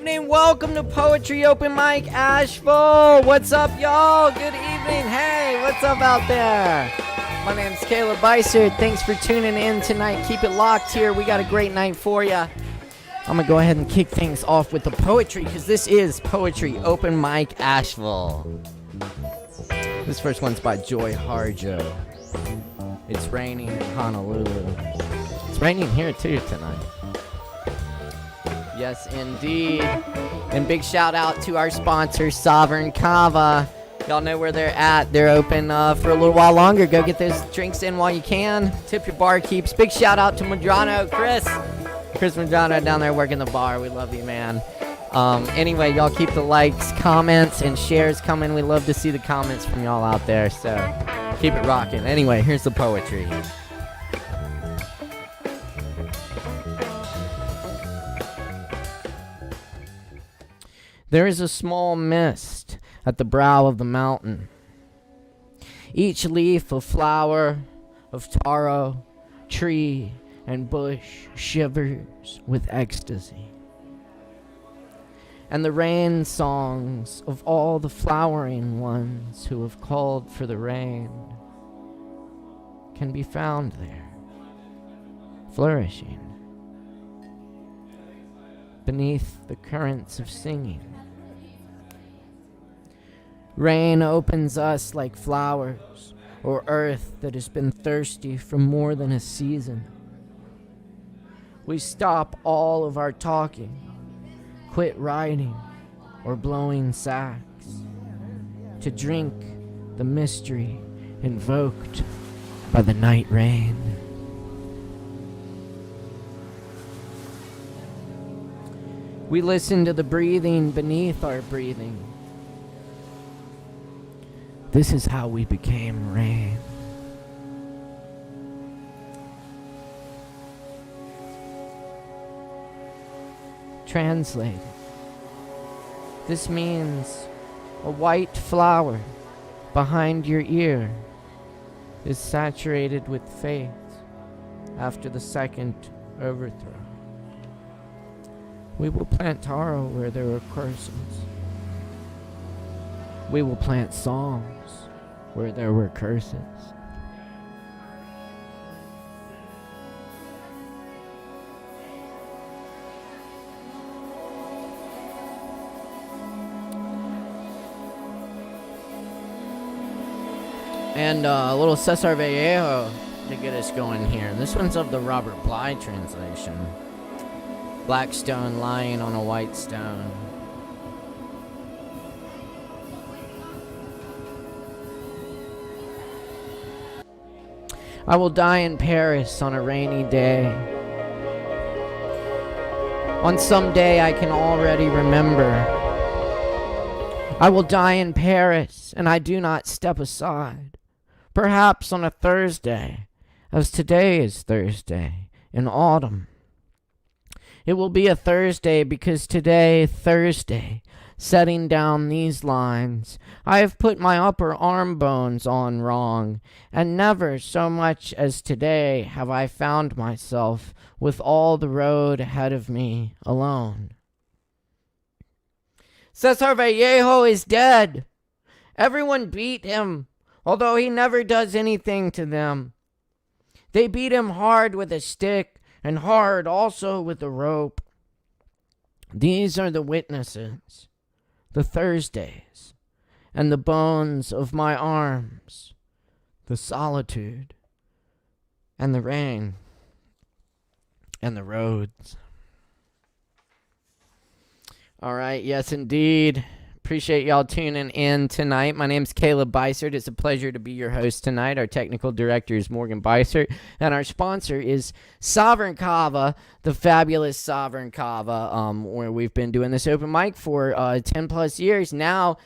evening. Welcome to Poetry Open Mic Asheville. What's up, y'all? Good evening. Hey, what's up out there? My name's Caleb Beissert. Thanks for tuning in tonight. Keep it locked here. We got a great night for you. I'm going to go ahead and kick things off with the poetry because this is Poetry Open Mic Asheville. This first one's by Joy Harjo. It's raining in Honolulu. It's raining here too tonight. Yes, indeed. And big shout out to our sponsor, Sovereign Kava. Y'all know where they're at. They're open for a little while longer. Go get those drinks in while you can. Tip your barkeeps. Big shout out to Madrano, Chris Madrano down there working the bar. We love you, man. Anyway, y'all keep the likes, comments, and shares coming. We love to see the comments from y'all out there. So keep it rocking. Anyway, here's the poetry. There is a small mist at the brow of the mountain. Each leaf of flower, of taro, tree, and bush shivers with ecstasy. And the rain songs of all the flowering ones who have called for the rain can be found there, flourishing beneath the currents of singing. Rain opens us like flowers, or earth that has been thirsty for more than a season. We stop all of our talking, quit writing or blowing sacks, to drink the mystery invoked by the night rain. We listen to the breathing beneath our breathing. This is how we became rain. Translated, this means a white flower behind your ear is saturated with faith after the second overthrow. We will plant taro where there are curses. We will plant songs where there were curses. And a little Cesar Vallejo to get us going here. This one's of the Robert Bly translation. Black stone lying on a white stone. I will die in Paris on a rainy day. On some day I can already remember. I will die in Paris, and I do not step aside. Perhaps on a Thursday, as today is Thursday, in autumn. It will be a Thursday because today, Thursday, setting down these lines, I have put my upper arm bones on wrong, and never so much as today have I found myself with all the road ahead of me alone. Cesar Vallejo is dead. Everyone beat him, although he never does anything to them. They beat him hard with a stick, and hard also with a rope. These are the witnesses, the Thursdays, and the bones of my arms, the solitude, and the rain, and the roads. All right, yes, indeed. Appreciate y'all tuning in tonight. My name's Caleb Beissert. It's a pleasure to be your host tonight. Our technical director is Morgan Beissert, and our sponsor is Sovereign Kava, the fabulous Sovereign Kava, where we've been doing this open mic for 10 plus years now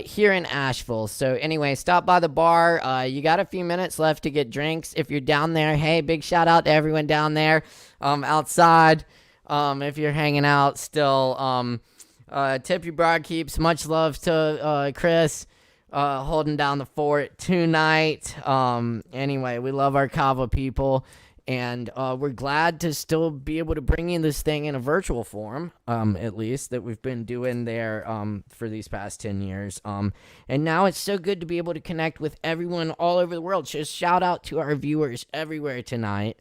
here in Asheville. So anyway, stop by the bar. You got a few minutes left to get drinks. If you're down there, hey, big shout out to everyone down there outside. If you're hanging out still, tip your barkeeps. Much love to Chris holding down the fort tonight. Anyway, we love our Kava people. And we're glad to still be able to bring you this thing in a virtual form, at least, that we've been doing there for these past 10 years. And now it's so good to be able to connect with everyone all over the world. Just shout out to our viewers everywhere tonight.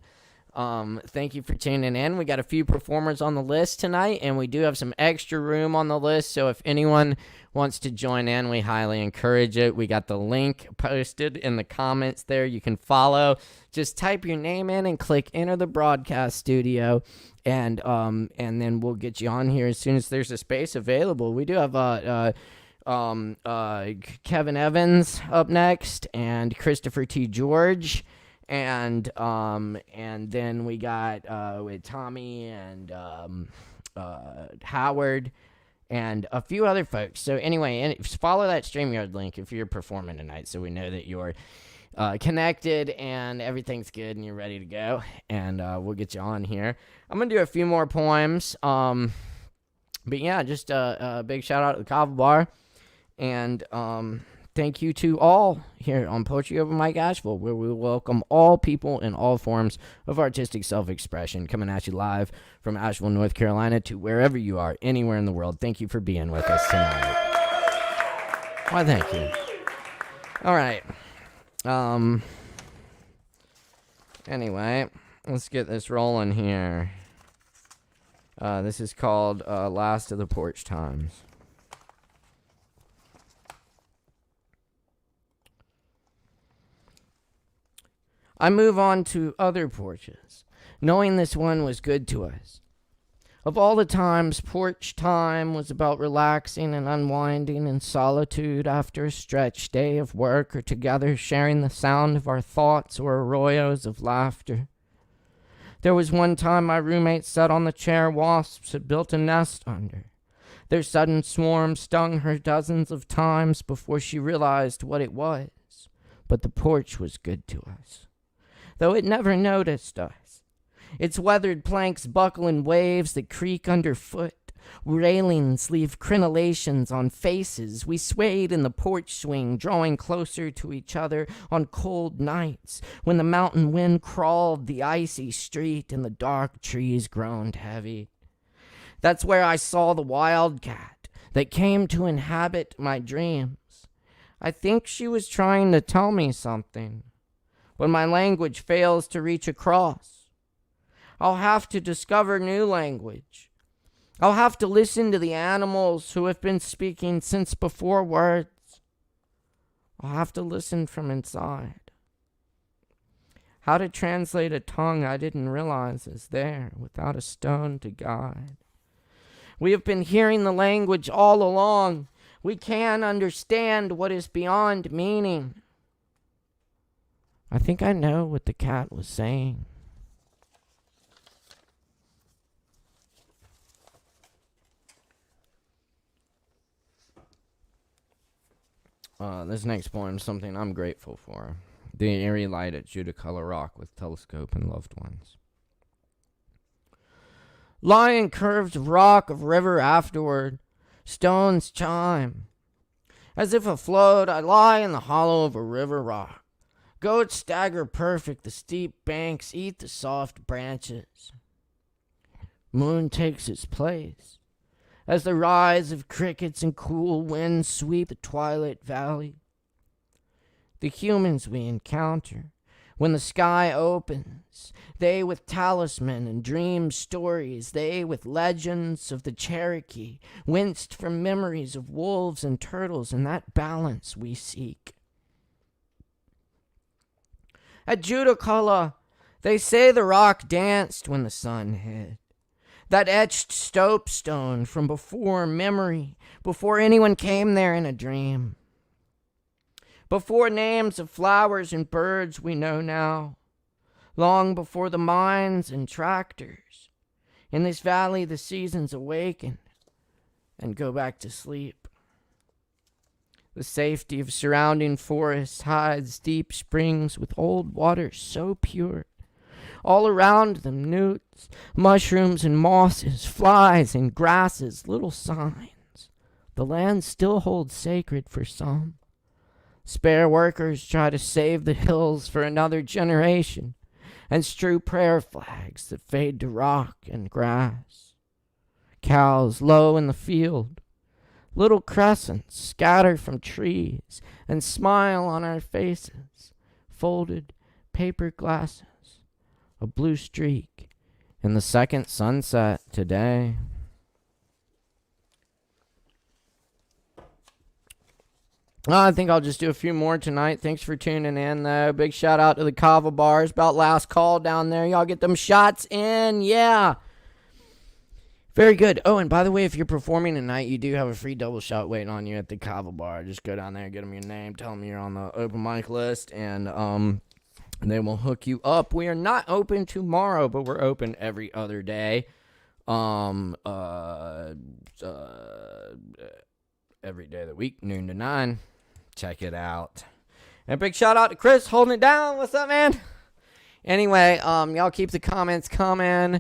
Thank you for tuning in. We got a few performers on the list tonight, and we do have some extra room on the list. So if anyone wants to join in, we highly encourage it. We got the link posted in the comments there. You can follow. Just type your name in and click enter the broadcast studio, and then we'll get you on here as soon as there's a space available. We do have Kevin Evans up next, and Christopher T. George. And then we got with Tommy and Howard and a few other folks. So anyway, and follow that StreamYard link if you're performing tonight, so we know that you're connected and everything's good and you're ready to go. And we'll get you on here. I'm gonna do a few more poems. But yeah, just a big shout out to the Kava Bar, and thank you to all here on Poetry Open Mic Asheville, where we welcome all people in all forms of artistic self-expression, coming at you live from Asheville, North Carolina, to wherever you are, anywhere in the world. Thank you for being with us tonight. Why, thank you. All right. Anyway, let's get this rolling here. This is called Last of the Porch Times. I move on to other porches, knowing this one was good to us. Of all the times, porch time was about relaxing and unwinding in solitude after a stretched day of work, or together sharing the sound of our thoughts or arroyos of laughter. There was one time my roommate sat on the chair wasps had built a nest under. Their sudden swarm stung her dozens of times before she realized what it was, but the porch was good to us, though it never noticed us. Its weathered planks buckle in waves that creak underfoot. Railings leave crenellations on faces. We swayed in the porch swing, drawing closer to each other on cold nights when the mountain wind crawled the icy street and the dark trees groaned heavy. That's where I saw the wildcat that came to inhabit my dreams. I think she was trying to tell me something, when my language fails to reach across. I'll have to discover new language. I'll have to listen to the animals who have been speaking since before words. I'll have to listen from inside. How to translate a tongue I didn't realize is there without a stone to guide. We have been hearing the language all along. We can understand what is beyond meaning. I think I know what the cat was saying. This next poem is something I'm grateful for. The eerie light at Judicolor Rock with telescope and loved ones. Lying curved rock of river afterward, stones chime. As if afloat, I lie in the hollow of a river rock. Goats stagger perfect, the steep banks eat the soft branches. Moon takes its place as the rise of crickets and cool winds sweep the twilight valley. The humans we encounter when the sky opens, they with talisman and dream stories, they with legends of the Cherokee, winced from memories of wolves and turtles, and that balance we seek. At Judicolor, they say the rock danced when the sun hid. That etched soapstone from before memory, before anyone came there in a dream. Before names of flowers and birds we know now. Long before the mines and tractors. In this valley the seasons awaken and go back to sleep. The safety of surrounding forests hides deep springs with old water so pure. All around them, newts, mushrooms and mosses, flies and grasses, little signs. The land still holds sacred for some. Spare workers try to save the hills for another generation. and strew prayer flags that fade to rock and grass. Cows low in the field, little crescents scatter from trees and smile on our faces, folded paper glasses, a blue streak in the second sunset today. I think I'll just do a few more tonight. Thanks for tuning in, though. Big shout out to the Kava bars. About last call down there. Y'all get them shots in. Yeah. Very good. Oh, and by the way, if you're performing tonight, you do have a free double shot waiting on you at the Kava bar. Just go down there, get them your name, tell them you're on the open mic list, and they will hook you up. We are not open tomorrow, but we're open every other day. Every day of the week, noon to 9. Check it out. And big shout out to Chris holding it down. What's up, man? Anyway, y'all keep the comments coming.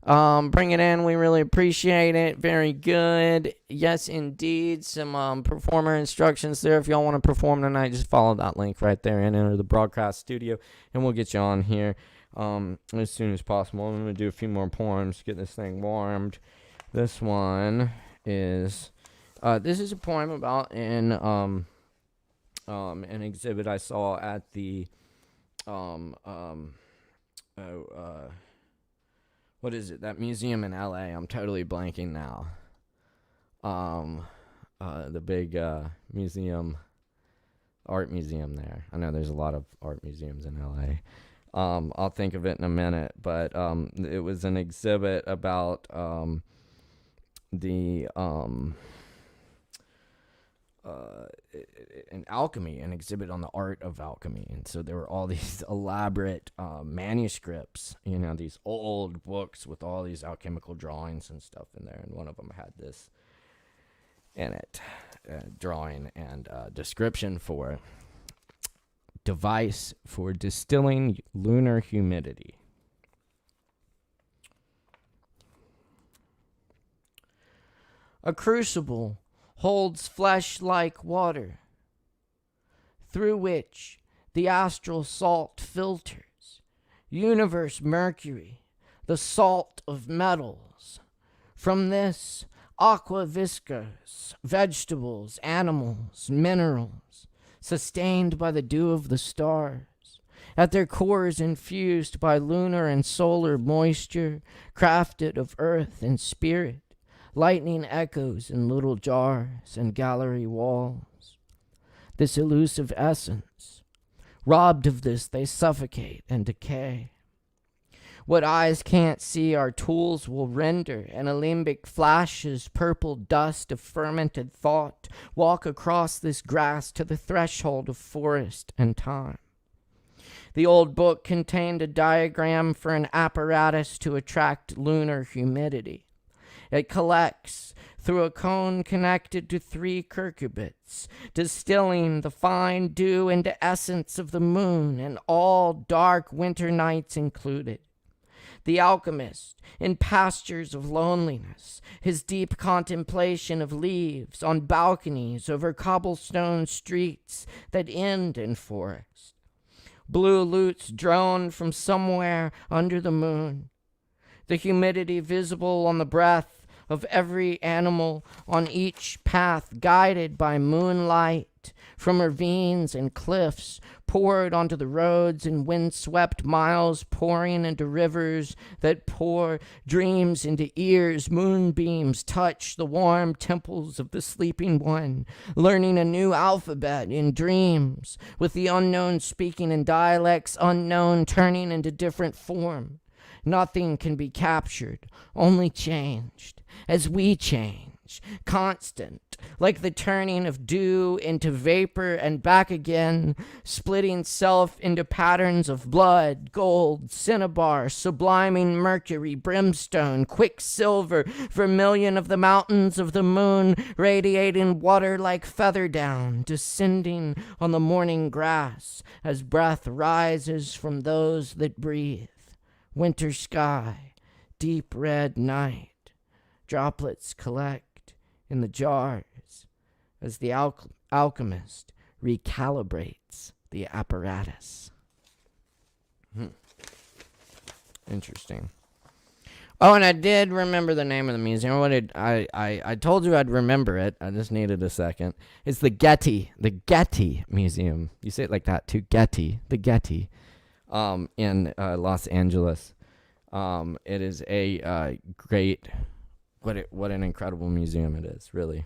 Bring it in. We really appreciate it. Very good. Yes, indeed. Some performer instructions there. If y'all want to perform tonight, just follow that link right there and enter the broadcast studio, and we'll get you on here as soon as possible. I'm going to do a few more poems, get this thing warmed. This one is... this is a poem about an exhibit I saw at the what is it? That museum in LA. I'm totally blanking now. The big art museum there. I know there's a lot of art museums in LA. I'll think of it in a minute, but it was an exhibit about an alchemy, an exhibit on the art of alchemy. And so there were all these elaborate manuscripts, these old books with all these alchemical drawings and stuff in there. And one of them had this in it, drawing and description for device for distilling lunar humidity. A crucible holds flesh-like water, through which the astral salt filters, universe mercury, the salt of metals. From this aqua viscose, vegetables, animals, minerals, sustained by the dew of the stars, at their cores infused by lunar and solar moisture, crafted of earth and spirit, lightning echoes in little jars and gallery walls. This elusive essence, robbed of this, they suffocate and decay. What eyes can't see our tools will render, and alembic flashes, purple dust of fermented thought, walk across this grass to the threshold of forest and time. The old book contained a diagram for an apparatus to attract lunar humidity. It collects through a cone connected to 3 cucurbits, distilling the fine dew into essence of the moon, and all dark winter nights included. The alchemist, in pastures of loneliness, his deep contemplation of leaves on balconies over cobblestone streets that end in forest. Blue lutes drone from somewhere under the moon. The humidity visible on the breath of every animal on each path, guided by moonlight from ravines and cliffs, poured onto the roads in windswept miles, pouring into rivers that pour dreams into ears. Moonbeams touch the warm temples of the sleeping one, learning a new alphabet in dreams, with the unknown speaking in dialects unknown, turning into different form. Nothing can be captured, only changed, as we change, constant, like the turning of dew into vapor and back again, splitting self into patterns of blood, gold, cinnabar, subliming mercury, brimstone, quicksilver, vermilion of the mountains of the moon, radiating water like feather down, descending on the morning grass as breath rises from those that breathe. Winter sky, deep red night, droplets collect in the jars as the alchemist recalibrates the apparatus. Interesting. Oh, and I did remember the name of the museum. I told you I'd remember it. I just needed a second. It's the Getty Museum. You say it like that too, Getty, the Getty, in Los Angeles. It is a great, what an incredible museum it is, really.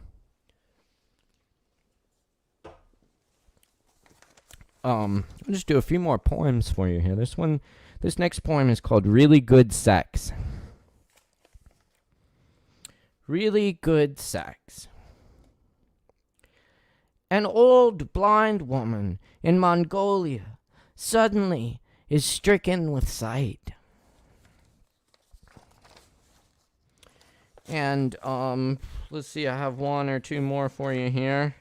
I'll just do a few more poems for you here. This next poem is called Really Good Sex. Really good sex. An old blind woman in Mongolia suddenly is stricken with sight. And, let's see, I have one or two more for you here.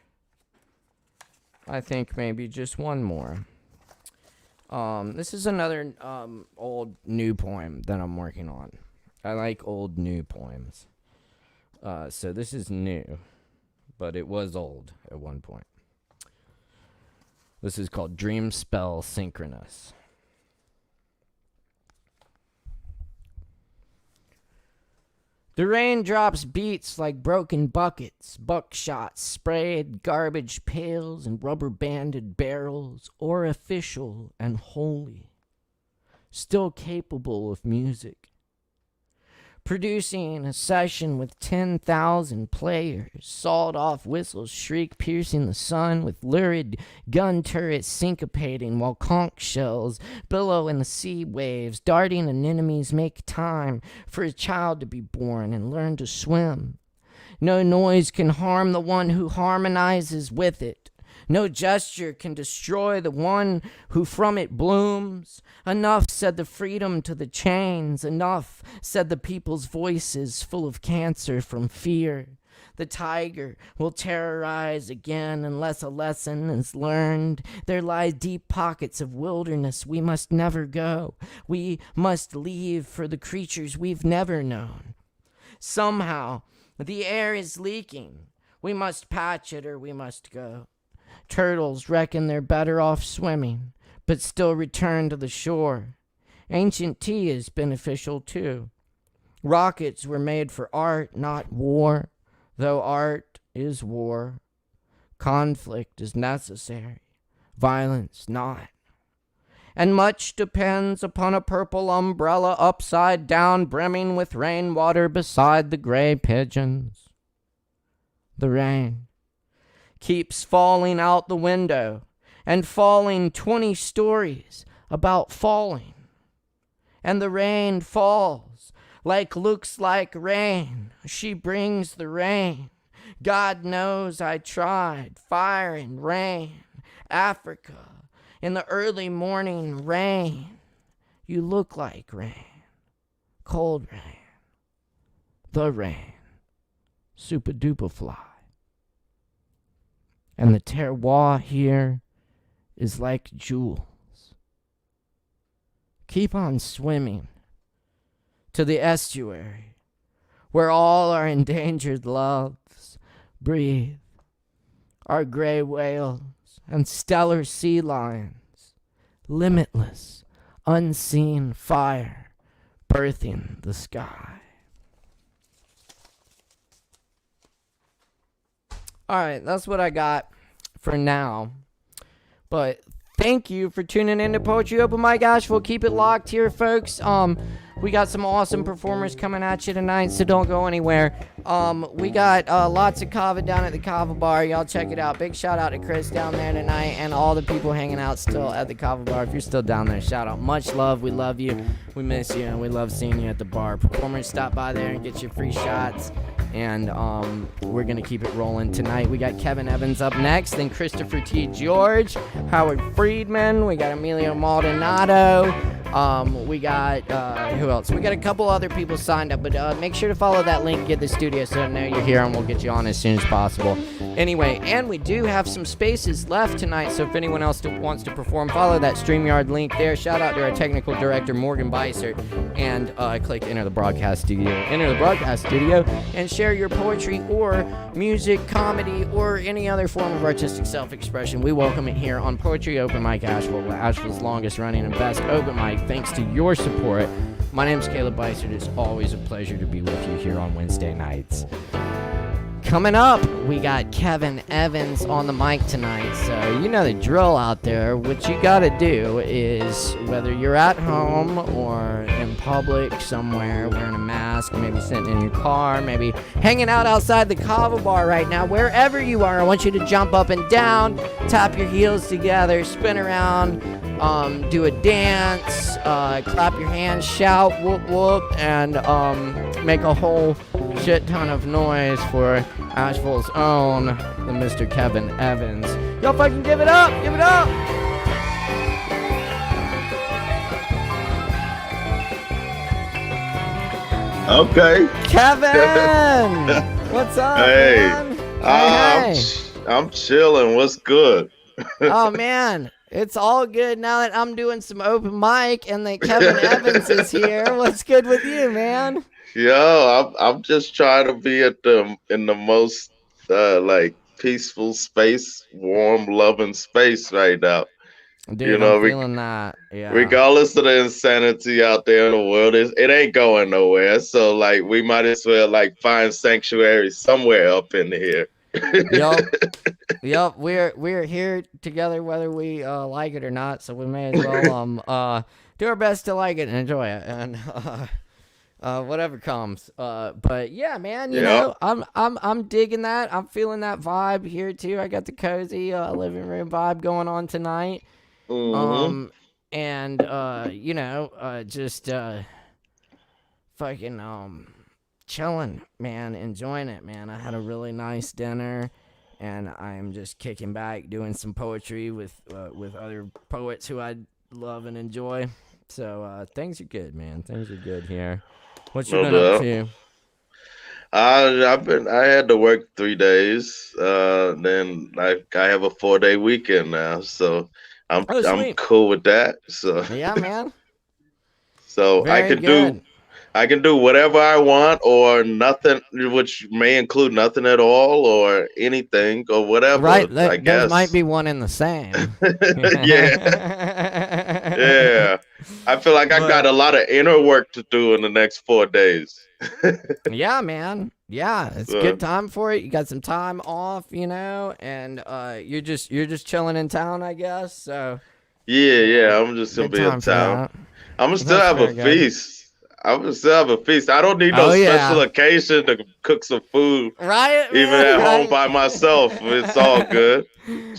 I think maybe just one more. This is another, old new poem that I'm working on. I like old new poems. So this is new, but it was old at one point. This is called Dream Spell Synchronous. The raindrops beats like broken buckets, buckshot sprayed, garbage pails and rubber-banded barrels, orificial and holy, still capable of music. Producing a session with 10,000 players, sawed-off whistles shriek piercing the sun with lurid gun turrets syncopating while conch shells billow in the sea waves, darting anemones make time for a child to be born and learn to swim. No noise can harm the one who harmonizes with it. No gesture can destroy the one who from it blooms. Enough, said the freedom to the chains. Enough, said the people's voices full of cancer from fear. The tiger will terrorize again unless a lesson is learned. There lie deep pockets of wilderness we must never go. We must leave for the creatures we've never known. Somehow, the air is leaking. We must patch it or we must go. Turtles reckon they're better off swimming, but still return to the shore. Ancient tea is beneficial too. Rockets were made for art, not war, though art is war. Conflict is necessary, violence not. And much depends upon a purple umbrella upside down, brimming with rainwater beside the gray pigeons. The rain keeps falling out the window and falling 20 stories about falling. And the rain falls looks like rain. She brings the rain. God knows I tried. Fire and rain. Africa in the early morning rain. You look like rain. Cold rain. The rain. Super duper fly. And the terroir here is like jewels. Keep on swimming to the estuary where all our endangered loves breathe. Our gray whales and stellar sea lions, limitless, unseen fire birthing the sky. All right, that's what I got for now. But thank you for tuning in to Poetry Open Mic Asheville. Keep it locked here, folks. We got some awesome performers coming at you tonight, so don't go anywhere. We got lots of Kava down at the Kava bar. Y'all check it out. Big shout out to Chris down there tonight and all the people hanging out still at the Kava bar. If you're still down there, shout out. Much love. We love you. We miss you, and we love seeing you at the bar. Performers, stop by there and get your free shots. And we're going to keep it rolling tonight. We got Kevin Evans up next, then Christopher T. George, Howard Friedman. We got Emilio Maldonado. We got, who else? We got a couple other people signed up, but make sure to follow that link, get the studio so I know you're here, and we'll get you on as soon as possible. Anyway, and we do have some spaces left tonight, so if anyone else wants to perform, follow that StreamYard link there. Shout out to our technical director, Morgan Beissert, and click Enter the Broadcast Studio. Enter the Broadcast Studio, and share your poetry or music, comedy, or any other form of artistic self-expression. We welcome it here on Poetry Open Mic Asheville, Asheville's longest running and best open mic. Thanks to your support, My name's Caleb Beissert. It's always a pleasure to be with you here on Wednesday nights. Coming up, we got Kevin Evans on the mic tonight, so you know the drill out there. What you gotta do is, whether you're at home or in public somewhere wearing a mask, maybe sitting in your car, maybe hanging out outside the Kava bar right now, wherever you are, I want you to jump up and down, tap your heels together, spin around, do a dance, clap your hands, shout, whoop whoop, and make a whole shit ton of noise for Asheville's own, the Mr. Kevin Evans. Y'all fucking give it up! Give it up! Okay. Kevin! What's up, Hey. man? I'm chilling. What's good? Oh, man. It's all good now that I'm doing some open mic and that Kevin Evans is here. What's good with you, man? Yo, I'm just trying to be in the most like peaceful space, warm, loving space right now. Dude, I'm feeling that. Yeah. Regardless of the insanity out there in the world, it ain't going nowhere. So like we might as well like find sanctuary somewhere up in here. Yup. We're here together whether we like it or not. So we may as well do our best to like it and enjoy it, and whatever comes. But yeah, man, you know, I'm digging that. I'm feeling that vibe here too. I got the cozy living room vibe going on tonight. Mm-hmm. And you know, just fucking chilling, man, enjoying it, man. I had a really nice dinner, and I'm just kicking back, doing some poetry with other poets who I love and enjoy. So things are good, man. Things are good here. What you been up to? I had to work 3 days. Then I have a 4-day weekend now, so I'm cool with that. So yeah, man. So Very I can do whatever I want or nothing, which may include nothing at all or anything or whatever. Right, I guess there might be one in the same. Yeah. Yeah. I feel like I got a lot of inner work to do in the next 4 days. Yeah, man. Yeah, it's a good time for it. You got some time off, you know, and you're just chilling in town, I guess. So yeah, I'm just gonna be in town. I'm gonna still have a feast. I would still have a feast. I don't need no special occasion to cook some food. Right, man, even at home by myself. It's all good.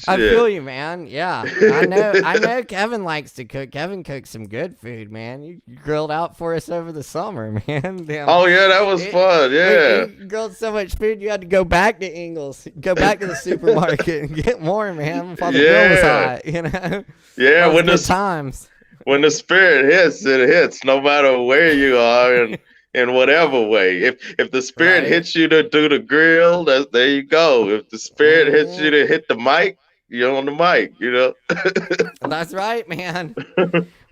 I feel you, man. Yeah. I know Kevin likes to cook. Kevin cooks some good food, man. You grilled out for us over the summer, man. Damn. Oh yeah, that was fun. Yeah. You grilled so much food you had to go back to Ingles. Go back to the supermarket and get more, man, while the grill was hot, you know? Yeah, when the times. When the spirit hits, it hits no matter where you are and in whatever way. If the spirit hits you to do the grill, there you go. If the spirit hits you to hit the mic, you're on the mic, you know? That's right, man.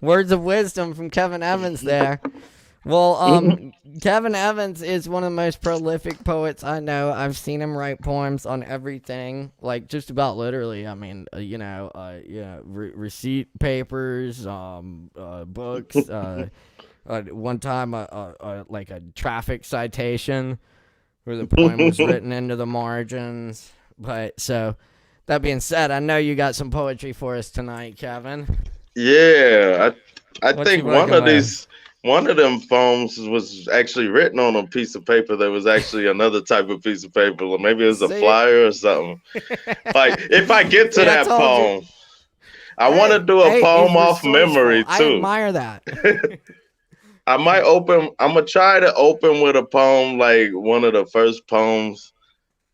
Words of wisdom from Kevin Evans there. Well, Kevin Evans is one of the most prolific poets I know. I've seen him write poems on everything, like just about literally. I mean, receipt papers, books. One time, like a traffic citation where the poem was written into the margins. But so that being said, I know you got some poetry for us tonight, Kevin. Yeah, I think one of them poems was actually written on a piece of paper that was actually another type of piece of paper. Or maybe it was a flyer or something. Like, if I get to that poem, I want to do a poem off memory, too. I admire that. I'm going to try to open with a poem, like one of the first poems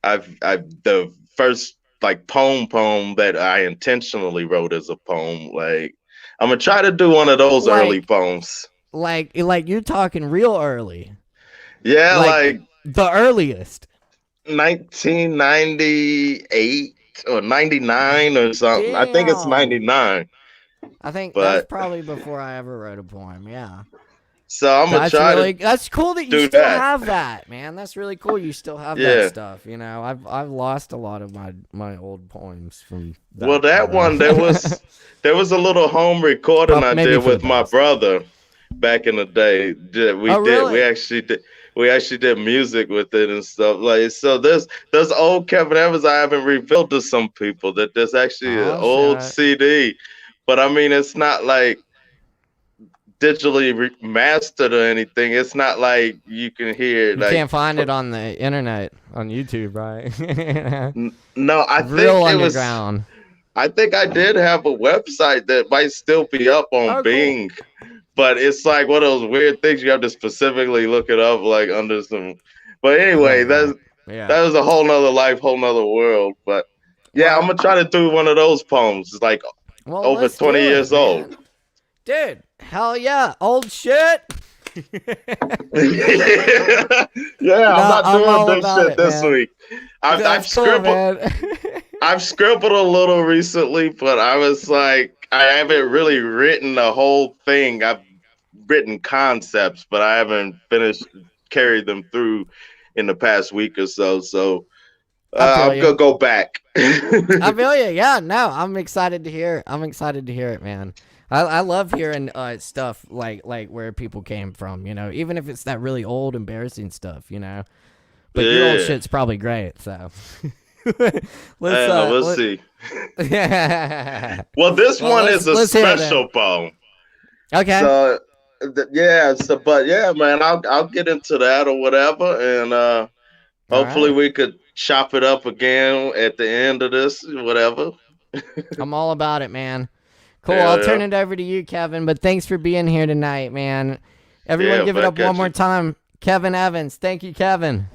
the first like poem that I intentionally wrote as a poem. Like, I'm going to try to do one of those early poems. Like you're talking real early. Yeah, like the earliest. 1998 or 99 or something. Damn. I think it's 99. I think that's probably before I ever wrote a poem, yeah. So I'm going to try to that's cool that you still have that, man. That's really cool you still have that stuff, you know. I've lost a lot of my old poems from that. Well, that one, there was a little home recording I did with my brother. back in the day. Oh, really? We actually did music with it and stuff. Like so, there's old Kevin Evans I haven't revealed to some people that there's actually an Oh, old shit. CD, but I mean it's not like digitally mastered or anything. It's not like you can hear You like can't find it on the internet, on YouTube, right? no, Real underground. I think I did have a website that might still be up on Oh, cool. Bing, but it's like one of those weird things you have to specifically look it up like under some. But anyway, Right. Yeah. that was a whole nother life, whole nother world. But yeah, I'm Well, gonna try to do one of those poems. It's like over let's 20 do it, years old. man. Dude, hell yeah. Old shit. Yeah, I'm No, not I'm doing all big about shit it, this man. week. I've That's cool, scribbled. man. I've scribbled a little recently, but I was like, I haven't really written the whole thing. I've written concepts, but I haven't finished carried them through in the past week or so. So I feel I'm you. gonna go back. I feel you. Yeah, no, I'm excited to hear. I'm excited to hear it, man. I love hearing stuff like where people came from, even if it's that really old, embarrassing stuff, But your old Yeah, shit's probably great, so we'll let see. yeah. Well, this Well, one is a let's hear it then. special poem. Okay. So yeah, but yeah, man, I'll get into that or whatever, and All hopefully right. we could chop it up again at the end of this, whatever. I'm all about it, man. Cool. I'll Yeah, turn yeah, it over to you, Kevin. But thanks for being here tonight, man. Everyone, yeah. give it up Back one at more you. time. Kevin Evans. Thank you, Kevin.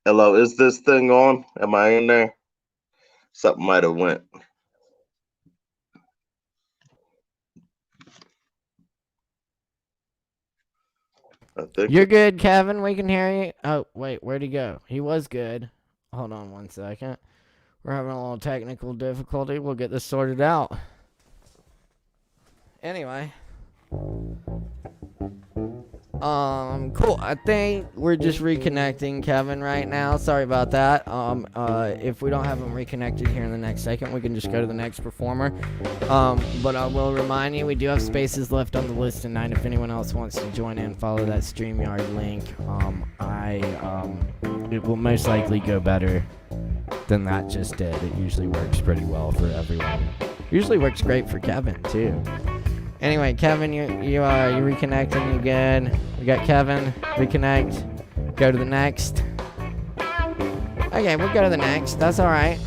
Hello, is this thing on? Am I in there? Something might have went. I think You're it. good, Kevin. We can hear you. Oh, wait. Where'd he go? He was good. Hold on one second. We're having a little technical difficulty. We'll get this sorted out. Anyway. Cool. I think we're just reconnecting Kevin right now. Sorry about that. If we don't have him reconnected here in the next second, we can just go to the next performer. But I will remind you, we do have spaces left on the list tonight. If anyone else wants to join in, follow that StreamYard link. It will most likely go better than that just did. It usually works pretty well for everyone. Usually works great for Kevin too. Anyway, Kevin, you reconnecting? You good? We got Kevin. Reconnect. Go to the next. Okay, we'll go to the next. That's all right.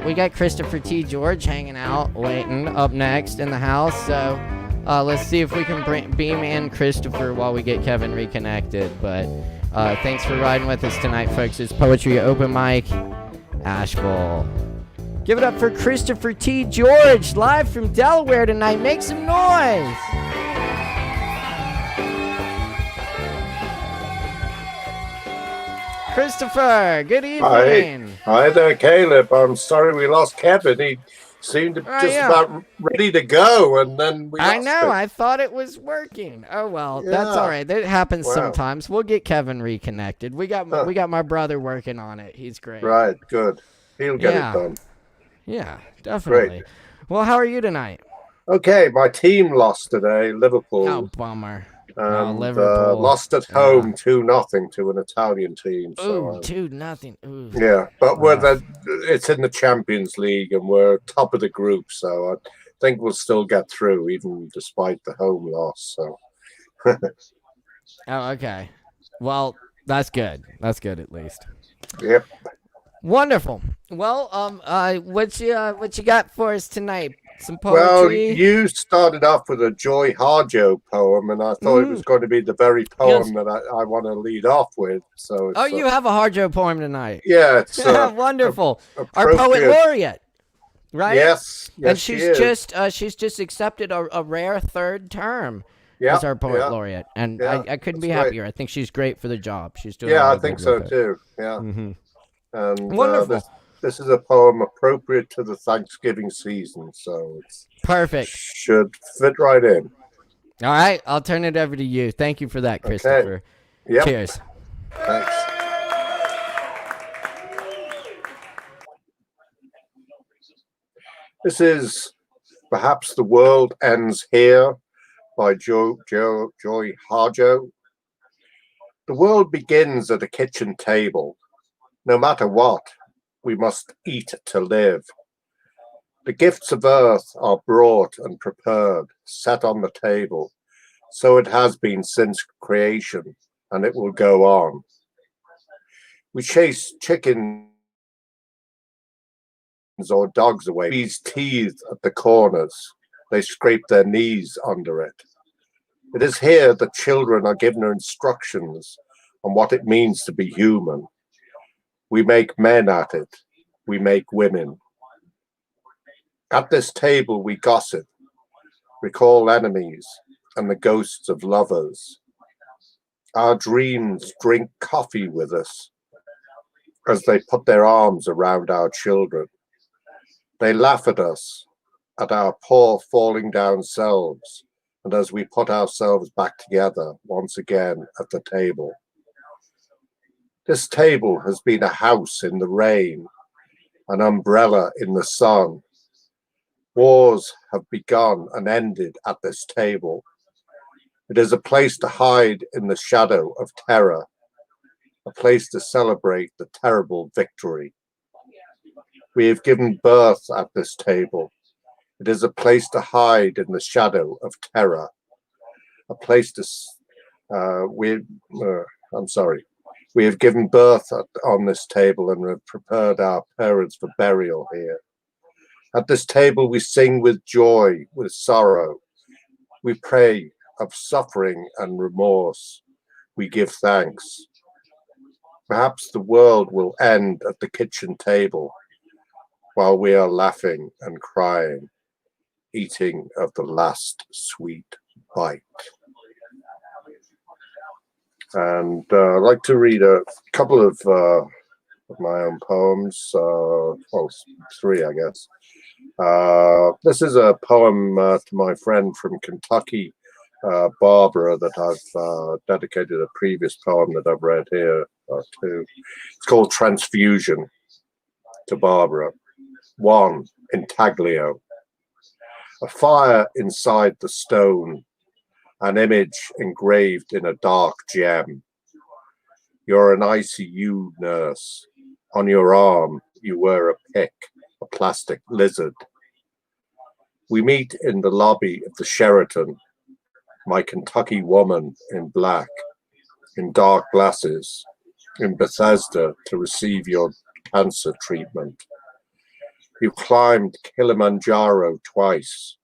We got Christopher T. George hanging out, waiting up next in the house. So let's see if we can beam in Christopher while we get Kevin reconnected. But thanks for riding with us tonight, folks. It's Poetry Open Mic, ASHEViLLE. Give it up for Christopher T. George, live from Delaware tonight. Make some noise. Christopher, good evening. Hi there, Caleb. I'm sorry we lost Kevin. He seemed about ready to go, and then we lost I know. him. I thought it was working. Oh well, that's all right. That happens sometimes. We'll get Kevin reconnected. We got my brother working on it. He's great. Right, good. He'll get it done. Yeah, definitely. Great. Well, how are you tonight? Okay, my team lost today, Liverpool. Oh, bummer. And Liverpool lost at home 2-0 to an Italian team. So, 2-0. Yeah, but it's in the Champions League and we're top of the group, so I think we'll still get through even despite the home loss. So. Oh, okay. Well, that's good. That's good at least. Yep. Wonderful. Well, what you got for us tonight? Some poetry? Well, you started off with a Joy Harjo poem, and I thought it was going to be the very poem that I want to lead off with. So, you have a Harjo poem tonight? Yeah, it's wonderful. Our poet laureate, right? Yes, and she's just accepted a rare third term. As our poet laureate, and I couldn't be happier. I think she's great for the job. She's doing. Yeah, I think so too. Yeah. Mm-hmm. And wonderful. This is a poem appropriate to the Thanksgiving season, so it's perfect. Should fit right in. All right, I'll turn it over to you. Thank you for that, Christopher. Okay. Yep. Cheers. Thanks. This is Perhaps the World Ends Here by Joy Harjo. The world begins at a kitchen table. No matter what, we must eat to live. The gifts of earth are brought and prepared, set on the table. So it has been since creation, and it will go on. We chase chickens or dogs away. These teeth at the corners. They scrape their knees under it. It is here that children are given instructions on what it means to be human. We make men at it. We make women. At this table we gossip, recall enemies and the ghosts of lovers. Our dreams drink coffee with us as they put their arms around our children. They laugh at us, at our poor falling down selves, and as we put ourselves back together once again at the table. This table has been a house in the rain, an umbrella in the sun. Wars have begun and ended at this table. It is a place to hide in the shadow of terror, a place to celebrate the terrible victory. We have given birth at this table. It is a place to hide in the shadow of terror, a place to, we have given birth on this table and have prepared our parents for burial here. At this table we sing with joy, with sorrow. We pray of suffering and remorse. We give thanks. Perhaps the world will end at the kitchen table while we are laughing and crying, eating of the last sweet bite. And I'd like to read a couple of my own poems, well, three, I guess. This is a poem to my friend from Kentucky, Barbara, that I've dedicated a previous poem that I've read here to. It's called Transfusion, to Barbara. 1. Intaglio. A fire inside the stone, an image engraved in a dark gem. You're an ICU nurse. On your arm, you wear a pick, a plastic lizard. We meet in the lobby of the Sheraton, my Kentucky woman in black, in dark glasses, in Bethesda to receive your cancer treatment. You climbed Kilimanjaro twice,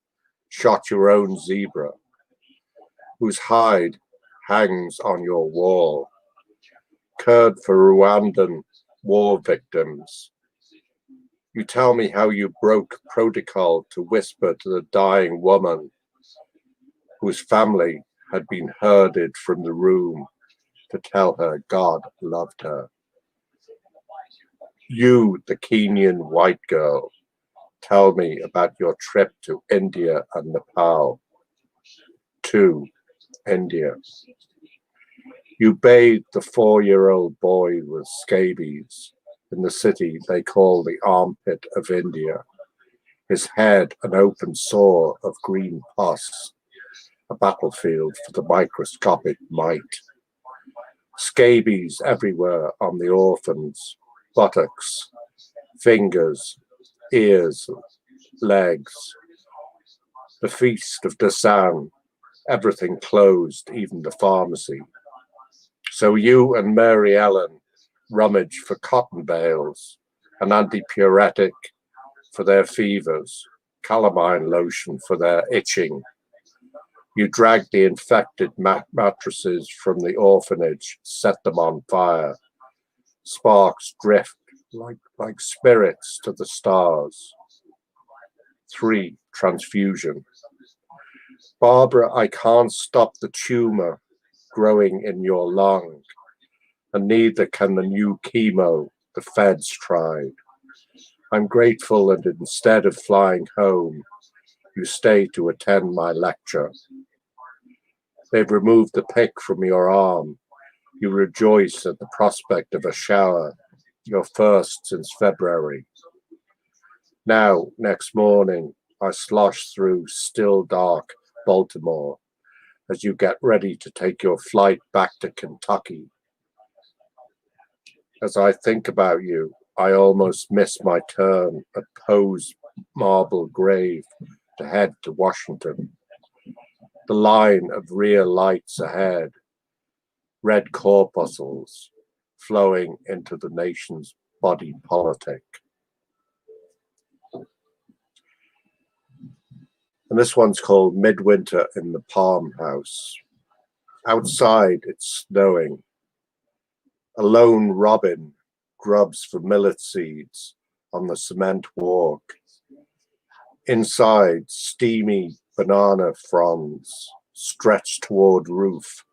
shot your own zebra, whose hide hangs on your wall, cared for Rwandan war victims. You tell me how you broke protocol to whisper to the dying woman whose family had been herded from the room to tell her God loved her. You, the Kenyan white girl, tell me about your trip to India and Nepal. 2. India. You bathed the 4-year-old boy with scabies in the city they call the armpit of India. His head an open sore of green pus, a battlefield for the microscopic mite. Scabies everywhere on the orphans, buttocks, fingers, ears, legs. The feast of Dasan, everything closed, even the pharmacy. So you and Mary Ellen rummage for cotton bales, an antipyretic for their fevers, calamine lotion for their itching. You drag the infected mattresses from the orphanage, set them on fire. Sparks drift like spirits to the stars. 3. Transfusion. Barbara, I can't stop the tumor growing in your lung, and neither can the new chemo the feds tried. I'm grateful that instead of flying home, you stay to attend my lecture. They've removed the pick from your arm. You rejoice at the prospect of a shower, your first since February. Now, next morning, I slosh through still dark Biltmore as you get ready to take your flight back to Kentucky. As I think about you, I almost miss my turn at Poe's marble grave to head to Washington. The line of rear lights ahead, red corpuscles flowing into the nation's body politic. And this one's called Midwinter in the Palm House. Outside, it's snowing. A lone robin grubs for millet seeds on the cement walk. Inside, steamy banana fronds stretch toward roof,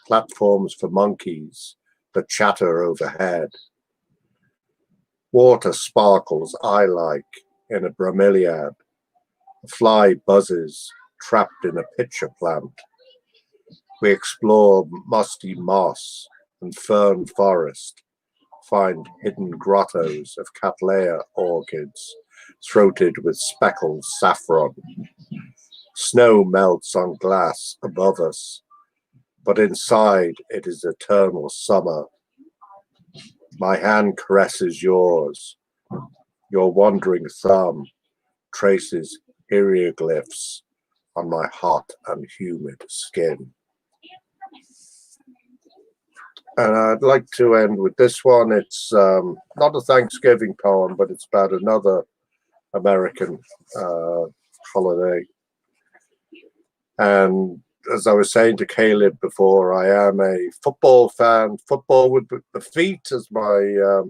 platforms for monkeys that chatter overhead. Water sparkles eye-like in a bromeliad. A fly buzzes, trapped in a pitcher plant. We explore musty moss and fern forest, find hidden grottos of Cattleya orchids throated with speckled saffron. Snow melts on glass above us, but inside it is eternal summer. My hand caresses yours. Your wandering thumb traces hieroglyphs on my hot and humid skin. And I'd like to end with this one. It's not a Thanksgiving poem, but it's about another American holiday. And as I was saying to Caleb before, I am a football fan. Football with the feet, as my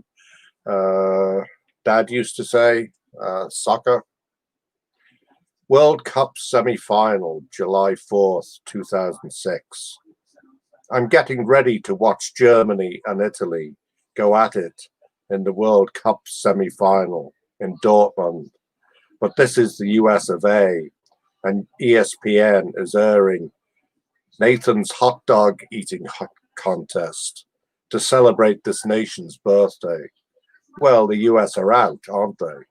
dad used to say, soccer. World Cup semi-final, July 4th, 2006. I'm getting ready to watch Germany and Italy go at it in the World Cup semi-final in Dortmund. But this is the US of A, and ESPN is airing Nathan's hot dog eating contest to celebrate this nation's birthday. Well, the US are out, aren't they?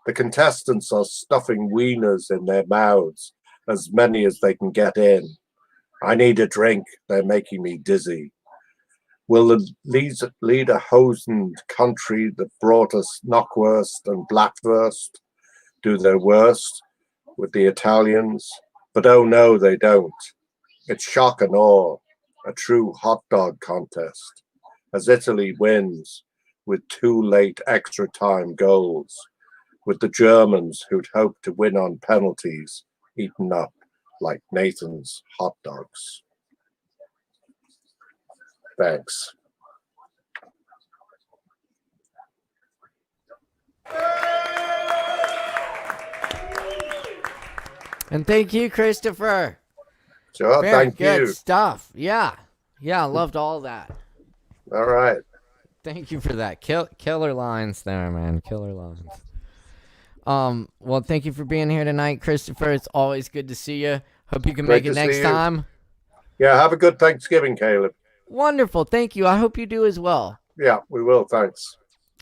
The contestants are stuffing wieners in their mouths, as many as they can get in. I need a drink, they're making me dizzy. Will the lederhosened country that brought us knockwurst and blackwurst do their worst with the Italians? But oh no, they don't. It's shock and awe, a true hot dog contest, as Italy wins with 2 late extra time goals, with the Germans who'd hoped to win on penalties eaten up like Nathan's hot dogs. Thanks. And thank you, Christopher. Sure, Very thank good you. stuff. Yeah, I loved all that. All right. Thank you for that. Killer lines there, man. Killer lines. Well, thank you for being here tonight, Christopher. It's always good to see you. Hope you can Great make it to see next you. time. Yeah, have a good Thanksgiving, Caleb. Wonderful. Thank you. I hope you do as well. Yeah, we will. Thanks.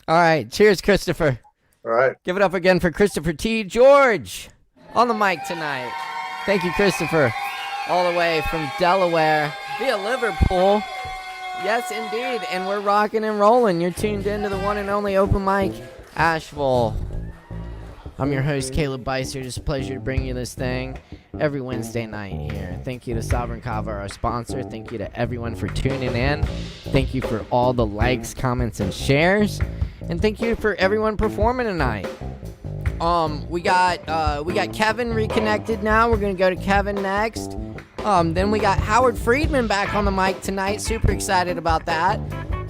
All right. Cheers, Christopher. All right. Give it up again for Christopher T. George on the mic tonight. Thank you, Christopher. All the way from Delaware via Liverpool. Yes, indeed. And we're rocking and rolling. You're tuned into the one and only open mic, ASHEViLLE. I'm your host, Caleb Beissert. It's a pleasure to bring you this thing every Wednesday night here. Thank you to Sovereign Kava, our sponsor. Thank you to everyone for tuning in. Thank you for all the likes, comments, and shares. And thank you for everyone performing tonight. We got Kevin reconnected now. We're gonna go to Kevin next. Then we got Howard Friedman back on the mic tonight. Super excited about that.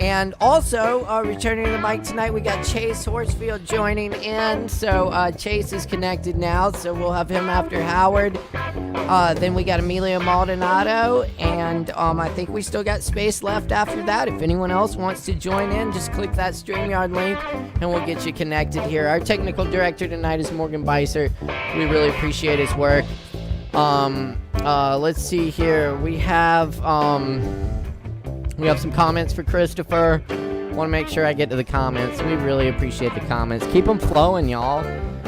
And also, returning to the mic tonight, we got Chase Horsfield joining in. So Chase is connected now, so we'll have him after Howard. Then we got Emilio Maldonado, and I think we still got space left after that. If anyone else wants to join in, just click that StreamYard link, and we'll get you connected here. Our technical director tonight is Morgan Beissert. We really appreciate his work. Let's see here. We have some comments for Christopher. Want to make sure I get to the comments. We really appreciate the comments. Keep them flowing, y'all.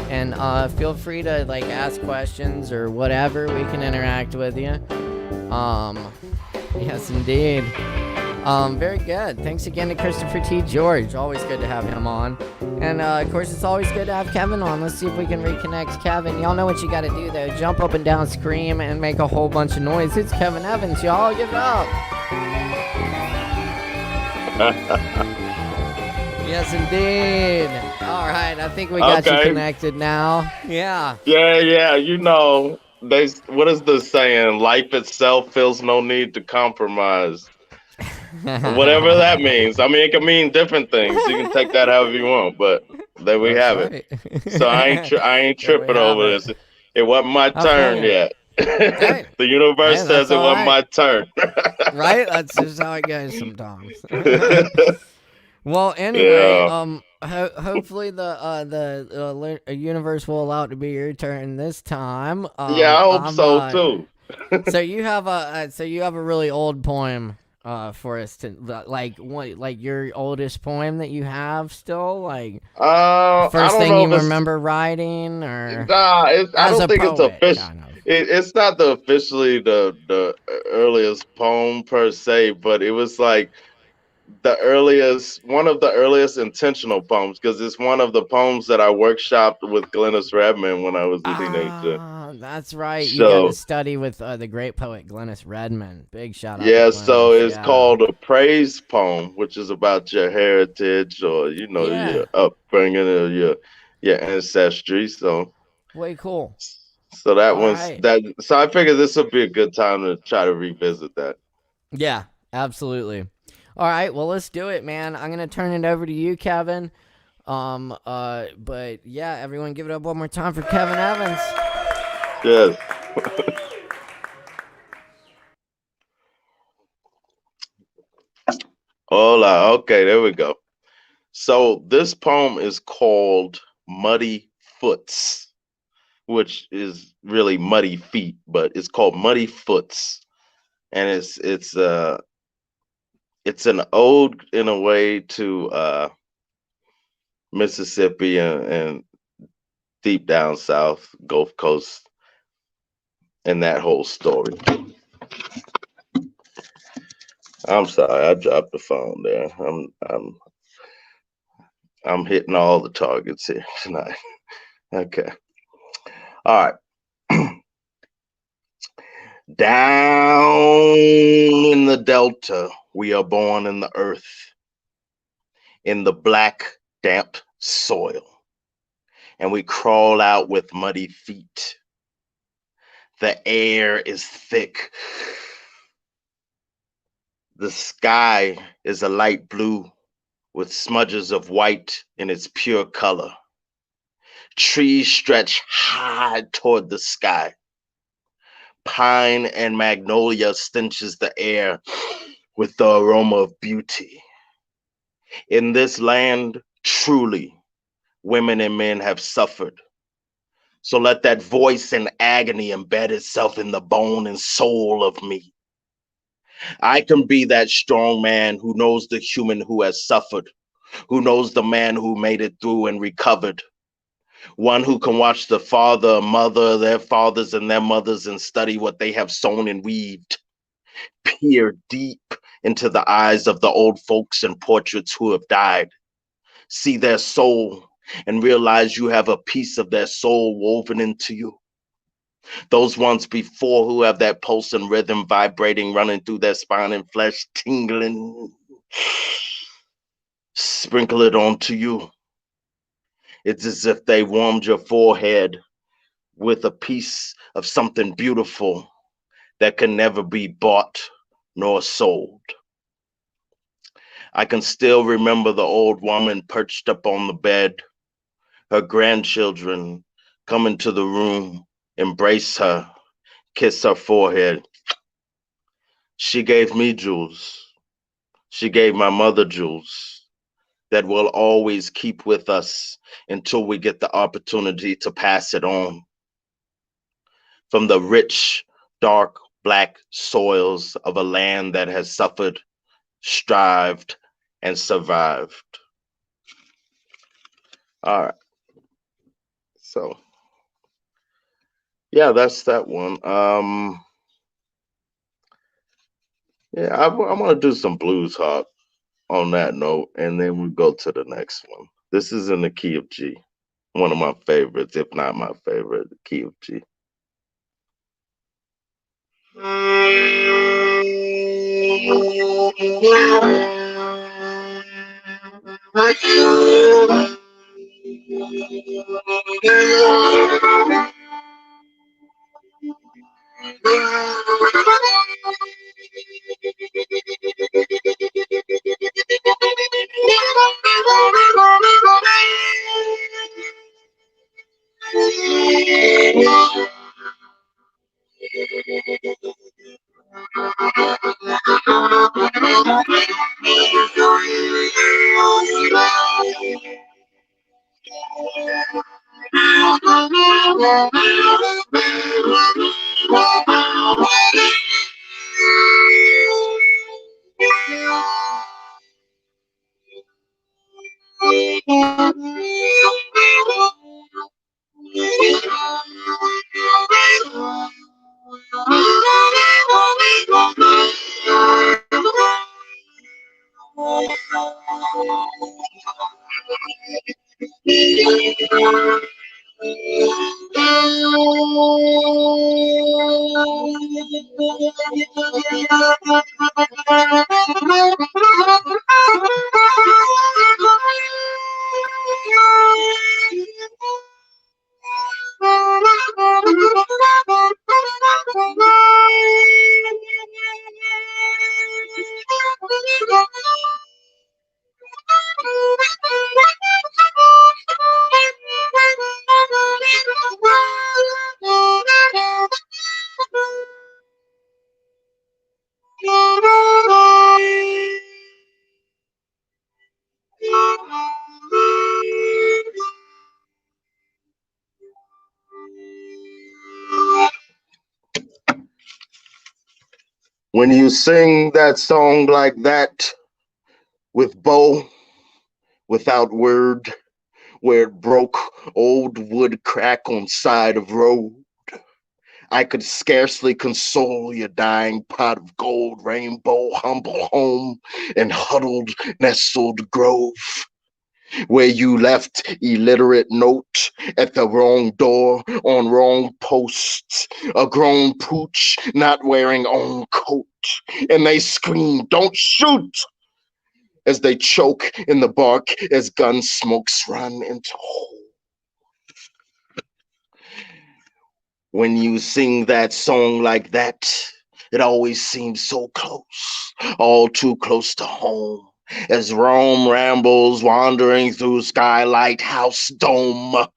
And feel free to like ask questions or whatever. We can interact with you. Yes, indeed. Very good. Thanks again to Christopher T. George. Always good to have him on. And, of course, it's always good to have Kevin on. Let's see if we can reconnect Kevin. Y'all know what you got to do, though. Jump up and down, scream, and make a whole bunch of noise. It's Kevin Evans, y'all. Give it up. Yes, indeed. All right. I think we got you connected now. Yeah. Yeah. You know, what is the saying? Life itself feels no need to compromise. Whatever that means. I mean, it can mean different things. You can take that however you want, but there we have it. So I ain't tripping over this. It wasn't my turn yet. The universe says it wasn't my turn. Right? That's just how it goes sometimes. Well, anyway, hopefully the universe will allow it to be your turn this time. Yeah, I hope so too. So you have a really old poem for us to like your oldest poem that you have still, like first thing you remember writing, or I don't think it's official. Kind of. It's not officially the earliest poem per se, but it was like one of the earliest intentional poems, because it's one of the poems that I workshopped with Glennis Redmond when I was a teenager. That's right. So, you got to study with the great poet Glennis Redmond. Big shout out. Yeah, so it's called a praise poem, which is about your heritage or your upbringing or your ancestry. So way cool. So that one's so I figured this would be a good time to try to revisit that. Yeah, absolutely. All right, well, let's do it, man. I'm gonna turn it over to you, Kevin. But yeah, everyone, give it up one more time for Kevin Evans. Yes. Hola. Okay, there we go. So this poem is called Muddy Foots, which is really muddy feet, but it's called Muddy Foots, and it's an ode in a way to Mississippi and deep down south, Gulf Coast, and that whole story. I'm sorry, I dropped the phone there. I'm hitting all the targets here tonight. Okay. All right. Down in the Delta, we are born in the earth, in the black, damp soil, and we crawl out with muddy feet. The air is thick. The sky is a light blue with smudges of white in its pure color. Trees stretch high toward the sky. Pine and magnolia stenches the air with the aroma of beauty. In this land, truly, women and men have suffered. So let that voice in agony embed itself in the bone and soul of me. I can be that strong man who knows the human who has suffered, who knows the man who made it through and recovered. One who can watch the father, mother, their fathers and their mothers and study what they have sown and weaved. Peer deep into the eyes of the old folks and portraits who have died. See their soul and realize you have a piece of their soul woven into you. Those ones before who have that pulse and rhythm vibrating, running through their spine and flesh, tingling. Sprinkle it onto you. It's as if they warmed your forehead with a piece of something beautiful that can never be bought nor sold. I can still remember the old woman perched up on the bed, her grandchildren come into the room, embrace her, kiss her forehead. She gave me jewels. She gave my mother jewels that we'll always keep with us until we get the opportunity to pass it on. From the rich dark black soils of a land that has suffered, strived, and survived. All right. So, yeah, that's that one. Yeah, I'm gonna do some blues harp on that note, and then we'll go to the next one. This is in the key of G. One of my favorites, if not my favorite, the key of G. When you sing that song like that, with bow, without word, where it broke, old wood crack on side of road, I could scarcely console your dying pot of gold, rainbow, humble home, and huddled, nestled grove, where you left illiterate note at the wrong door on wrong post, a grown pooch not wearing own coat, and they scream, "Don't shoot!" as they choke in the bark as gun smokes run into hole. When you sing that song like that, it always seems so close, all too close to home, as Rome rambles wandering through Skylight House Dome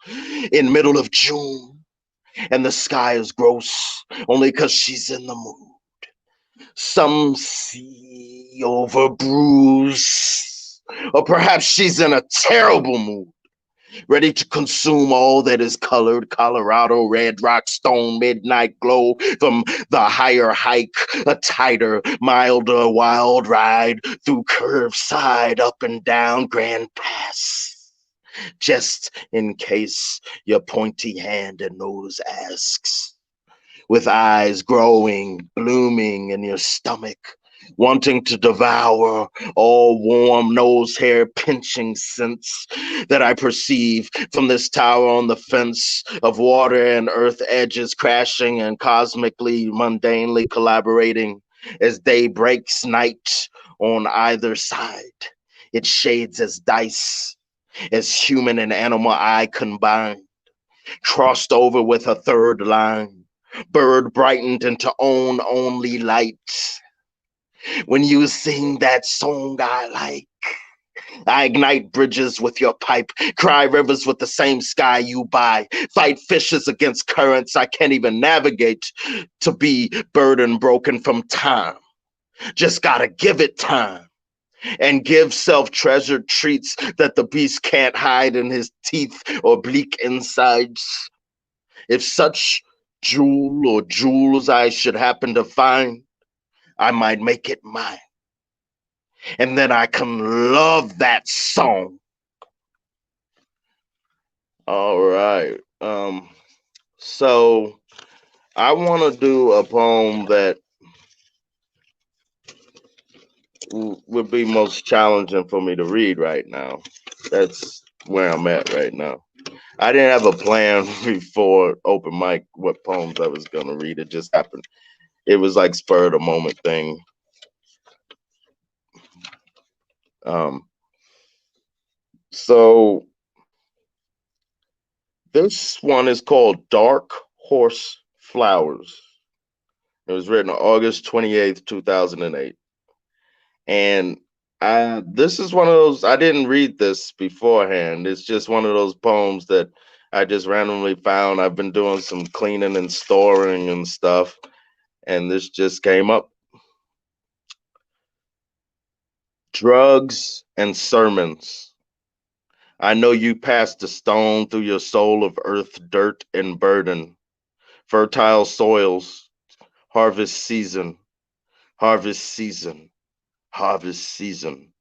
in middle of June, and the sky is gross only 'cause she's in the mood. Some see over bruise, or perhaps she's in a terrible mood, ready to consume all that is colored, Colorado, red rock, stone, midnight glow from the higher hike, a tighter, milder, wild ride through curved side, up and down Grand Pass. Just in case your pointy hand and nose asks, with eyes growing, blooming in your stomach, wanting to devour all warm nose hair pinching scents that I perceive from this tower on the fence of water and earth edges crashing and cosmically, mundanely collaborating as day breaks night on either side. It shades as dice, as human and animal eye combined, crossed over with a third line, bird brightened into own only light. When you sing that song I like, I ignite bridges with your pipe, cry rivers with the same sky you buy, fight fishes against currents I can't even navigate, to be burden broken from time. Just gotta give it time, and give self-treasured treats that the beast can't hide in his teeth or bleak insides. If such jewel or jewels I should happen to find, I might make it mine. And then I can love that song. All right. So I want to do a poem that would be most challenging for me to read right now. That's where I'm at right now. I didn't have a plan before open mic what poems I was gonna read. It just happened. It was like spur of the moment thing. So this one is called Dark Horse Flowers. It was written on August 28th, 2008. And this is one of those, I didn't read this beforehand. It's just one of those poems that I just randomly found. I've been doing some cleaning and storing and stuff, and this just came up. Drugs and sermons. I know you passed a stone through your soul of earth, dirt, and burden. Fertile soils, harvest season, harvest season, harvest season.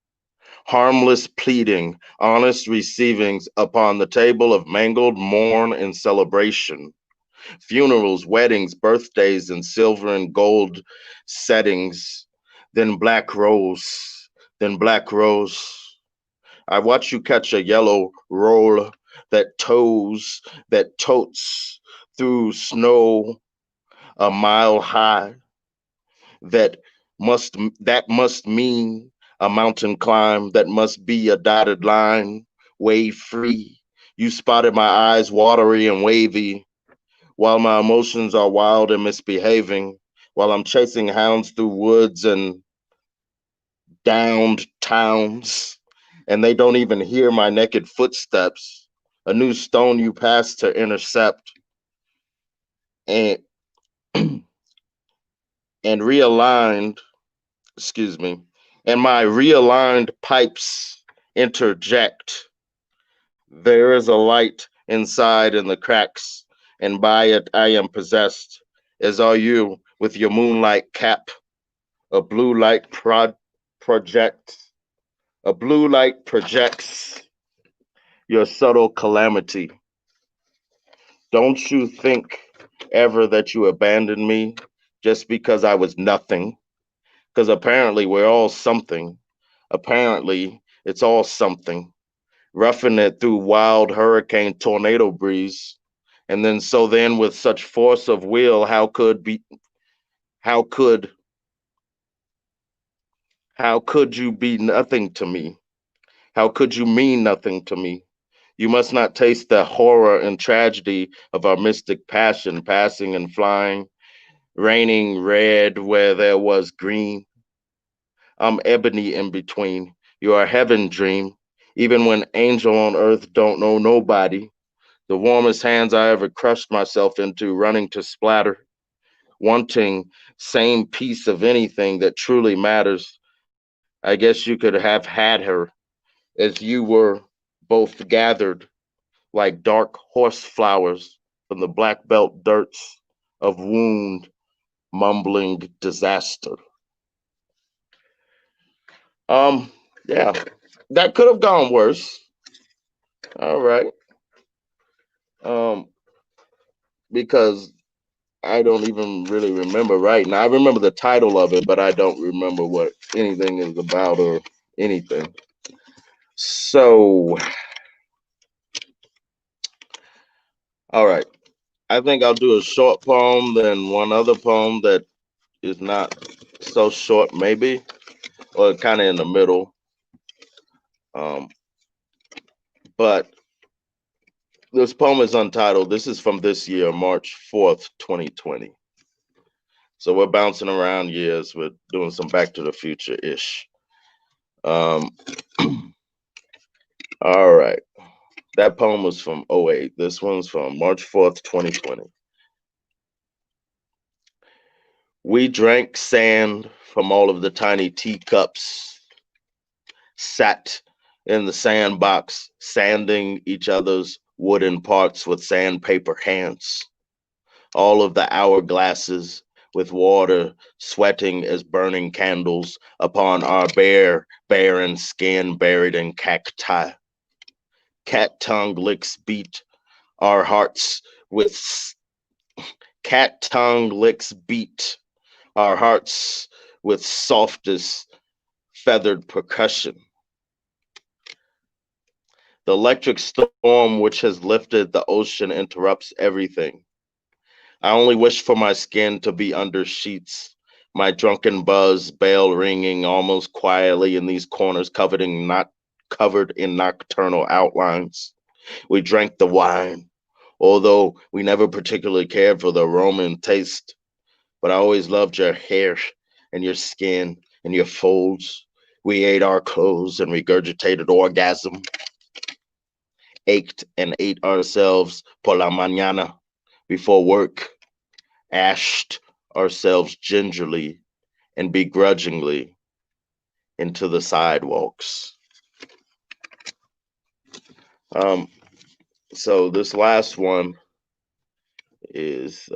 Harmless pleading, honest receivings upon the table of mangled mourn and celebration. Funerals, weddings, birthdays, and silver and gold settings. Then black rose, then black rose. I watch you catch a yellow roll that totes through snow a mile high. That must mean a mountain climb. That must be a dotted line, wave free. You spotted my eyes watery and wavy, while my emotions are wild and misbehaving, while I'm chasing hounds through woods and downed towns, and they don't even hear my naked footsteps. A new stone you pass to intercept, and and realigned, excuse me, and my realigned pipes interject. There is a light inside in the cracks, and by it I am possessed, as are you with your moonlight cap. A blue light projects. A blue light projects your subtle calamity. Don't you think ever that you abandoned me just because I was nothing? Because apparently we're all something. Apparently it's all something. Roughing it through wild hurricane tornado breeze. And then with such force of will, how could you be nothing to me? How could you mean nothing to me? You must not taste the horror and tragedy of our mystic passion, passing and flying, raining red where there was green. I'm ebony in between. You are a heaven dream, even when angel on earth don't know nobody. The warmest hands I ever crushed myself into, running to splatter, wanting same piece of anything that truly matters. I guess you could have had her as you were both gathered like dark horse flowers from the black belt dirts of wound mumbling disaster. Yeah, that could have gone worse. All right. Um, because I don't even really remember right now. I remember the title of it, but I don't remember what anything is about or anything. So, all right. I think I'll do a short poem, then one other poem that is not so short, maybe, or kind of in the middle. Um, but this poem is untitled. This is from this year, March 4th, 2020. So we're bouncing around years. We're doing some Back to the Future-ish. All right. That poem was from '08. This one's from March 4th, 2020. We drank sand from all of the tiny teacups, sat in the sandbox, sanding each other's wooden parts with sandpaper hands. all of the hourglasses with water sweating as burning candles upon our bare, barren skin buried in cacti. Cat tongue licks beat our hearts with cat tongue licks beat our hearts with softest feathered percussion. The electric storm which has lifted the ocean interrupts everything. I only wish for my skin to be under sheets, my drunken buzz, bell ringing almost quietly in these corners covered in nocturnal outlines. We drank the wine, although we never particularly cared for the aroma and taste. But I always loved your hair and your skin and your folds. We ate our clothes and regurgitated orgasm, ached and ate ourselves por la mañana before work, ashed ourselves gingerly and begrudgingly into the sidewalks. So this last one is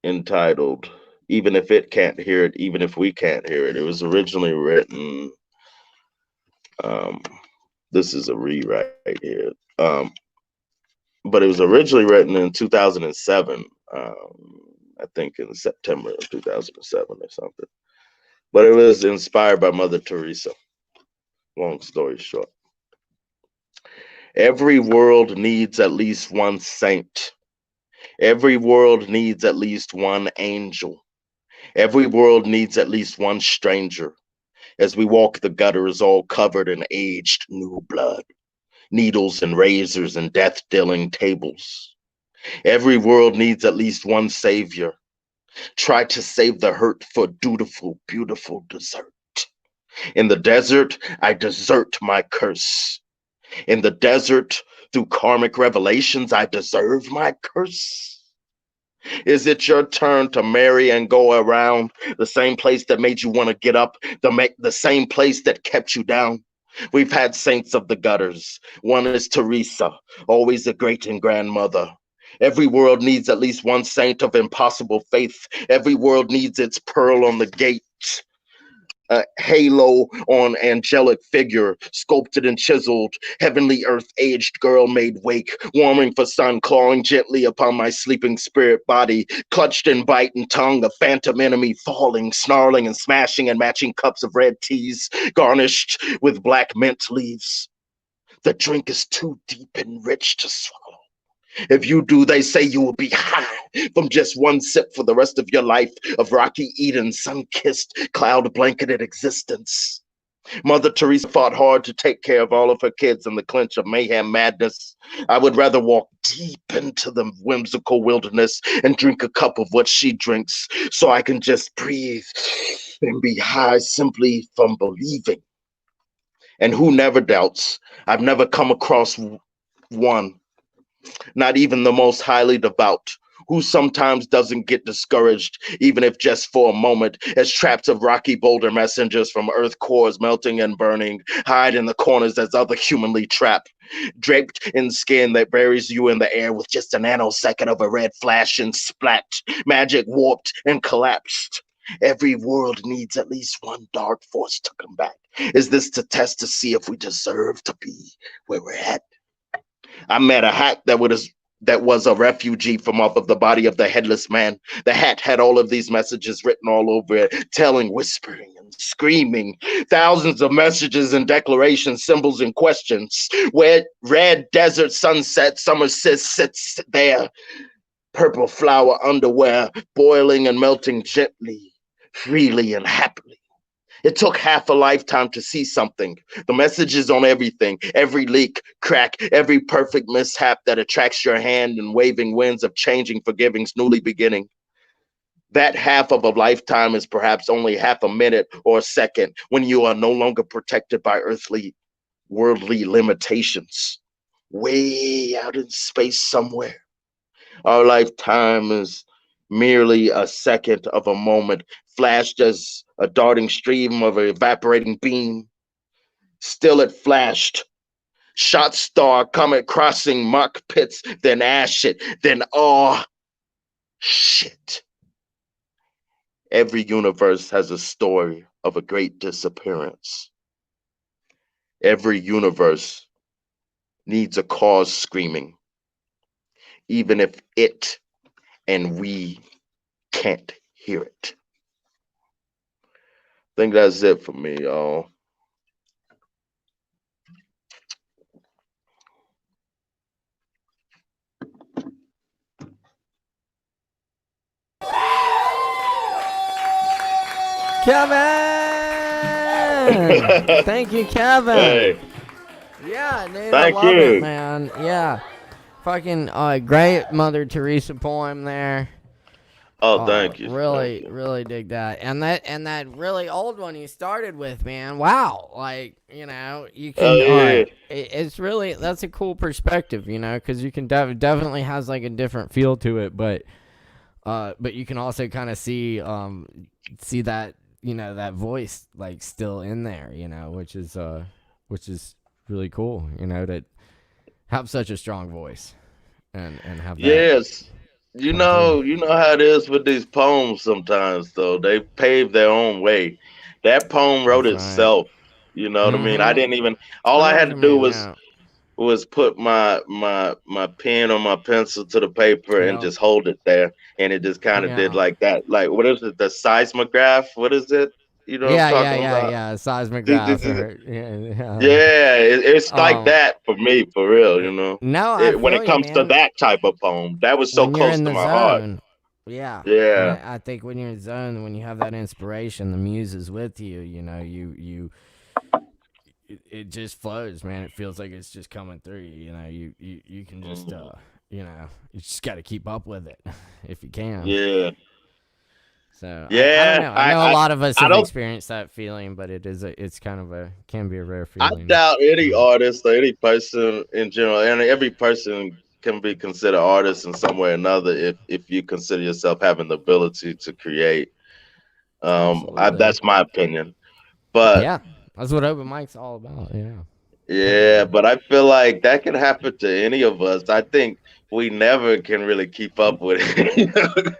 entitled "Even If It Can't Hear It, Even If We Can't Hear It." It was originally written. This is a rewrite here. But it was originally written in 2007. I think in September of 2007 or something. But it was inspired by Mother Teresa. Long story short. Every world needs at least one saint. Every world needs at least one angel. Every world needs at least one stranger. As we walk the gutters all covered in aged new blood, needles and razors and death-dealing tables. Every world needs at least one savior. Try to save the hurt for dutiful, beautiful desert. In the desert, I desert my curse. In the desert, through karmic revelations, I deserve my curse. Is it your turn to marry and go around the same place that made you want to get up, the same place that kept you down? We've had saints of the gutters. One is Teresa, always a great and grandmother. Every world needs at least one saint of impossible faith. Every world needs its pearl on the gate. A halo on angelic figure, sculpted and chiseled, heavenly earth-aged girl made wake, warming for sun, clawing gently upon my sleeping spirit body, clutched in bite and tongue, a phantom enemy falling, snarling and smashing and matching cups of red teas, garnished with black mint leaves. The drink is too deep and rich to swallow. If you do, they say you will be high from just one sip for the rest of your life of rocky Eden, sun-kissed, cloud-blanketed existence. Mother Teresa fought hard to take care of all of her kids in the clinch of mayhem madness. I would rather walk deep into the whimsical wilderness and drink a cup of what she drinks so I can just breathe and be high simply from believing. And who never doubts? I've never come across one, not even the most highly devout, who sometimes doesn't get discouraged, even if just for a moment, as traps of rocky boulder messengers from earth cores melting and burning, hide in the corners as other humanly trapped, draped in skin that buries you in the air with just a nanosecond of a red flash and splat, magic warped and collapsed. Every world needs at least one dark force to combat. Is this to test to see if we deserve to be where we're at? I met a hat that was a refugee from off of the body of the headless man. The hat had all of these messages written all over it, telling, whispering, and screaming. Thousands of messages and declarations, symbols and questions. Where red desert sunset, summer sits there. Purple flower underwear, boiling and melting gently, freely and happily. It took half a lifetime to see something. The messages on everything, every leak, crack, every perfect mishap that attracts your hand in waving winds of changing, forgivings, newly beginning. That half of a lifetime is perhaps only half a minute or a second when you are no longer protected by earthly, worldly limitations. Way out in space somewhere. Our lifetime is merely a second of a moment, flashed as a darting stream of an evaporating beam. Still it flashed, Shot star, comet crossing, mark pits, then ash it, then shit. Every universe has a story of a great disappearance. Every universe needs a cause screaming, even if it and we can't hear it. I think that's it for me, y'all. Kevin! Thank you, Kevin. Hey. Yeah, dude, Thank I love you. it, man. Yeah. Fucking great Mother Teresa poem there. Oh, thank you. Really, really dig that. And that really old one you started with, man. Wow. Like, you know, you can it's really, that's a cool perspective, you know, because you can definitely has like a different feel to it, but you can also kind of see that, you know, that voice like still in there, you know, which is really cool, you know, to have such a strong voice and have that. Yes. You know how it is with these poems sometimes, though. They pave their own way. That poem wrote itself. You know what I mean? I didn't even, all I had to do was put my pen or my pencil to the paper and just hold it there. And it just kind of did like that. Like, what is it? The seismograph? What is it? You know what I'm talking about? Yeah, seismograph. It's like that for me, for real, you know. No, When it comes to that type of poem, that was so close to my heart. Yeah. Yeah. I think when you're in the zone, when you have that inspiration, the muse is with you, you know, it just flows, man. It feels like it's just coming through you, you know, you can just, you know, you just got to keep up with it if you can. Yeah. So yeah, I don't know. I know a lot of us have experienced that feeling, but it's kind of can be a rare feeling. I doubt any artist or any person in general, and every person can be considered artist in some way or another if you consider yourself having the ability to create. That's my opinion. But yeah, that's what open mic's all about. Yeah, but I feel like that can happen to any of us. I think we never can really keep up with it.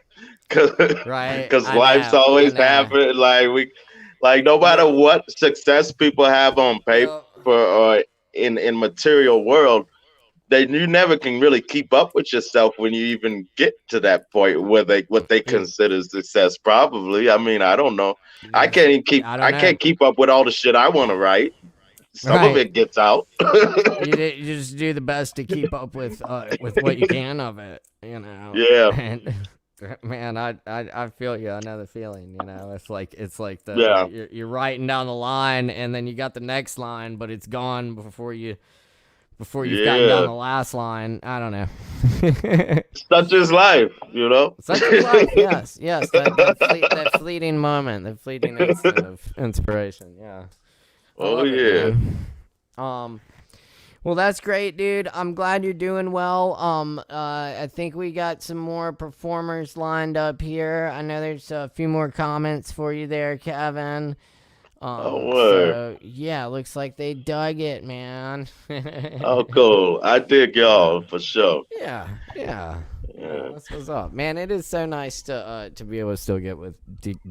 Because life's always happening. Like no matter what success people have on paper or in material world, you never can really keep up with yourself when you even get to that point where what they consider success. Probably. I mean, I don't know. I can't keep up with all the shit I want to write. Some of it gets out. you just do the best to keep up with what you can of it, you know. Yeah. And man, I feel you. I know the feeling. You know, it's like you're writing down the line, and then you got the next line, but it's gone before you've gotten down the last line. I don't know. Such is life, you know. Such is life. Yes. That fleeting moment, the fleeting instant of inspiration. Yeah. Oh yeah. Well, that's great, dude. I'm glad you're doing well. I think we got some more performers lined up here. I know there's a few more comments for you there, Kevin. So yeah, looks like they dug it, man. Oh, cool. I dig y'all for sure. Yeah. That's what's up, man. It is so nice to be able to still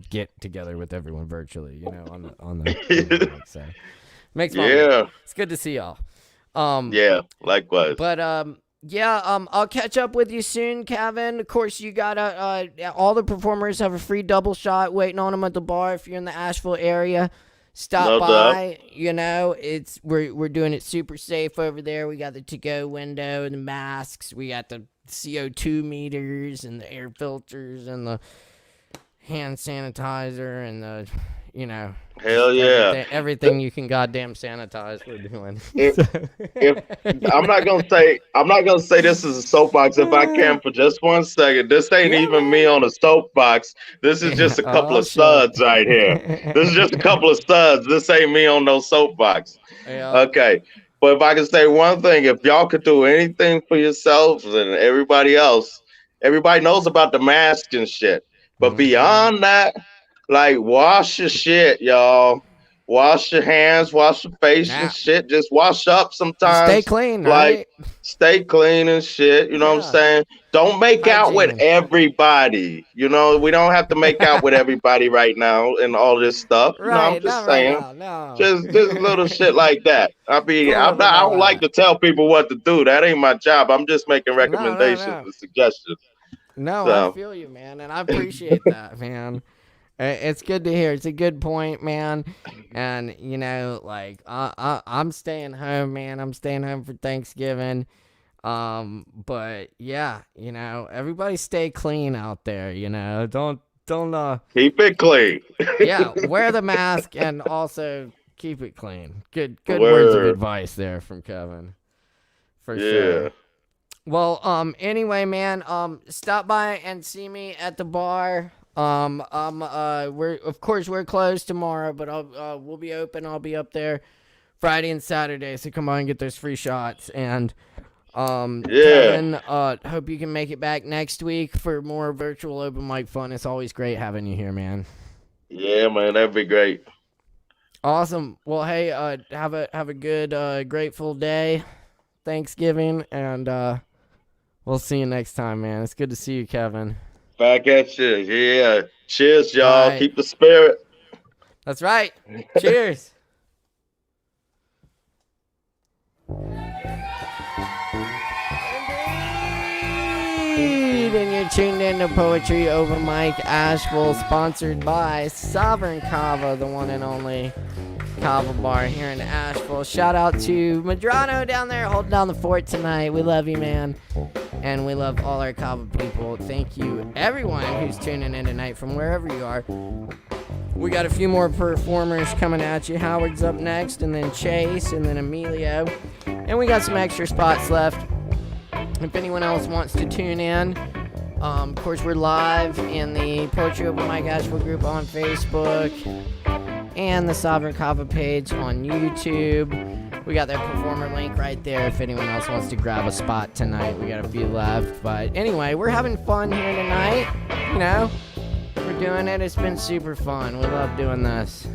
get together with everyone virtually, you know, on the mic, so makes my day. It's good to see y'all. Yeah, likewise. But I'll catch up with you soon, Kevin. Of course, you got all the performers have a free double shot waiting on them at the bar. If you're in the Asheville area, stop by. You know, we're doing it super safe over there. We got the to-go window and the masks. We got the CO2 meters and the air filters and the hand sanitizer and the, you know, hell yeah, everything you can goddamn sanitize. We're doing. I'm not gonna say this is a soapbox if I can for just 1 second. This ain't even me on a soapbox. This is just a couple of studs right here. This is just a couple of studs. This ain't me on no soapbox. Yeah. Okay. But if I could say one thing, if y'all could do anything for yourselves and everybody else, everybody knows about the mask and shit. But beyond that, like, wash your shit, y'all. wash your hands, wash your face and shit. Just wash up sometimes. Stay clean, like, right? Stay clean and shit. You know what I'm saying? Don't make out with everybody. You know, we don't have to make out with everybody right now and all this stuff. Right, You know, I'm just saying. Right now, no. Just little shit like that. I don't like to tell people what to do. That ain't my job. I'm just making recommendations and suggestions. No, I feel you, man, and I appreciate that, man. It's good to hear. It's a good point, man. And you know, like I'm staying home, man. I'm staying home for Thanksgiving. But yeah, you know, everybody stay clean out there. You know, don't keep it clean. Yeah, wear the mask and also keep it clean. Good words of advice there from Kevin. For sure. Well, anyway, man, stop by and see me at the bar. We're closed tomorrow, but we'll be open. I'll be up there Friday and Saturday, so come on and get those free shots. And Kevin, hope you can make it back next week for more virtual open mic fun. It's always great having you here, man. Yeah, man, that'd be great. Awesome. Well, hey, have a good grateful day, Thanksgiving, and we'll see you next time, man. It's good to see you, Kevin. Back at you. Yeah. Cheers, y'all. Right. Keep the spirit. That's right. Cheers. Indeed. And you're tuned in to Poetry Open Mic Asheville, sponsored by Sovereign Kava, the one and only Kava bar here in Asheville. Shout out to Madrano down there holding down the fort tonight. We love you, man. And we love all our Kava people. Thank you, everyone who's tuning in tonight from wherever you are. We got a few more performers coming at you. Howard's up next, and then Chase, and then Emilio. And we got some extra spots left. If anyone else wants to tune in, of course, we're live in the Poetry Open Mic Asheville group on Facebook and the Sovereign Kava page on YouTube. We got that performer link right there if anyone else wants to grab a spot tonight. We got a few left. But anyway, we're having fun here tonight. You know, we're doing it. It's been super fun. We love doing this.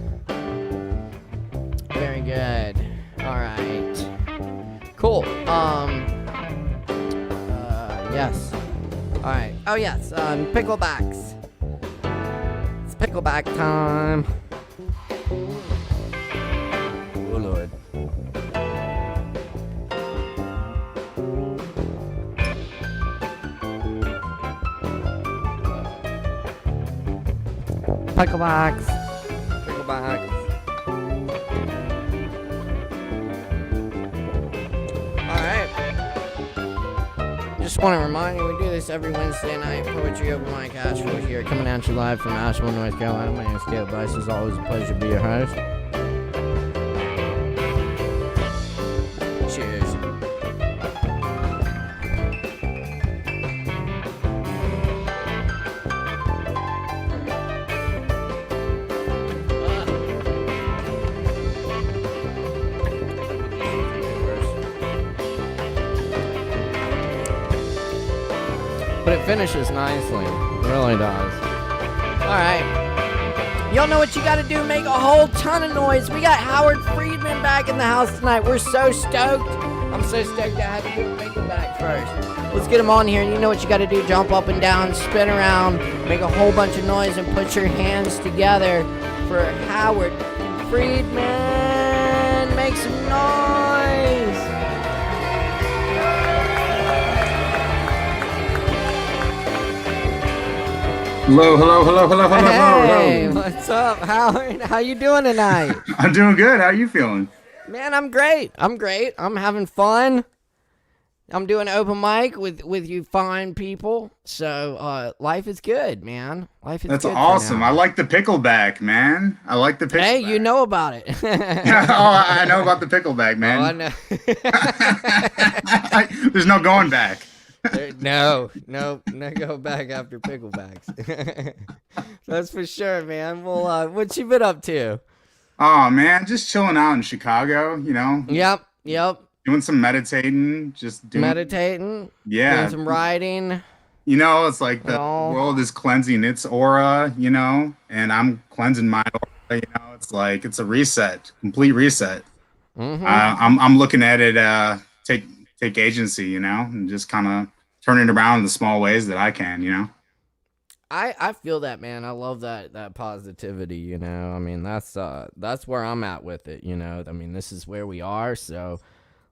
Very good. All right. Cool. Yes. All right. Oh, yes. Picklebacks. It's pickleback time. Oh, Lord. Picklebacks. Alright. Just want to remind you, we do this every Wednesday night. Poetry Open Mic Asheville here, coming at you live from Asheville, North Carolina. My name is Caleb Beissert. It's always a pleasure to be your host. Cheers. But it finishes nicely. It really does. Alright. Y'all know what you gotta do. Make a whole ton of noise. We got Howard Friedman back in the house tonight. We're so stoked. I'm so stoked I had to do a pickleback first. Let's get him on here. You know what you gotta do. Jump up and down, spin around, make a whole bunch of noise, and put your hands together for Howard Friedman. Make some noise. Hello. Hey, what's up, Howard? How you doing tonight? I'm doing good. How you feeling? Man, I'm great. I'm having fun. I'm doing open mic with you fine people. So life is good, man. Life is That's good. That's awesome. I like the pickleback, man. I like the pickleback. Hey, you know about it. I know about the pickleback, man. Oh, I know. There's no going back. No go back after picklebacks. That's for sure, man. Well, what you been up to? Oh man, just chilling out in Chicago, you know. Yep. Doing some meditating, meditating. Yeah. Doing some writing. You know, it's like the world is cleansing its aura, you know, and I'm cleansing my aura You know, it's like it's a reset, complete reset. Mm-hmm. I'm looking at it take agency, you know, and just kind of turn it around in the small ways that I can, you know. I feel that, man. I love that positivity, you know. I mean, that's where I'm at with it, you know. I mean, this is where we are, so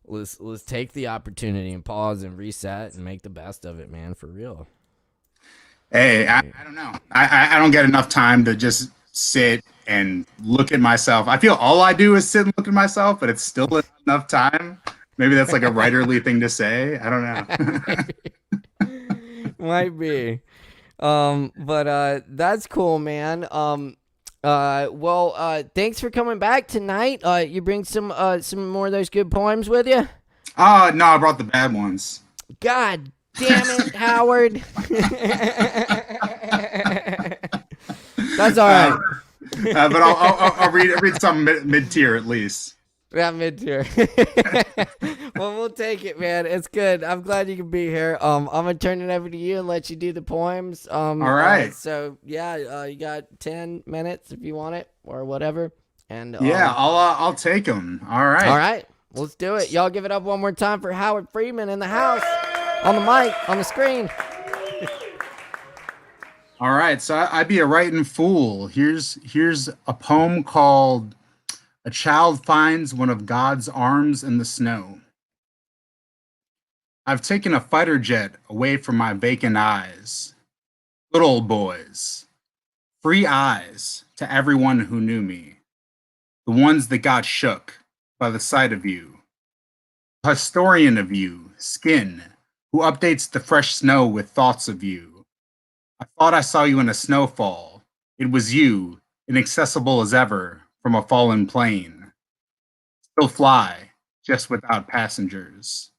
let's take the opportunity and pause and reset and make the best of it, man, for real. Hey, I don't know. I don't get enough time to just sit and look at myself. I feel all I do is sit and look at myself, but it's still not enough time. Maybe that's like a writerly thing to say. I don't know. Might be. But that's cool, man. Thanks for coming back tonight. You bring some more of those good poems with you? Oh, no, I brought the bad ones. God damn it, Howard. That's all right. But I'll read some mid tier at least. Yeah, mid tier. Well, we'll take it, man. It's good. I'm glad you can be here. I'm gonna turn it over to you and let you do the poems. All right. So yeah, you got 10 minutes if you want it or whatever. And yeah, I'll take them. All right. All right. Let's do it. Y'all give it up one more time for Howard Freeman in the house, on the mic, on the screen. All right. So I be a writing fool. Here's a poem called "A Child Finds One of God's Arms in the Snow." I've taken a fighter jet away from my vacant eyes. Good old boys. Free eyes to everyone who knew me. The ones that got shook by the sight of you. A historian of you, skin, who updates the fresh snow with thoughts of you. I thought I saw you in a snowfall. It was you, inaccessible as ever, from a fallen plane. Still fly, just without passengers.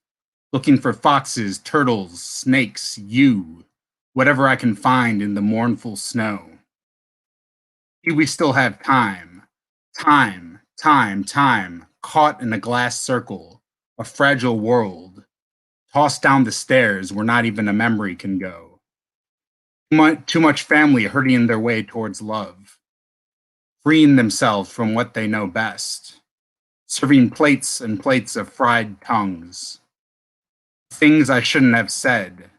Looking for foxes, turtles, snakes, you, whatever I can find in the mournful snow. We still have time, caught in a glass circle, a fragile world, tossed down the stairs where not even a memory can go. Too much family hurting their way towards love, freeing themselves from what they know best, serving plates and plates of fried tongues. Things I shouldn't have said.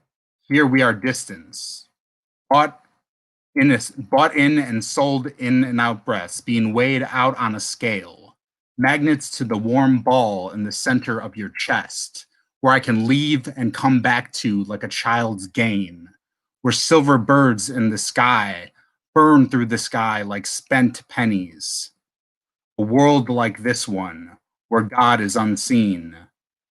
Here we are distance. Bought in and sold in and out breaths, being weighed out on a scale. Magnets to the warm ball in the center of your chest, where I can leave and come back to like a child's game, where silver birds in the sky burn through the sky like spent pennies. A world like this one, where God is unseen.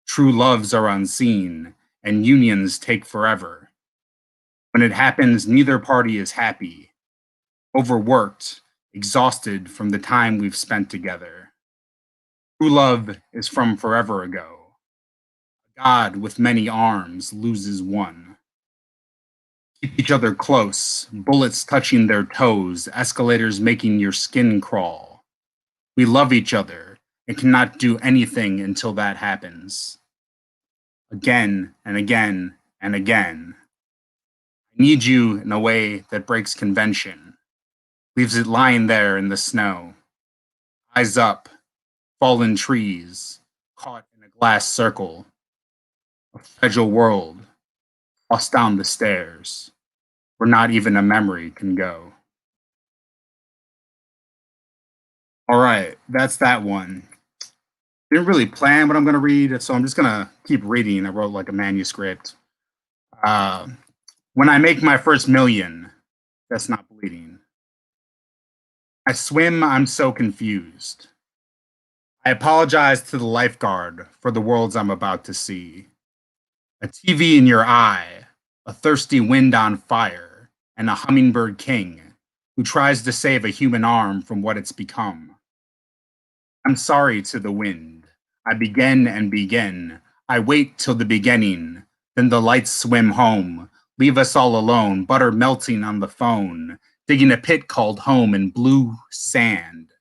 True loves are unseen, and unions take forever. When it happens, neither party is happy. Overworked, exhausted from the time we've spent together. True love is from forever ago. God with many arms loses one. Keep each other close, bullets touching their toes, escalators making your skin crawl. We love each other and cannot do anything until that happens. Again and again and again. I need you in a way that breaks convention, leaves it lying there in the snow. Eyes up, fallen trees, caught in a glass circle. A fragile world, tossed down the stairs, where not even a memory can go. All right, that's that one. Didn't really plan what I'm going to read, so I'm just going to keep reading. I wrote like a manuscript. When I make my first million, that's not bleeding. I swim, I'm so confused. I apologize to the lifeguard for the worlds I'm about to see. A TV in your eye, a thirsty wind on fire, and a hummingbird king who tries to save a human arm from what it's become. I'm sorry to the wind. I begin and begin. I wait till the beginning. Then the lights swim home. Leave us all alone. Butter melting on the phone. Digging a pit called home in blue sand.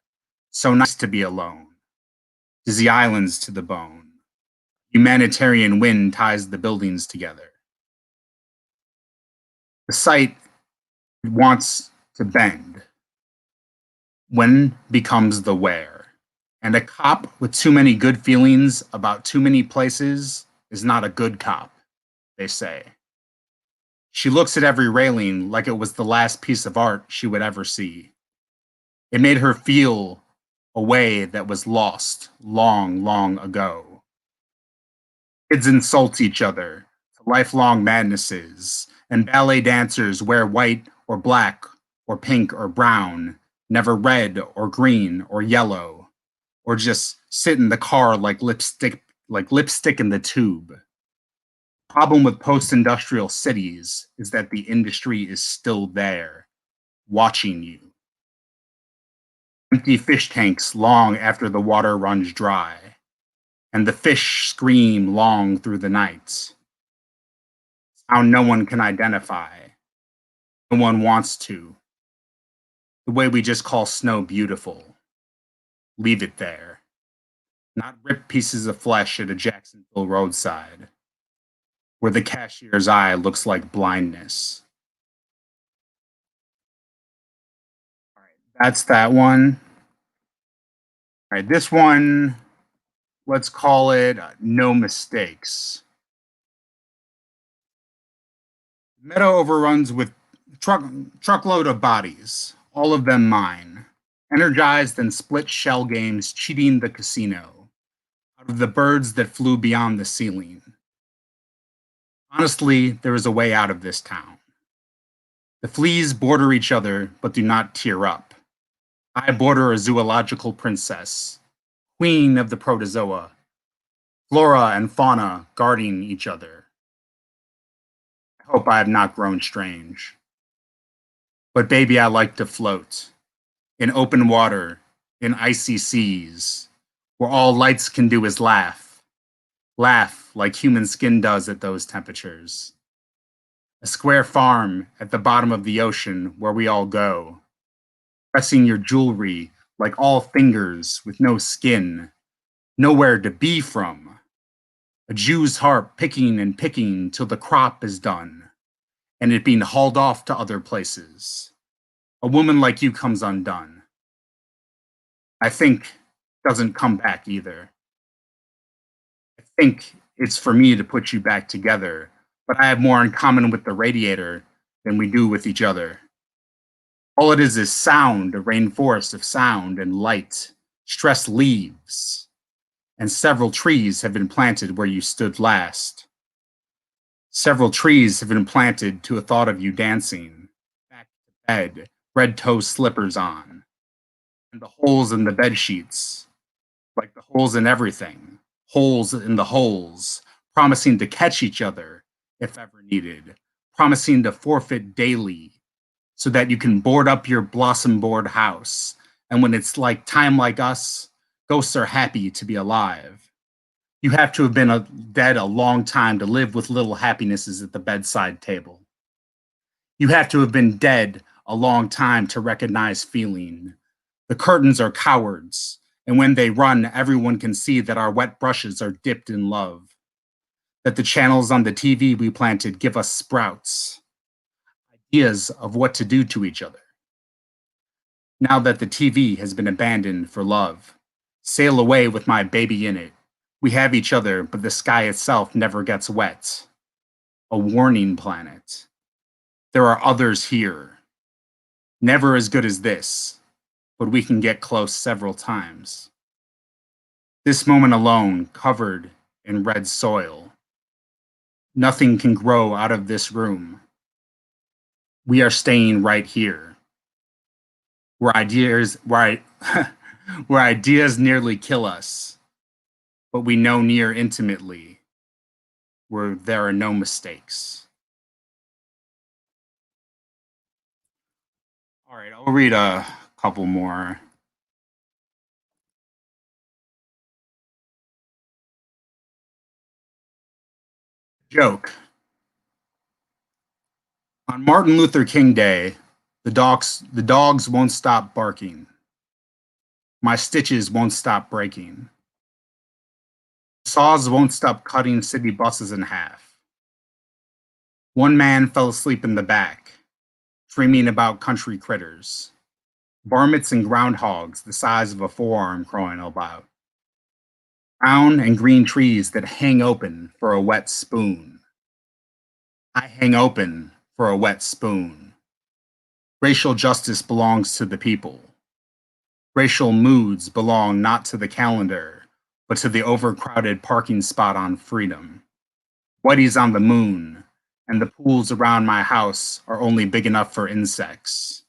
So nice to be alone. Dizzy islands to the bone. Humanitarian wind ties the buildings together. The site wants to bend. When becomes the where. And a cop with too many good feelings about too many places is not a good cop, they say. She looks at every railing like it was the last piece of art she would ever see. It made her feel a way that was lost long, long ago. Kids insult each other to lifelong madnesses, and ballet dancers wear white or black or pink or brown, never red or green or yellow, or just sit in the car like lipstick in the tube. Problem with post-industrial cities is that the industry is still there, watching you. Empty fish tanks long after the water runs dry, and the fish scream long through the night. Sound no one can identify. No one wants to. The way we just call snow beautiful. Leave it there. Not rip pieces of flesh at a Jacksonville roadside, where the cashier's eye looks like blindness. All right, that's that one. All right, this one, let's call it No Mistakes. Meadow overruns with truckload of bodies, all of them mine, energized in split shell games cheating the casino, out of the birds that flew beyond the ceiling. Honestly, there is a way out of this town. The fleas border each other, but do not tear up. I border a zoological princess, queen of the protozoa, flora and fauna guarding each other. I hope I have not grown strange. But baby, I like to float in open water, in icy seas, where all lights can do is laugh. Laugh like human skin does at those temperatures. A square farm at the bottom of the ocean where we all go, pressing your jewelry like all fingers with no skin, nowhere to be from. A Jew's harp picking and picking till the crop is done, and it being hauled off to other places. A woman like you comes undone. I think doesn't come back either. I think it's for me to put you back together, but I have more in common with the radiator than we do with each other. All it is sound, a rainforest of sound and light. Stress leaves, and several trees have been planted where you stood last. Several trees have been planted to a thought of you dancing, back to bed, red toe slippers on, and the holes in the bed sheets, like the holes in everything, holes in the holes, promising to catch each other if ever needed, promising to forfeit daily so that you can board up your blossom board house. And when it's like time like us, ghosts are happy to be alive. You have to have been dead a long time to live with little happinesses at the bedside table. You have to have been dead a long time to recognize feeling. The curtains are cowards, and when they run, everyone can see that our wet brushes are dipped in love, that the channels on the TV we planted give us sprouts, ideas of what to do to each other. Now that the TV has been abandoned for love, sail away with my baby in it. We have each other, but the sky itself never gets wet. A warning planet. There are others here. Never as good as this, but we can get close several times. This moment alone, covered in red soil. Nothing can grow out of this room. We are staying right here. Where ideas nearly kill us, but we know near intimately, where there are no mistakes. All right, I'll read a couple more. Joke. On Martin Luther King Day, the dogs won't stop barking. My stitches won't stop breaking. Saws won't stop cutting city buses in half. One man fell asleep in the back, dreaming about country critters. Varmints and groundhogs the size of a forearm crawling about. Brown and green trees that hang open for a wet spoon. I hang open for a wet spoon. Racial justice belongs to the people. Racial moods belong not to the calendar, but to the overcrowded parking spot on Freedom. Whitey's on the moon, and the pools around my house are only big enough for insects.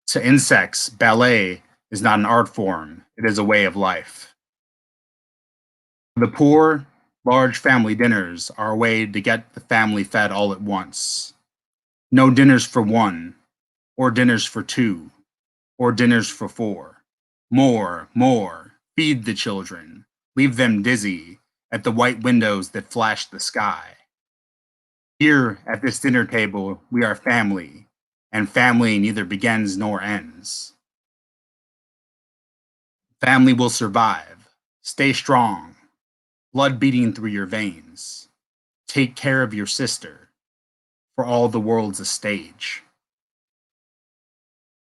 To insects, ballet is not an art form, it is a way of life. For the poor, large family dinners are a way to get the family fed all at once. No dinners for one, or dinners for two, or dinners for four. More, feed the children, leave them dizzy at the white windows that flash the sky. Here at this dinner table, we are family, and family neither begins nor ends. Family will survive. Stay strong. Blood beating through your veins. Take care of your sister, for all the world's a stage.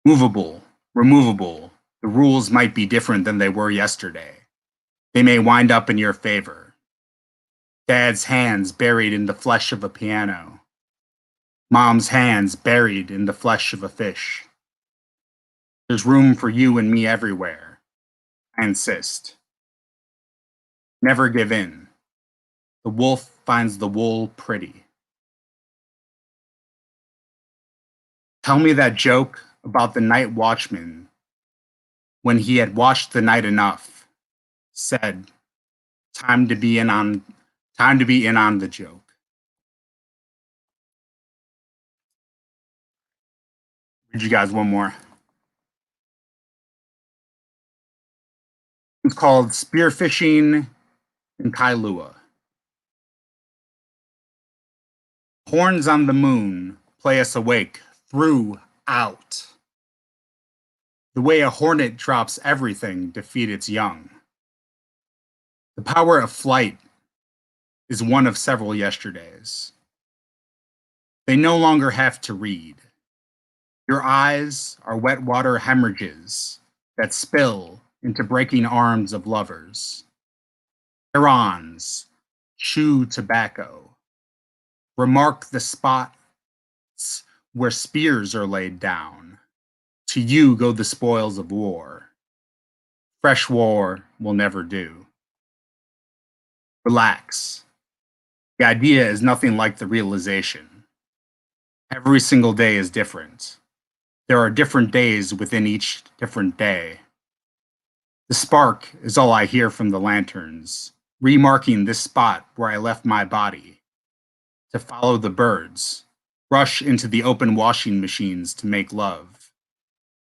Movable, removable, the rules might be different than they were yesterday. They may wind up in your favor. Dad's hands buried in the flesh of a piano. Mom's hands buried in the flesh of a fish. There's room for you and me everywhere. I insist. Never give in. The wolf finds the wool pretty. Tell me that joke about the night watchman when he had watched the night enough, said, time to be in on the joke. Read you guys one more. It's called Spearfishing in Kailua. Horns on the moon play us awake throughout. The way a hornet drops everything to feed its young. The power of flight is one of several yesterdays. They no longer have to read. Your eyes are wet water hemorrhages that spill into breaking arms of lovers. Herons chew tobacco. Remark the spots where spears are laid down. To you go the spoils of war. Fresh war will never do. Relax. The idea is nothing like the realization. Every single day is different. There are different days within each different day. The spark is all I hear from the lanterns, remarking this spot where I left my body. To follow the birds, rush into the open washing machines to make love.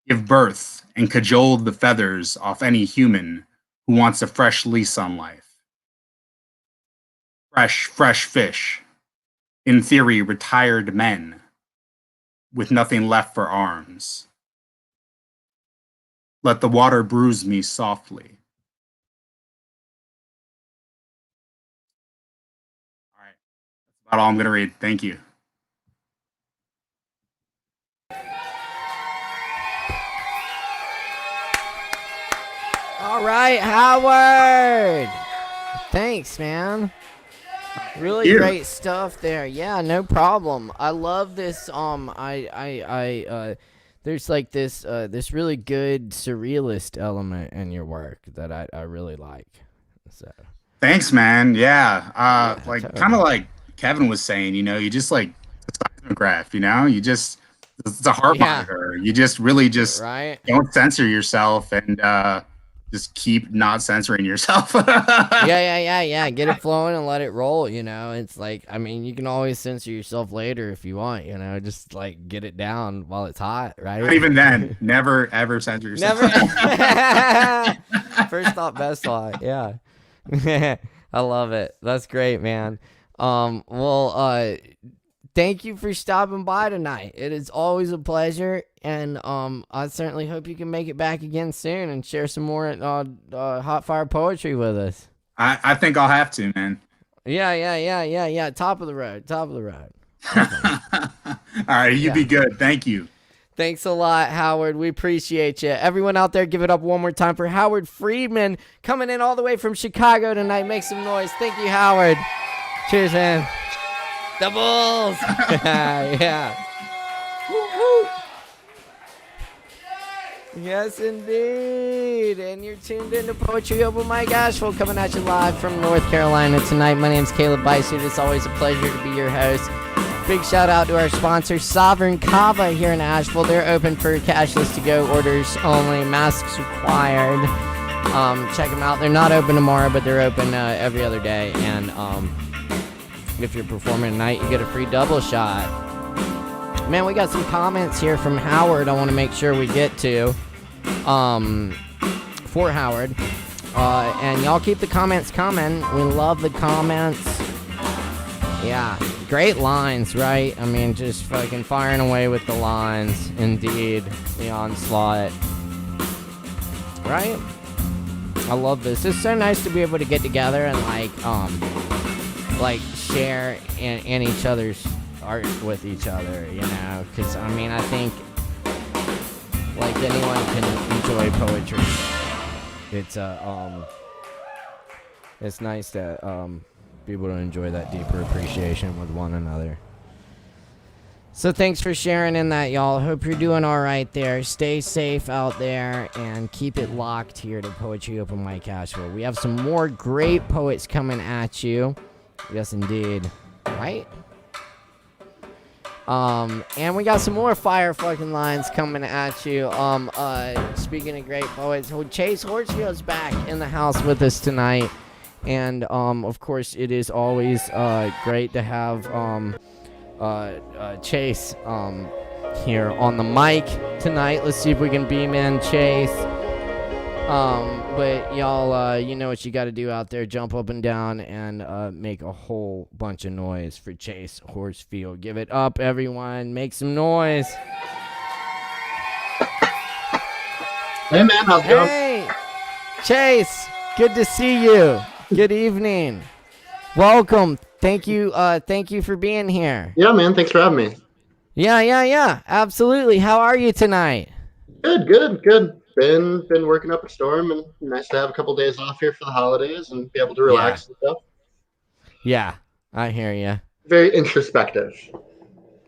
Give birth and cajole the feathers off any human who wants a fresh lease on life. Fresh fish. In theory, retired men with nothing left for arms. Let the water bruise me softly. All right, that's about all I'm going to read. Thank you. All right, Howard. Thanks, man. Really great stuff there. Yeah, no problem. I love this. There's like this really good surrealist element in your work that I really like. So. Thanks, man. Yeah. Like totally. kind of like Kevin was saying, you just like a seismograph, it's a heart monitor. You just really right. Don't censor yourself and just keep not censoring yourself. Yeah. Get it flowing and let it roll, It's like, I mean, you can always censor yourself later if you want, just like get it down while it's hot, right? Not even then. Never, ever censor yourself. Never. First thought, best thought. Yeah. I love it. That's great, man. Thank you for stopping by tonight. It is always a pleasure, and I certainly hope you can make it back again soon and share some more hot fire poetry with us. I think I'll have to, man. Yeah. Top of the road. All right, you be good. Thank you. Thanks a lot, Howard. We appreciate you. Everyone out there, give it up one more time for Howard Friedman coming in all the way from Chicago tonight. Make some noise. Thank you, Howard. Cheers, man. The Bulls. Yeah. Woo-hoo. Yes, indeed. And you're tuned into Poetry Open Mic Asheville, coming at you live from North Carolina tonight. My name's Caleb Beissert. It's always a pleasure to be your host. Big shout out to our sponsor, Sovereign Kava here in Asheville. They're open for cashless to-go orders only, masks required. Check them out. They're not open tomorrow, but they're open every other day. And if you're performing tonight, you get a free double shot. Man, we got some comments here from Howard I want to make sure we get to for Howard. And y'all keep the comments coming. We love the comments. Yeah, great lines, right? I mean, just fucking firing away with the lines. Indeed, the onslaught. Right? I love this. It's so nice to be able to get together and like share in each other's art with each other, you know? Because, I mean, I think like anyone can enjoy poetry. It's nice to be able to enjoy that deeper appreciation with one another. So thanks for sharing in that, y'all. Hope you're doing all right there. Stay safe out there and keep it locked here to Poetry Open Mic Asheville. We have some more great poets coming at you. Yes, indeed. Right? And we got some more fire fucking lines coming at you. Speaking of great poets, Chase Horsfield's back in the house with us tonight. And, of course, it is always great to have Chase here on the mic tonight. Let's see if we can beam in Chase. But y'all, you know what you got to do out there. Jump up and down and make a whole bunch of noise for Chase Horsfield. Give it up, everyone. Make some noise. Hey, man. How's it going? Hey, Chase. Good to see you. Good evening. Welcome. Thank you for being here. Yeah, man. Thanks for having me. Yeah. Absolutely. How are you tonight? Good. Been working up a storm, and nice to have a couple days off here for the holidays and be able to relax and stuff. Yeah, I hear you. Very introspective.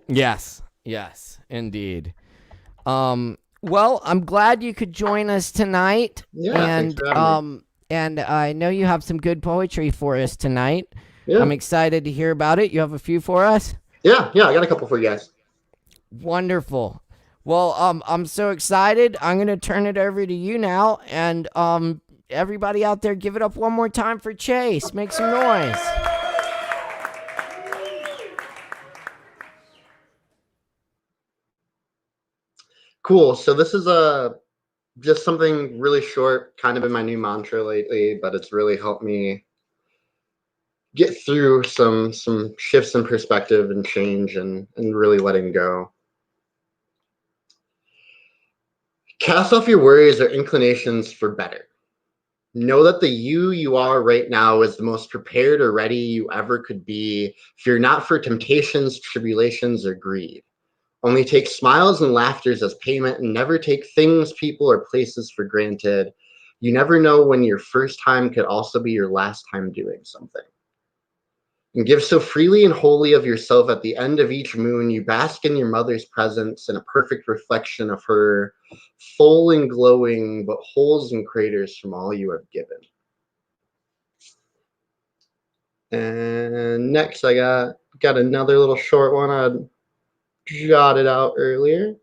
Yes, indeed. Well, I'm glad you could join us tonight. Yeah, and thanks for having me. And I know you have some good poetry for us tonight. Yeah. I'm excited to hear about it. You have a few for us? Yeah, I got a couple for you guys. Wonderful. Well, I'm so excited. I'm gonna turn it over to you now, and everybody out there, give it up one more time for Chase. Make some noise. Cool. So this is just something really short, kind of been my new mantra lately, but it's really helped me get through some shifts in perspective and change and really letting go. Cast off your worries or inclinations for better. Know that the you are right now is the most prepared or ready you ever could be. Fear not for temptations, tribulations, or greed. Only take smiles and laughters as payment, and never take things, people, or places for granted. You never know when your first time could also be your last time doing something. And give so freely and wholly of yourself at the end of each moon, you bask in your mother's presence in a perfect reflection of her, full and glowing, but holes and craters from all you have given. And next I got another little short one I jotted out earlier.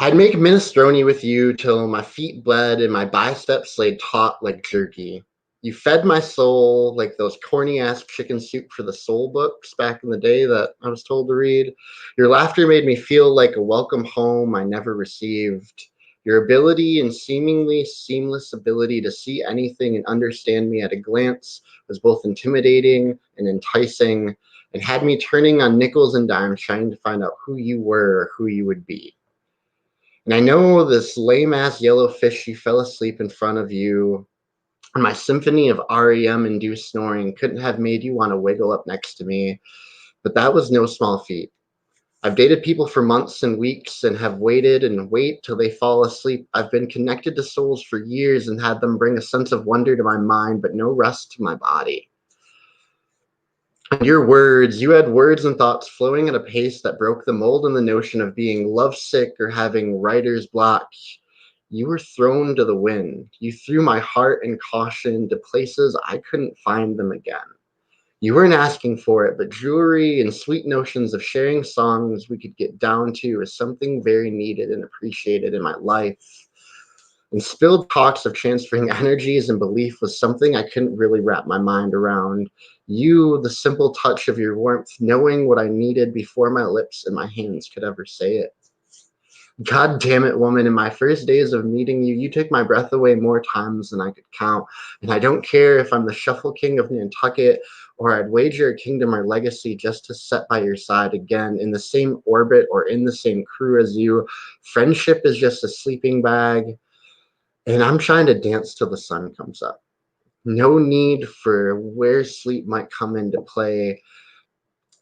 I'd make minestrone with you till my feet bled and my biceps lay taut like jerky. You fed my soul like those corny-ass chicken soup for the soul books back in the day that I was told to read. Your laughter made me feel like a welcome home I never received. Your ability and seemingly seamless ability to see anything and understand me at a glance was both intimidating and enticing, and had me turning on nickels and dimes trying to find out who you were or who you would be. And I know this lame-ass yellow fish, you fell asleep in front of you. And my symphony of REM-induced snoring couldn't have made you want to wiggle up next to me, but that was no small feat. I've dated people for months and weeks and have waited and wait till they fall asleep. I've been connected to souls for years and had them bring a sense of wonder to my mind, but no rest to my body. And your words, you had words and thoughts flowing at a pace that broke the mold and the notion of being lovesick or having writer's block. You were thrown to the wind. You threw my heart and caution to places I couldn't find them again. You weren't asking for it, but jewelry and sweet notions of sharing songs we could get down to is something very needed and appreciated in my life. And spilled talks of transferring energies and belief was something I couldn't really wrap my mind around. You, the simple touch of your warmth, knowing what I needed before my lips and my hands could ever say it. God damn it, woman, in my first days of meeting you, you took my breath away more times than I could count. And I don't care if I'm the shuffle king of Nantucket or I'd wager a kingdom or legacy just to set by your side again in the same orbit or in the same crew as you. Friendship is just a sleeping bag, and I'm trying to dance till the sun comes up. No need for where sleep might come into play.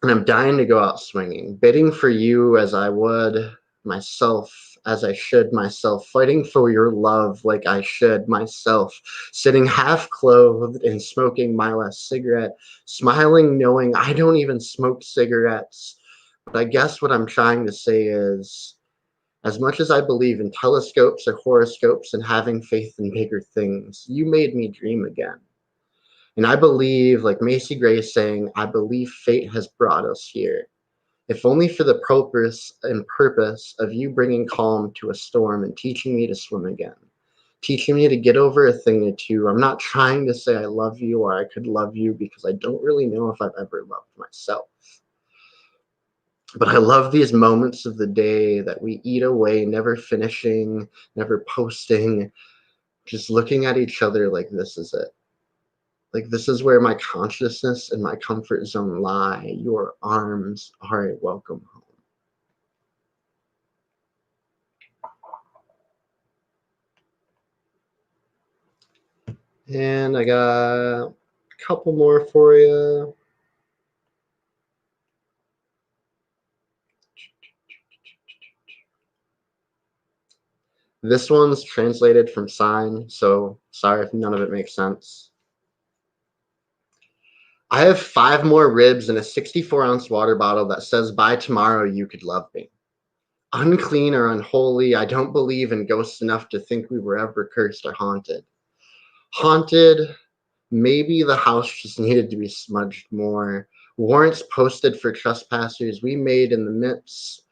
And I'm dying to go out swinging, bidding for you as I would myself, as I should myself, fighting for your love like I should myself, sitting half clothed and smoking my last cigarette, smiling knowing I don't even smoke cigarettes. But I guess what I'm trying to say is, as much as I believe in telescopes or horoscopes and having faith in bigger things, you made me dream again. And I believe, like Macy Gray saying, I believe fate has brought us here, if only for the purpose of you bringing calm to a storm and teaching me to swim again, teaching me to get over a thing or two. I'm not trying to say I love you or I could love you because I don't really know if I've ever loved myself. But I love these moments of the day that we eat away, never finishing, never posting, just looking at each other like this is it. Like, this is where my consciousness and my comfort zone lie. Your arms are a welcome home. And I got a couple more for you. This one's translated from Sign, so sorry if none of it makes sense. I have 5 more ribs in a 64-ounce water bottle that says, by tomorrow you could love me. Unclean or unholy, I don't believe in ghosts enough to think we were ever cursed or haunted. Haunted, maybe the house just needed to be smudged more. Warrants posted for trespassers we made in the midst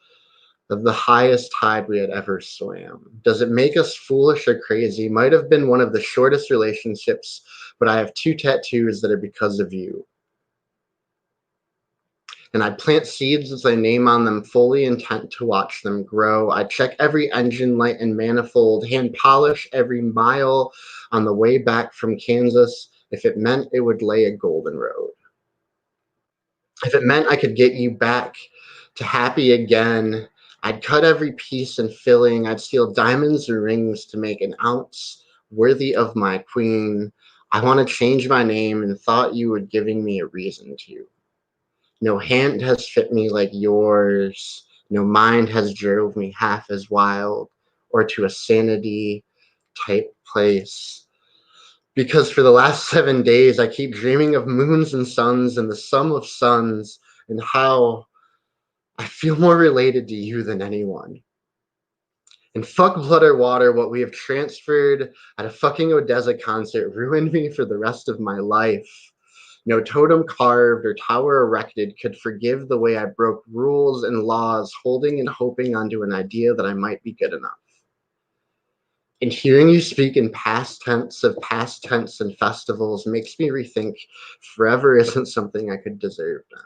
of the highest tide we had ever swam. Does it make us foolish or crazy? Might have been one of the shortest relationships, but I have 2 tattoos that are because of you. And I plant seeds with my name on them, fully intent to watch them grow. I check every engine light and manifold, hand polish every mile on the way back from Kansas, if it meant it would lay a golden road. If it meant I could get you back to happy again, I'd cut every piece and filling. I'd steal diamonds or rings to make an ounce worthy of my queen. I want to change my name and thought you were giving me a reason to. No hand has fit me like yours. No mind has drove me half as wild or to a sanity type place. Because for the last 7 days, I keep dreaming of moons and suns and the sum of suns and how I feel more related to you than anyone. And fuck blood or water, what we have transferred at a fucking Odessa concert ruined me for the rest of my life. No totem carved or tower erected could forgive the way I broke rules and laws, holding and hoping onto an idea that I might be good enough. And hearing you speak in past tense of past tense and festivals makes me rethink forever isn't something I could deserve now.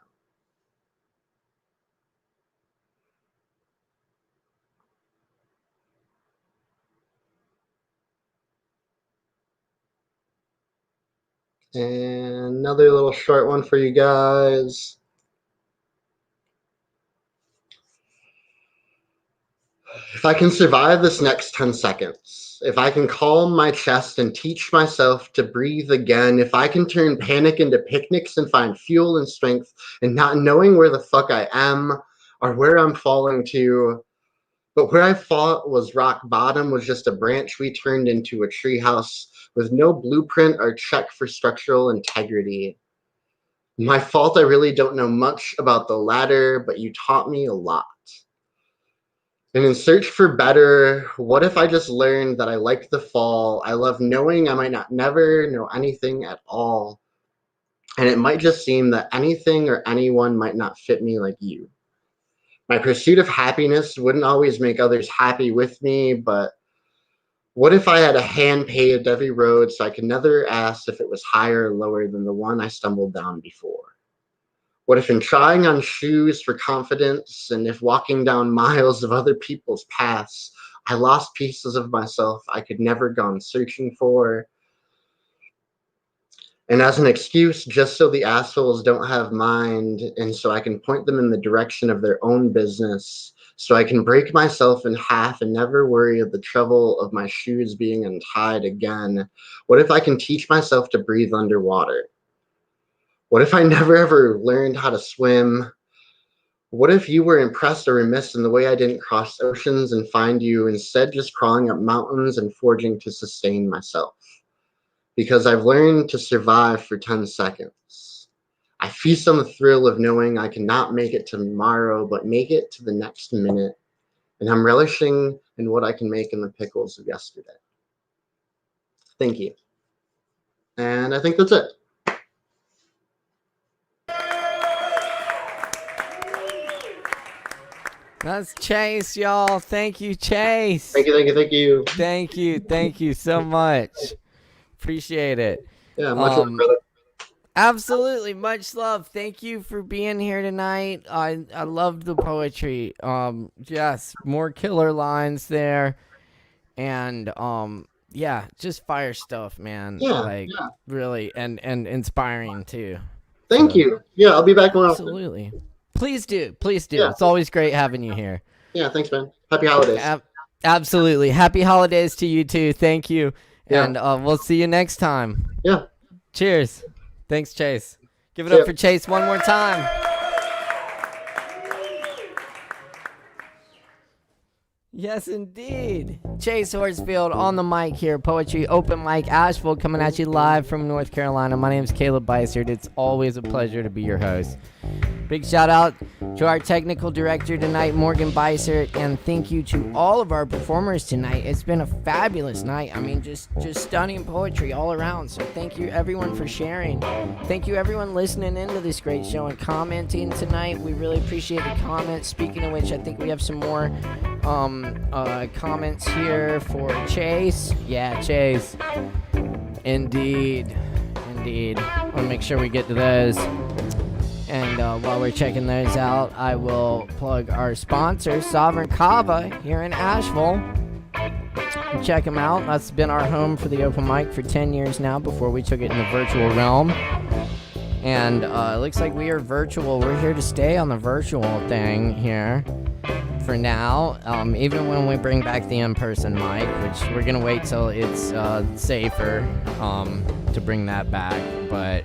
And another little short one for you guys. If I can survive this next 10 seconds, if I can calm my chest and teach myself to breathe again, if I can turn panic into picnics and find fuel and strength and not knowing where the fuck I am or where I'm falling to, but where I thought was rock bottom was just a branch we turned into a treehouse with no blueprint or check for structural integrity. My fault, I really don't know much about the ladder, but you taught me a lot. And in search for better, what if I just learned that I like the fall? I love knowing I might not never know anything at all. And it might just seem that anything or anyone might not fit me like you. My pursuit of happiness wouldn't always make others happy with me, but what if I had a hand paved every road so I could never ask if it was higher or lower than the one I stumbled down before? What if in trying on shoes for confidence and if walking down miles of other people's paths, I lost pieces of myself I could never gone searching for? And as an excuse, just so the assholes don't have mind and so I can point them in the direction of their own business, so I can break myself in half and never worry of the trouble of my shoes being untied again. What if I can teach myself to breathe underwater? What if I never ever learned how to swim? What if you were impressed or remiss in the way I didn't cross oceans and find you, instead just crawling up mountains and forging to sustain myself? Because I've learned to survive for 10 seconds. I feast on the thrill of knowing I cannot make it tomorrow, but make it to the next minute. And I'm relishing in what I can make in the pickles of yesterday. Thank you. And I think that's it. That's Chase, y'all. Thank you, Chase. Thank you. Thank you so much. Appreciate it. Yeah, much love, brother. Absolutely, much love. Thank you for being here tonight. I loved the poetry. Yes, more killer lines there, and yeah, just fire stuff, man. Yeah, really, and inspiring too. Thank you. Yeah, I'll be back more often. Absolutely. Please do. Yeah. It's always great having you here. Yeah, thanks, man. Happy holidays. Absolutely. Happy holidays to you too. Thank you. Yeah. And we'll see you next time. Yeah. Cheers. Thanks, Chase. Give it up for Chase one more time. Yes, indeed. Chase Horsfield on the mic here. Poetry Open Mic Asheville coming at you live from North Carolina. My name is Caleb Beissert. It's always a pleasure to be your host. Big shout out to our technical director tonight, Morgan Beissert, and thank you to all of our performers tonight. It's been a fabulous night. I mean, just stunning poetry all around. So thank you everyone for sharing. Thank you everyone listening into this great show and commenting tonight. We really appreciate the comments. Speaking of which, I think we have some more comments here for Chase. Yeah, Chase. Indeed. I'll make sure we get to those. And while we're checking those out, I will plug our sponsor, Sovereign Kava, here in Asheville. Check them out. That's been our home for the open mic for 10 years now before we took it in the virtual realm. And it looks like we are virtual. We're here to stay on the virtual thing here for now. Even when we bring back the in-person mic, which we're going to wait till it's safer to bring that back. But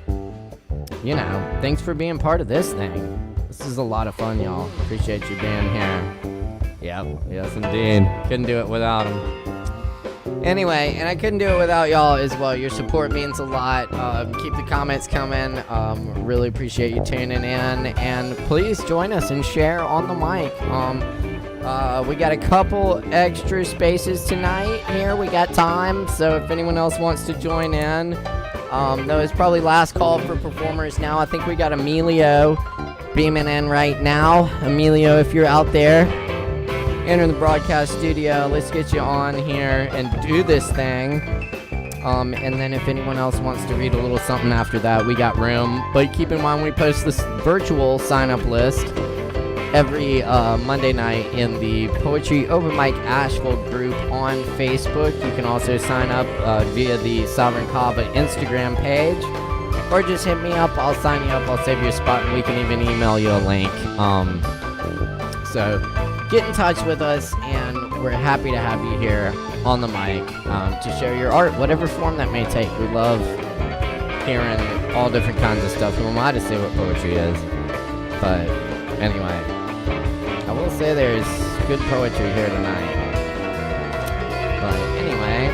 you know, thanks for being part of this thing. This is a lot of fun, y'all. Appreciate you being here. Yep, yes indeed. Couldn't do it without them. Anyway, and I couldn't do it without y'all as well. Your support means a lot. Keep the comments coming. Really appreciate you tuning in. And please join us and share on the mic. We got a couple extra spaces tonight here. We got time. So if anyone else wants to join in, though it's probably last call for performers now. I think we got Emilio beaming in right now. Emilio, if you're out there, enter the broadcast studio. Let's get you on here and do this thing. And then if anyone else wants to read a little something after that, we got room. But keep in mind we post this virtual sign-up list every Monday night in the Poetry Open Mic Asheville group on Facebook. You can also sign up via the Sovereign Kava Instagram page, or just hit me up. I'll sign you up. I'll save you a spot, and we can even email you a link. So get in touch with us, and we're happy to have you here on the mic to share your art, whatever form that may take. We love hearing all different kinds of stuff. Who am I to say what poetry is? But anyway, I will say there's good poetry here tonight. But anyway,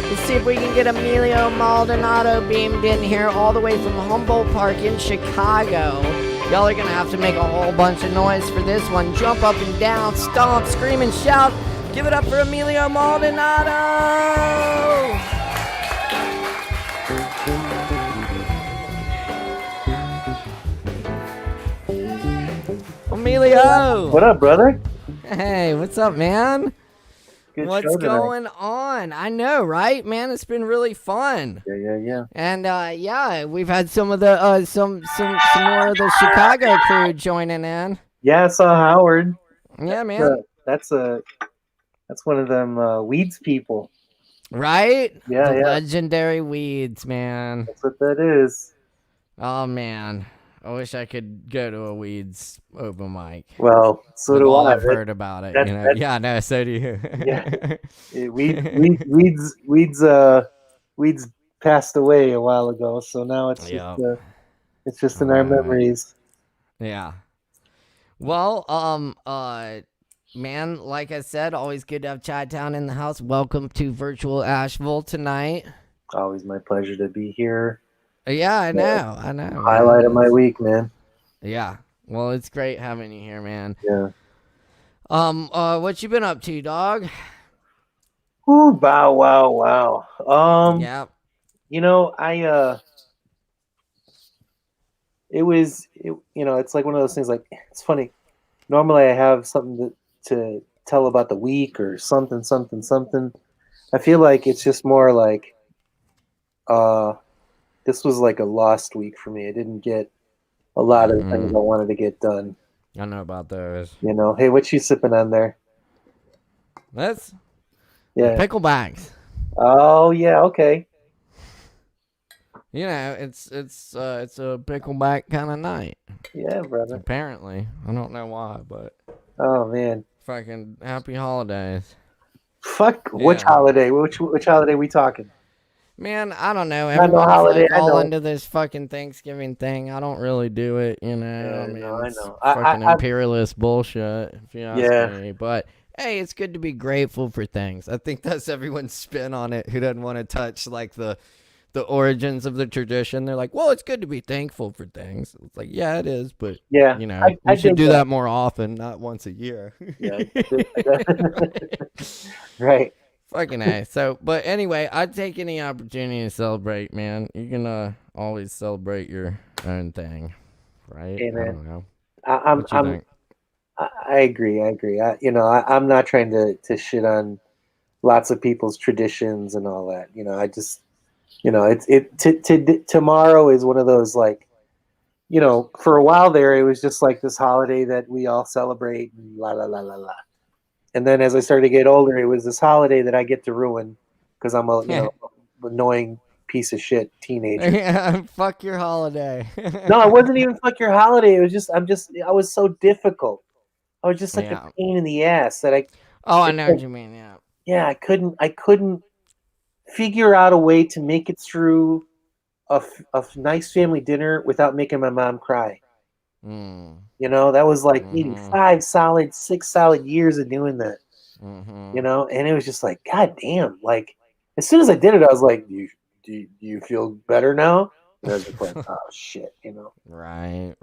let's see if we can get Emilio Maldonado beamed in here all the way from Humboldt Park in Chicago. Y'all are going to have to make a whole bunch of noise for this one. Jump up and down, stomp, scream, and shout. Give it up for Emilio Maldonado! Emilio! What up, brother? Hey, what's up, man? Good What's show tonight. going on? I know, right, man? It's been really fun. Yeah. And yeah, we've had some of the some more of the Chicago crew joining in. Yeah, I saw Howard. Yeah, man. That's one of them Weeds people. Right? Yeah, the yeah. legendary Weeds, man. That's what that is. Oh man, I wish I could go to a Weeds open mic. Well, so With do all I. I've heard about it, you know. Yeah, no, so do you. Yeah. Weeds passed away a while ago, so now it's just in our memories. Yeah. Well, man, like I said, always good to have Chi-Town in the house. Welcome to Virtual Asheville tonight. Always my pleasure to be here. Yeah, I know. Highlight of my week, man. Yeah. Well, it's great having you here, man. Yeah. What you been up to, dog? Ooh, wow. Yeah. You know, it's like one of those things. Like, it's funny. Normally, I have something to tell about the week or something. I feel like it's just more like, this was like a lost week for me. I didn't get a lot of things I wanted to get done. I know about those. You know, hey, what you sipping on there? That's Yeah. picklebacks. Oh yeah, okay. You know, it's a pickleback kind of night. Yeah, brother. Apparently, I don't know why, but Oh man. fucking happy holidays. Fuck. Yeah. Which holiday? Which holiday we talking? Man, I don't know. Not no Everyone's holiday, like I all know. into this fucking Thanksgiving thing. I don't really do it, you know. Yeah, I mean, no, I it's know. fucking I- imperialist bullshit, if you ask Yeah. me. But hey, it's good to be grateful for things. I think that's everyone's spin on it. Who doesn't want to touch like the origins of the tradition? They're like, well, it's good to be thankful for things. It's like, yeah, it is, but Yeah. you know, I we should dig do that. that more often, not once a year. Yeah. Right. Fucking A. So, but anyway, I'd take any opportunity to celebrate, man. You can always celebrate your own thing, right? Hey, I man. don't know. I'm. Think? I agree. I'm not trying to shit on lots of people's traditions and all that. You know, I just, tomorrow is one of those, like, for a while there, it was just like this holiday that we all celebrate and la la la la la. And then as I started to get older, it was this holiday that I get to ruin because I'm a annoying piece of shit teenager. Yeah, fuck your holiday. No, it wasn't even fuck your holiday. It was just I was so difficult. I was just like a pain in the ass that I know what you mean. Yeah. Yeah, I couldn't figure out a way to make it through a nice family dinner without making my mom cry. That was like maybe 6 solid years of doing that. And it was just like, God damn. Like, as soon as I did it, I was like, do you feel better now? And I was just like, oh shit, Right.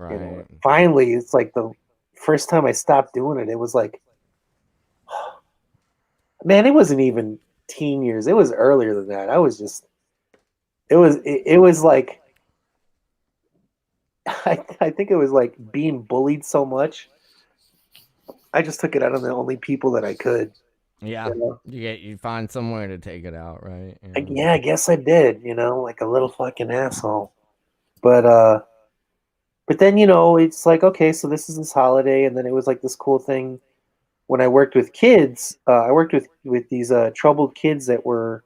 Finally, it's like the first time I stopped doing it, it was like, man, it wasn't even teen years. It was earlier than that. I was just, it was like, I think it was like being bullied so much. I just took it out on the only people that I could. Yeah. You find somewhere to take it out, right? Yeah, I guess I did, like a little fucking asshole. But then, it's like, okay, so this is this holiday. And then it was like this cool thing when I worked with kids. I worked with these troubled kids that were,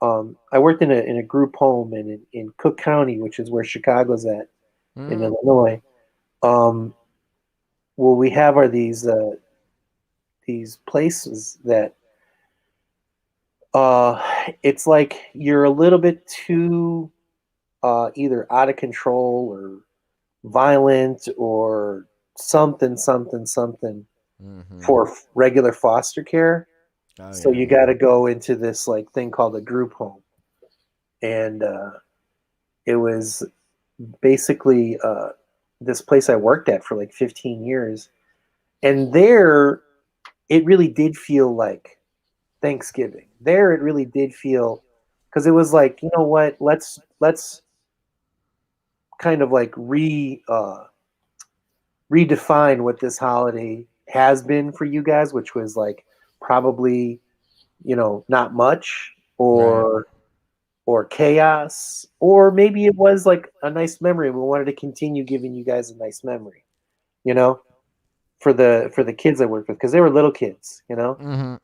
I worked in a group home in Cook County, which is where Chicago's at. In Illinois. What we have are these these places that it's like you're a little bit too either out of control or violent or something for regular foster care. So you got to go into this like thing called a group home, and it was basically this place I worked at for like 15 years, and there it really did feel like Thanksgiving. There it really did feel, because it was like, you know what, let's kind of like redefine what this holiday has been for you guys, which was like probably, you know, not much or chaos, or maybe it was like a nice memory. We wanted to continue giving you guys a nice memory, you know, for the kids I worked with, because they were little kids, you know.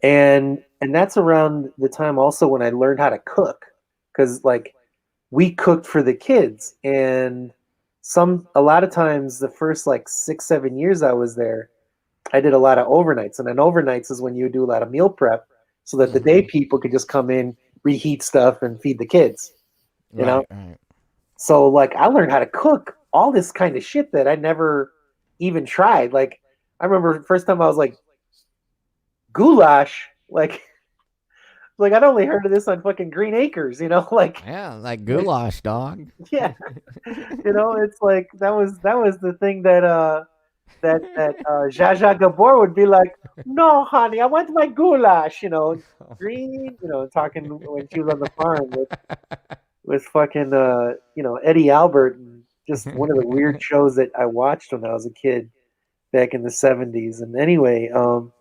And that's around the time also when I learned how to cook, because like we cooked for the kids, and a lot of times the first like 6-7 years I was there, I did a lot of overnights, and then overnights is when you do a lot of meal prep so that the day people could just come in, reheat stuff, and feed the kids, you know. So like I learned how to cook all this kind of shit that I never even tried. Like I remember the first time I was like, goulash, like I'd only heard of this on fucking Green Acres, you know, like like goulash, dog. Yeah, you know, it's like that was the thing that Zsa Zsa Gabor would be like, no, honey, I want my goulash, you know, green, you know, talking when she was on the farm with fucking you know, Eddie Albert, and just one of the weird shows that I watched when I was a kid back in the 70s. And anyway, and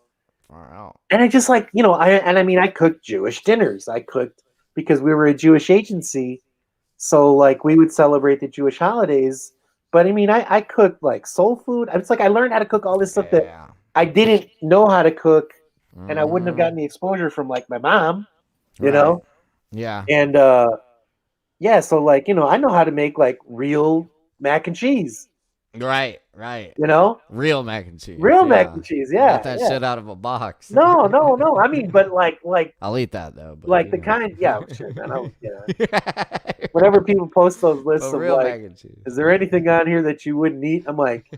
I just like, you know, I mean, I cooked Jewish dinners. I cooked because we were a Jewish agency. So like we would celebrate the Jewish holidays. But I mean, I cooked like soul food. It's like I learned how to cook all this stuff that I didn't know how to cook, and I wouldn't have gotten the exposure from like my mom, you know? Yeah. And yeah, so like, you know, I know how to make like real mac and cheese. Right. You know, real mac and cheese. Mac and cheese, yeah. Get that shit out of a box. No. I mean, but like I'll eat that though. But, like the kind, yeah, sure, man. Whenever people post those lists of like, mac and cheese, is there anything on here that you wouldn't eat? I'm like,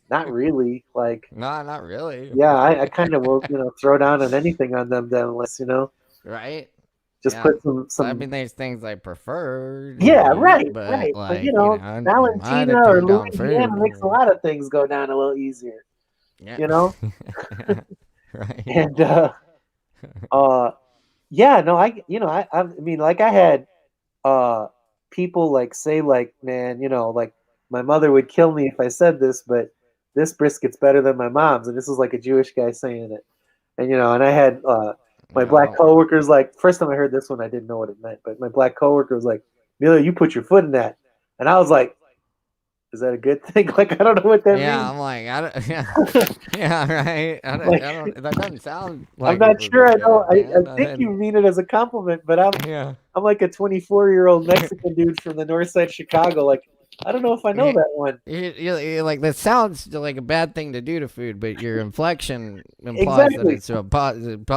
not really. Like, no, not really. Yeah, I kind of will, you know, throw down on anything on them then, unless, you know, right. Just put some. I mean, there's things I prefer. Yeah, right. But, but you know, Valentina or Louisiana makes a lot of things go down a little easier. Yeah. You know. Right. And yeah, no, I mean, like I had people like say like, man, you know, like my mother would kill me if I said this, but this brisket's better than my mom's, and this is like a Jewish guy saying it, and you know, and I had my black coworkers, like, first time I heard this one, I didn't know what it meant, but my black coworker was like, Mila, you put your foot in that. And I was like, is that a good thing? Like, I don't know what that means. Yeah, I'm like, yeah, right. I don't, that doesn't sound like I'm not sure. I know. I think you mean it as a compliment, but I'm like a 24-year-old Mexican dude from the north side of Chicago. Like, I don't know if I know that one. You're like, that sounds like a bad thing to do to food, but your inflection implies that it's a positive.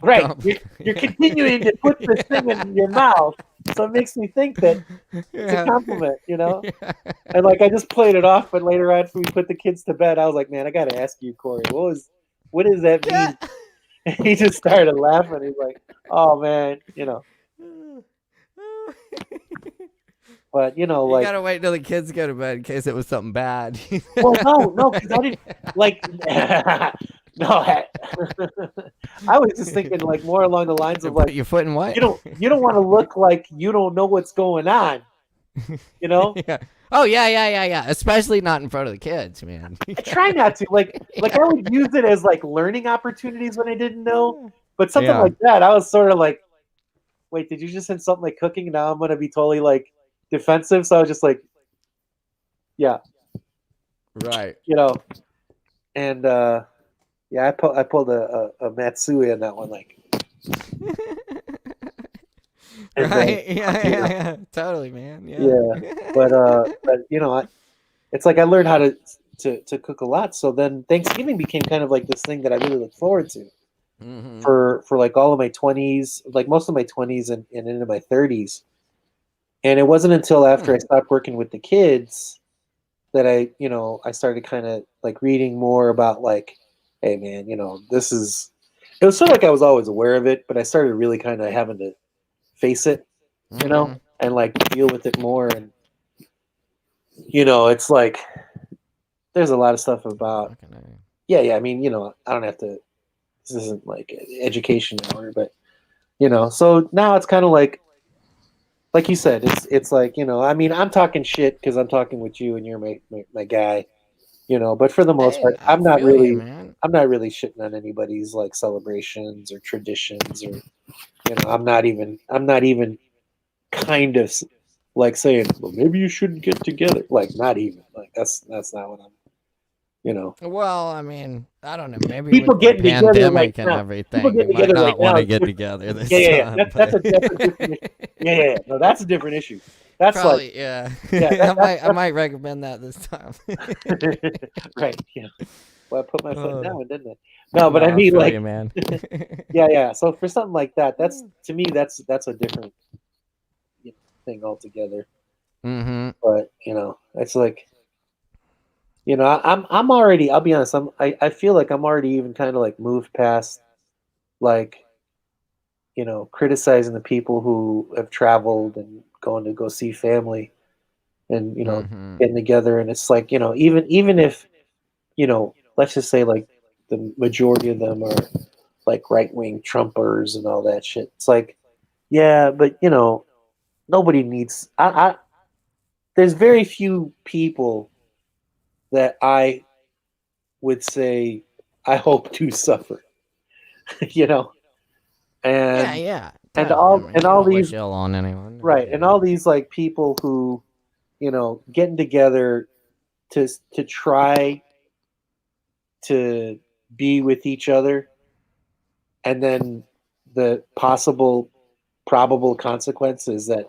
Right. You're continuing to put this thing in your mouth, so it makes me think that it's a compliment, you know? Yeah. And like, I just played it off, but later on, after we put the kids to bed, I was like, man, I got to ask you, Corey, what does that mean? And he just started laughing. He's like, oh, man, you know. But, you know, like... You gotta wait till the kids go to bed in case it was something bad. Well, no, because I didn't... Like... No, I was just thinking, like, more along the lines of, like... Put your foot in what? You don't want to look like you don't know what's going on. You know? Yeah. Oh, yeah. Especially not in front of the kids, man. I try not to. Like I would use it as, like, learning opportunities when I didn't know. But something like that, I was sort of like, wait, did you just say something like cooking? Now I'm going to be totally, like... defensive, so I was just like, yeah, right, you know, and yeah, I pulled a Matsui on that one, like, right, yeah, totally, man, yeah, but you know, it's like I learned how to to cook a lot. So then Thanksgiving became kind of like this thing that I really look forward to for like all of my 20s, like most of my 20s and into my 30s. And it wasn't until after I stopped working with the kids that I started kind of like reading more about like, hey man, this is, it was sort of like I was always aware of it, but I started really kind of having to face it, and like deal with it more. And, it's like, there's a lot of stuff about, I mean, I don't have to, this isn't like an education hour, but, so now it's kind of like you said, it's like, I mean, I'm talking shit because I'm talking with you and you're my guy, but for the most part, I'm not really shitting on anybody's like celebrations or traditions or, I'm not even kind of like saying, well, maybe you shouldn't get together. Like, not even like that's not what I'm. Well, I mean, I don't know. Maybe people with getting the together pandemic right and now. everything, People getting we might together not right want now. to get together this time. That's a different issue. Yeah. No, that's a different issue. That's probably, like, I might recommend that this time. Right. Yeah. Well, I put my foot down, didn't I? No, but I mean, like, you, man. yeah. So for something like that, that's to me, that's a different thing altogether. But it's like, I'm already. I'll be honest. I feel like I'm already even kind of like moved past, like, criticizing the people who have traveled and going to go see family, and getting together. And it's like, even if, let's just say like the majority of them are like right wing Trumpers and all that shit. It's like, yeah, but nobody needs. There's very few people that I would say I hope to suffer, and and all these ill on anyone, right, and all these like people who getting together to try to be with each other, and then the probable consequences that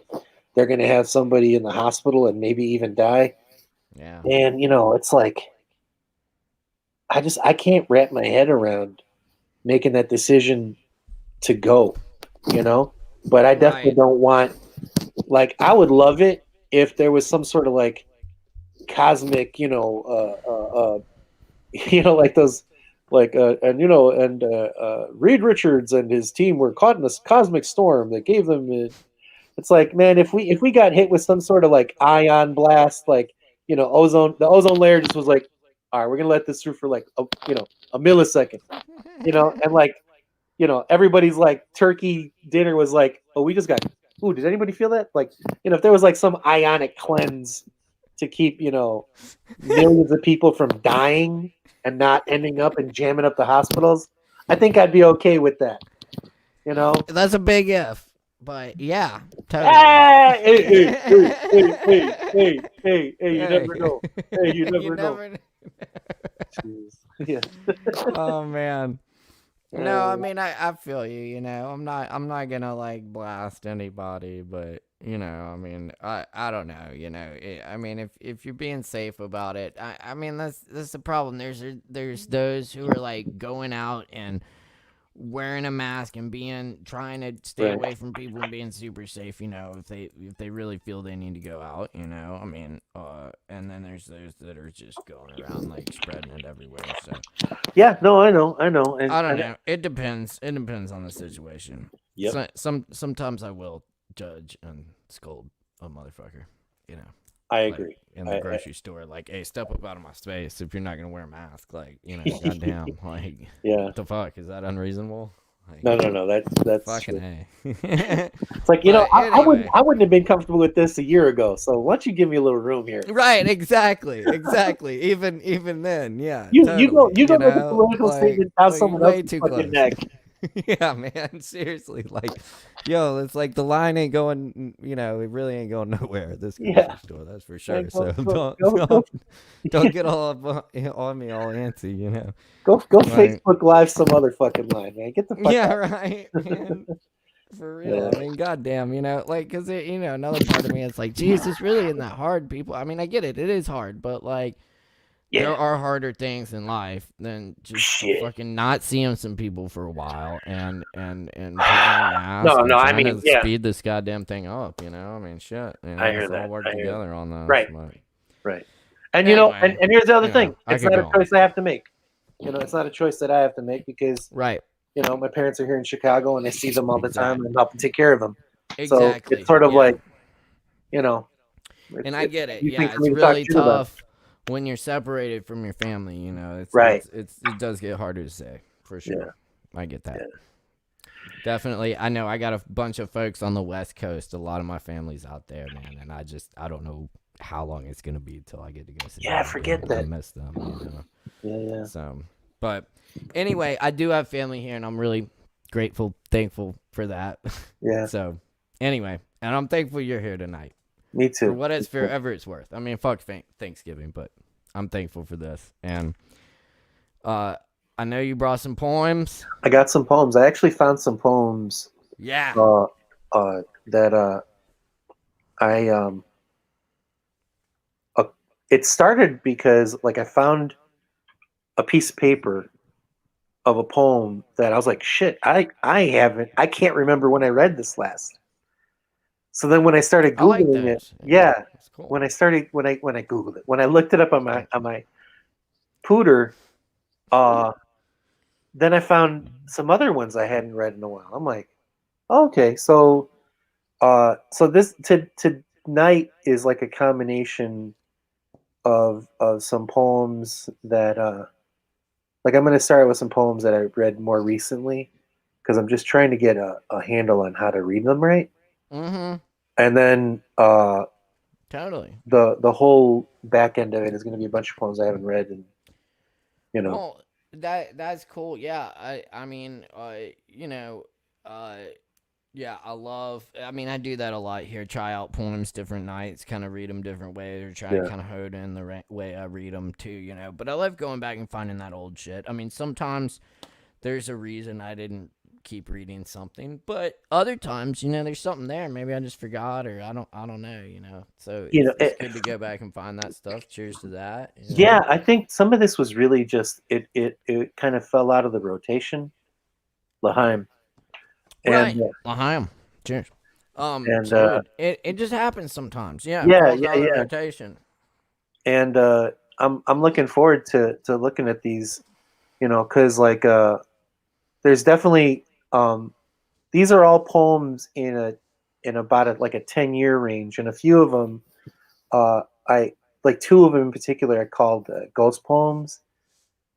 they're going to have somebody in the hospital and maybe even die. Yeah. And it's like, I can't wrap my head around making that decision to go, but I definitely don't want, like, I would love it if there was some sort of like cosmic, like those, like, Reed Richards and his team were caught in this cosmic storm that gave them. It's like, man, if we got hit with some sort of like ion blast, like, the ozone layer just was like, all right, we're gonna let this through for like a millisecond, and like, everybody's like turkey dinner was like, oh, we just got. Ooh, did anybody feel that? Like, if there was like some ionic cleanse to keep millions of people from dying and not ending up and jamming up the hospitals, I think I'd be okay with that. That's a big if. But yeah, totally. Hey, you never know. Hey, you never know. Yeah. Oh man. No, I mean I feel you, I'm not gonna like blast anybody, but I mean I don't know, I mean if you're being safe about it, I mean that's the problem. There's those who are like going out and wearing a mask and trying to stay away from people and being super safe, if they really feel they need to go out, I mean, and then there's those that are just going around like spreading it everywhere. So yeah, no, I know, and I don't know. It depends on the situation. Yep. Sometimes I will judge and scold a motherfucker, I agree. In the grocery store, like, hey, step up out of my space if you're not gonna wear a mask. Like, goddamn, like, yeah, what the fuck, is that unreasonable? Like, no, that's fucking true. hey. It's like, I wouldn't have been comfortable with this a year ago. So why don't you give me a little room here? Right, exactly. Even then, yeah. You totally, go make a political statement out someone else's fucking neck. Yeah, man, seriously, like, yo, it's like the line ain't going, it really ain't going nowhere at this grocery store, that's for sure. Don't get all up on me all antsy, Go like, Facebook Live some other fucking line, man. Get the fuck out. Right, man. For real. I mean, goddamn, like, because, another part of me, it's like, geez, it's really isn't that hard, people. I mean, I get it. It is hard, but, like, there are harder things in life than just fucking not seeing some people for a while and putting a mask and trying to speed this goddamn thing up, you know? I mean, shit. You know, I hear let's that. all work together on this. Right. But Right. And, you know, and here's the other thing. It's not a go choice I have to make. You know, it's not a choice that I have to make because, right. you know, my parents are here in Chicago and I see them all the time and help take care of them. Exactly. So it's sort of like, you know. And I get it. Yeah, it's really tough when you're separated from your family, you know. It does get harder to say, for sure. Yeah. I get that. Yeah. Definitely. I know I got a bunch of folks on the West Coast. A lot of my family's out there, man, and I don't know how long it's going to be until I get to go see them. Forget that. I miss them, you know. Yeah. So, but anyway, I do have family here, and I'm really grateful, thankful for that. Yeah. So, anyway, and I'm thankful you're here tonight. Me too. For whatever it's worth. I mean, fuck Thanksgiving, but I'm thankful for this. And I know you brought some poems. I got some poems. I actually found some poems. Yeah. That it started because like I found a piece of paper of a poem that I was like, shit, I can't remember when I read this last. So then when I started Googling it, cool. when I Googled it, when I looked it up on my Pooter, then I found some other ones I hadn't read in a while. I'm like, okay, so this tonight is like a combination of some poems that like I'm going to start with some poems that I read more recently because I'm just trying to get a handle on how to read them right. Mm-hmm. And then totally the whole back end of it is going to be a bunch of poems I haven't read, and you know. Well, that's cool. Yeah, I mean, you know, yeah, I mean, I do that a lot here. Try out poems different nights, kind of read them different ways, or try to kind of hone in the way I read them too, you know. But I love going back and finding that old shit. I mean, sometimes there's a reason I didn't keep reading something, but other times, you know, there's something there. Maybe I just forgot, or I don't know, you know. So it's good to go back and find that stuff. Cheers to that. You know? Yeah, I think some of this was really just it kind of fell out of the rotation. L'Haim. Right, L'Haim. Cheers. And dude, it just happens sometimes. Yeah. Rotation. And I'm looking forward to looking at these, you know, because like there's definitely these are all poems in about a 10-year range, and a few of them I like two of them in particular I called ghost poems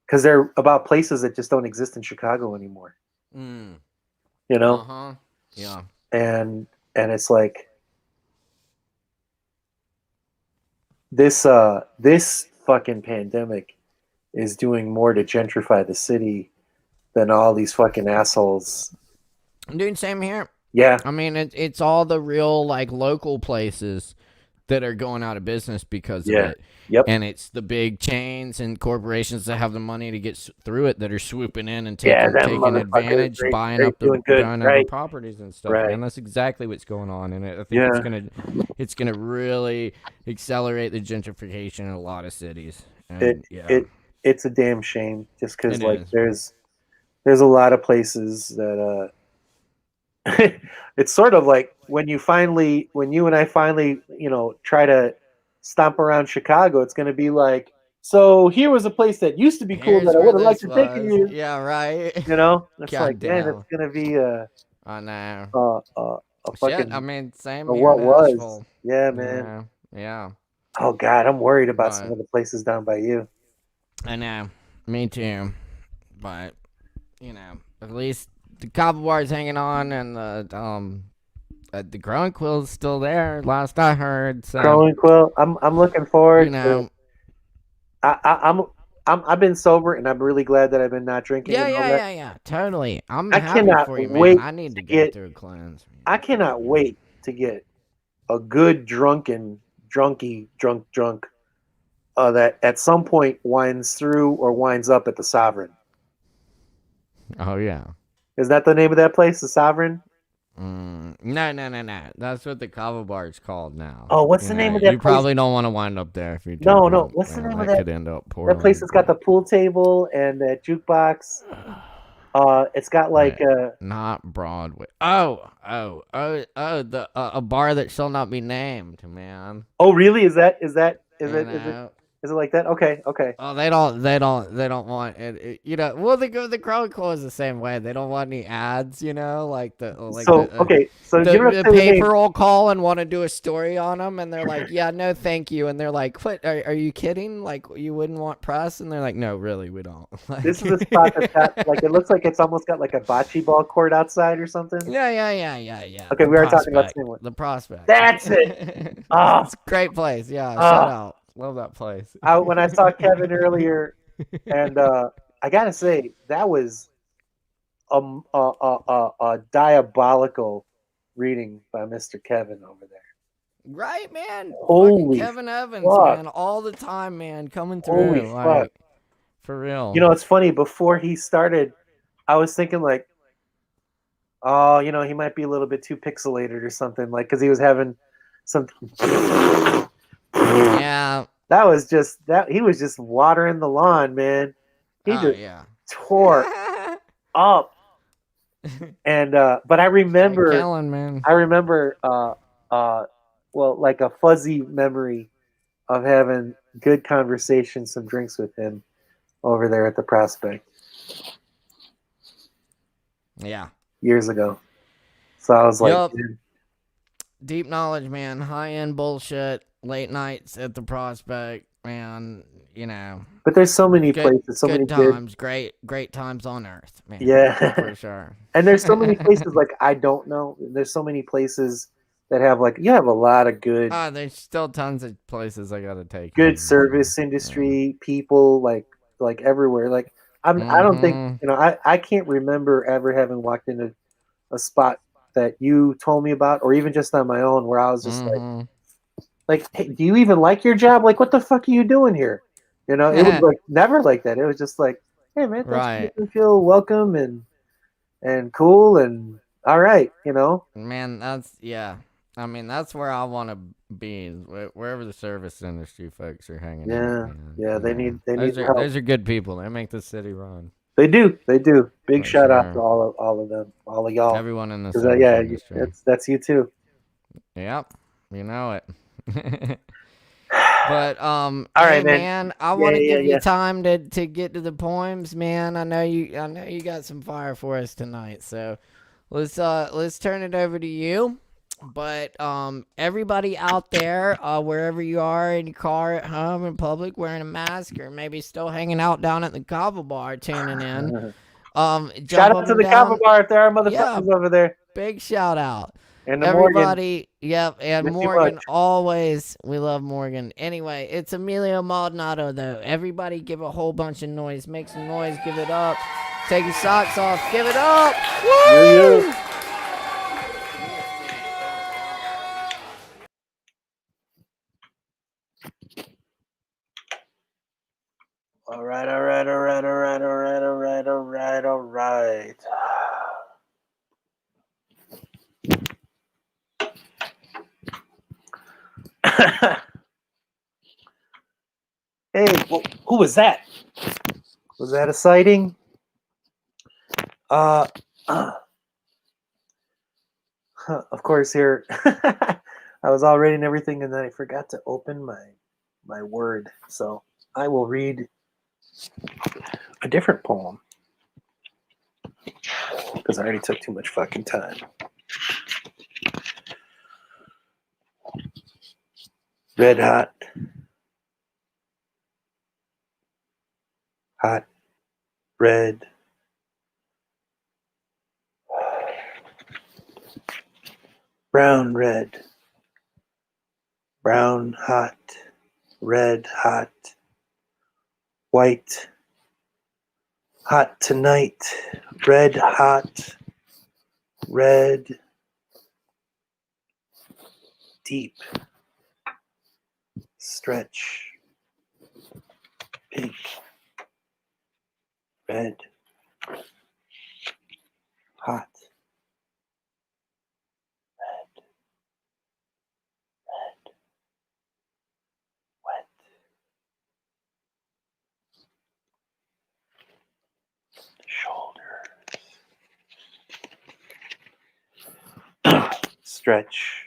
because they're about places that just don't exist in Chicago anymore. You know? Yeah. And it's like this fucking pandemic is doing more to gentrify the city than all these fucking assholes. Dude, same here. Yeah. I mean, it's all the real, like, local places that are going out of business because of it. Yep. And it's the big chains and corporations that have the money to get through it that are swooping in and taking advantage, buying up the properties and stuff. Right. And that's exactly what's going on. And I think it's gonna really accelerate the gentrification in a lot of cities. And, it's a damn shame just because like there's a lot of places that it's sort of like when you and I finally, you know, try to stomp around Chicago, it's going to be like, so here was a place that used to be cool that I would have liked to take you. Yeah, right. You know, it's like, man, it's going to be I know. A fucking. Shit, I mean, same here. What was? Yeah, man. Yeah. Oh God, I'm worried about some of the places down by you. I know. Me too. But you know, at least the Kava bar's hanging on, and the growing quill's still there. Last I heard. So. Growing quill. I'm looking forward. You know, I've been sober, and I'm really glad that I've been not drinking. Yeah. Totally. I'm happy for you, man. I need to get through a cleanse. I cannot wait to get a good drunk that at some point winds through or winds up at the Sovereign. Oh yeah. Is that the name of that place, the Sovereign? No. That's what the Kava bar is called now. Oh, what's the name of that You place? probably don't want to wind up there if you drink. No. What's the name of that? Could end up poorly. That place that's got the pool table and that jukebox. It's got like not Broadway. Oh, the a bar that shall not be named, man. Oh, really? Is it like that? Okay. Oh, they don't want it. Well, the Chronicle is the same way. They don't want any ads. So So the paper will call and want to do a story on them, and they're like, "Yeah, no, thank you." And they're like, "What? Are you kidding? Like, you wouldn't want press?" And they're like, "No, really, we don't." This is a spot that's got like it looks like it's almost got like a bocce ball court outside or something. Yeah. Okay, we are talking about the same one. The Prospect. That's it. It's a great place. Yeah, shout out. Love that place. When I saw Kevin earlier, and I gotta say that was a diabolical reading by Mr. Kevin over there. Right, man. Holy Kevin Evans, fuck. man, all the time, man, coming through. Holy fuck. For real. It's funny. Before he started, I was thinking like, oh, he might be a little bit too pixelated or something, like because he was having some. Yeah. That was just that he was just watering the lawn, man. He tore up. And but I remember man. I remember like a fuzzy memory of having good conversation, some drinks with him over there at the Prospect. Yeah. Years ago. So I was like, deep knowledge, man. High end bullshit. Late nights at the Prospect, man. But there's so many places, so many times, great times on earth, man. Yeah, for sure. And there's so many places like I don't know. There's so many places that have you have a lot of good. There's still tons of places I gotta take. Good service industry people like everywhere. Like I don't think I can't remember ever having walked into a spot that you told me about, or even just on my own, where I was just like, hey, do you even like your job? Like, what the fuck are you doing here? It was like never like that. It was just like, hey man, thanks for feel welcome and cool and all right, Man, that's I mean, that's where I want to be, wherever the service industry folks are hanging out. Man. Yeah, they need help. Those are good people. They make the city run. They do. Big shout out to all of them, all of y'all. Everyone in the service industry. That's you too. Yep, you know it. But all right, man, I want to give you time to get to the poems, man. I know you got some fire for us tonight, so let's turn it over to you. But everybody out there, wherever you are, in your car, at home, in public, wearing a mask, or maybe still hanging out down at the Kava bar, tuning in. Shout out to the Kava bar if there are motherfuckers over there. Big shout out. And everybody, Morgan. And Morgan, always, we love Morgan. Anyway, it's Emilio Maldonado, though. Everybody give a whole bunch of noise. Make some noise, give it up. Take your socks off, give it up. Woo! Yeah. All right. Hey, who was that? Was that a sighting? Of course, here I was all reading everything, and then I forgot to open my Word. So I will read a different poem because I already took too much fucking time. Red hot. Hot. Red. Brown, red. Brown, hot. Red, hot. White. Hot tonight. Red, hot. Red. Deep. Stretch. Pink. Red. Hot. Stretch.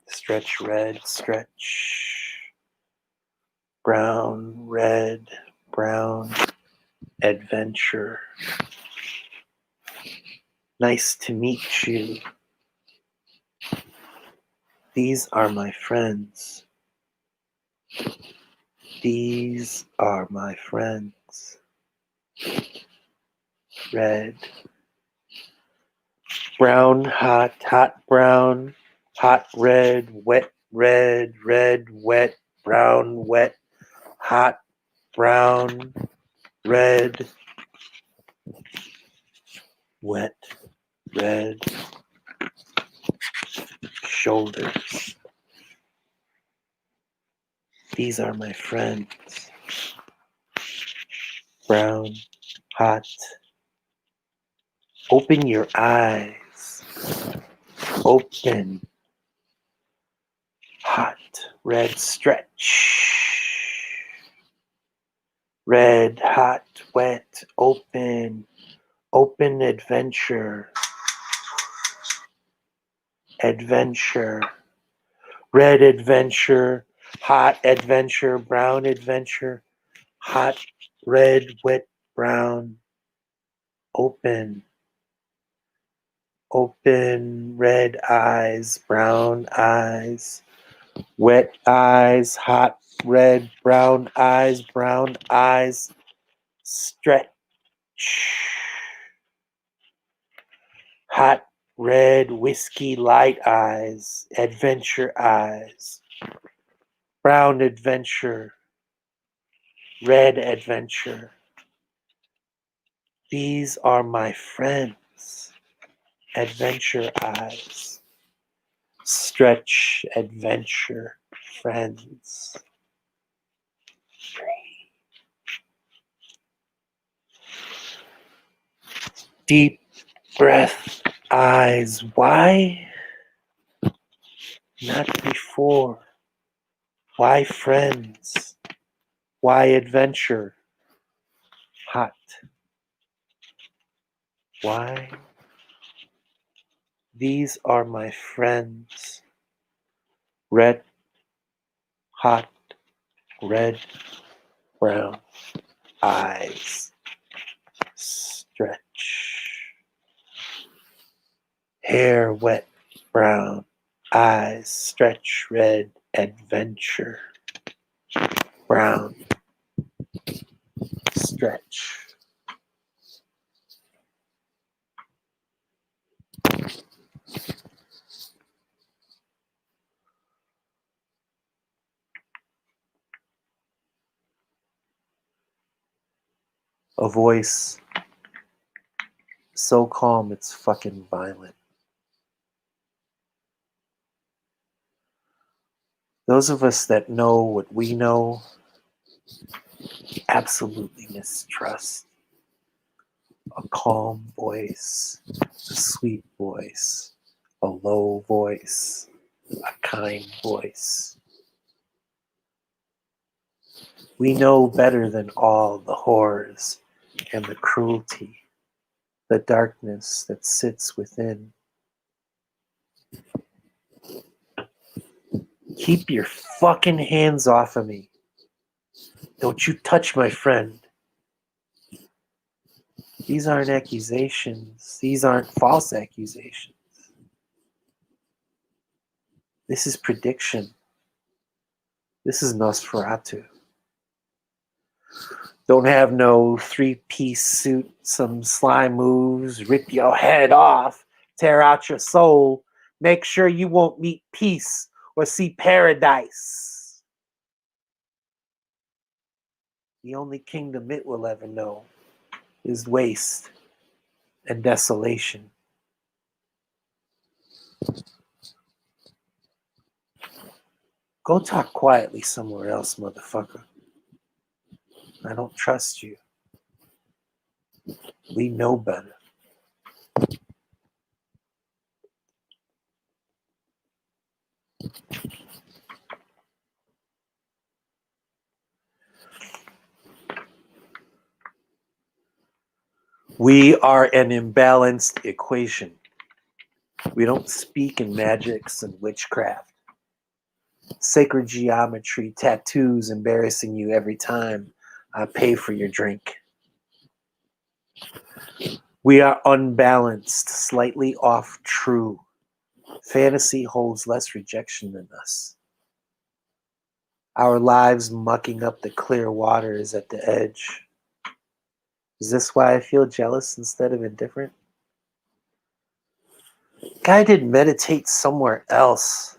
Stretch red, stretch. Brown, red, brown. Adventure. Nice to meet you. These are my friends. These are my friends. Red. Brown, hot, hot brown, hot red, wet red, red, wet, brown, wet, hot, brown, red, wet, red, shoulders. These are my friends. Brown, hot. Open your eyes. Open. Hot, red, stretch. Red, hot, wet, open. Open adventure. Adventure. Red adventure. Hot adventure. Brown adventure. Hot, red, wet, brown. Open. Open, red eyes, brown eyes, wet eyes, hot, red, brown eyes, stretch. Hot, red, whiskey, light eyes, adventure eyes, brown adventure, red adventure. These are my friends, adventure eyes. Stretch, adventure, friends. Deep breath, eyes. Why? Not before. Why friends? Why adventure? Hot. Why? These are my friends. Red, hot, red, brown, eyes. Stretch. Hair wet, brown, eyes. Stretch, red, adventure. Brown. Stretch. A voice so calm it's fucking violent. Those of us that know what we know absolutely mistrust. A calm voice, a sweet voice, a low voice, a kind voice. We know better than all the horrors and the cruelty, the darkness that sits within. Keep your fucking hands off of me. Don't you touch my friend. These aren't accusations. These aren't false accusations. This is prediction. This is Nosferatu. Don't have no three-piece suit, some sly moves, rip your head off, tear out your soul, make sure you won't meet peace or see paradise. The only kingdom it will ever know is waste and desolation. Go talk quietly somewhere else, motherfucker. I don't trust you. We know better. We are an imbalanced equation. We don't speak in magics and witchcraft. Sacred geometry, tattoos embarrassing you every time I pay for your drink. We are unbalanced, slightly off true. Fantasy holds less rejection than us. Our lives mucking up the clear waters at the edge. Is this why I feel jealous instead of indifferent? Guided meditate somewhere else.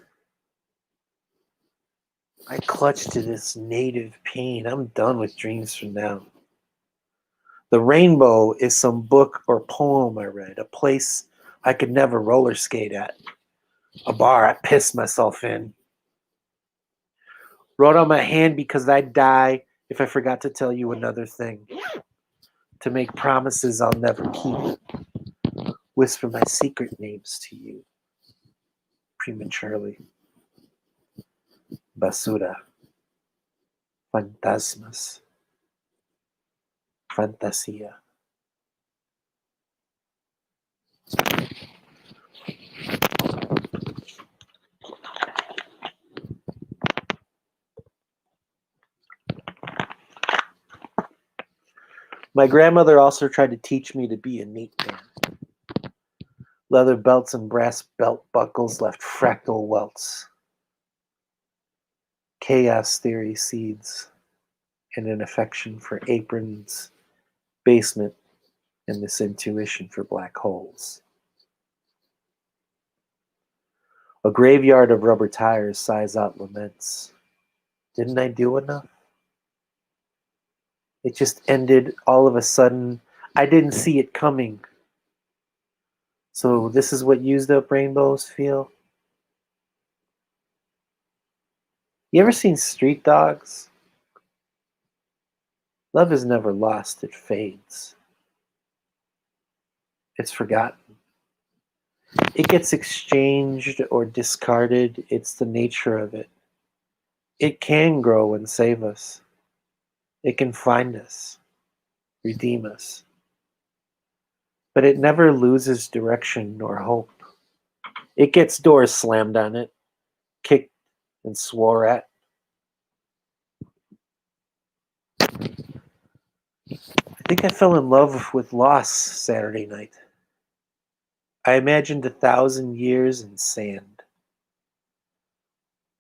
I clutch to this native pain. I'm done with dreams for now. The rainbow is some book or poem I read, a place I could never roller skate at, a bar I pissed myself in. Wrote on my hand because I'd die if I forgot to tell you another thing, to make promises I'll never keep, whisper my secret names to you prematurely. Basura, fantasmas, fantasía. My grandmother also tried to teach me to be a neat man. Leather belts and brass belt buckles left fractal welts. Chaos theory seeds and an affection for aprons, basement, and this intuition for black holes. A graveyard of rubber tires sighs out laments. Didn't I do enough? It just ended all of a sudden. I didn't see it coming. So this is what used up rainbows feel? You ever seen Street Dogs? Love is never lost, it fades. It's forgotten. It gets exchanged or discarded. It's the nature of it. It can grow and save us. It can find us, redeem us. But it never loses direction nor hope. It gets doors slammed on it, kicked and swore at. I think I fell in love with loss Saturday night. I imagined 1,000 years in sand.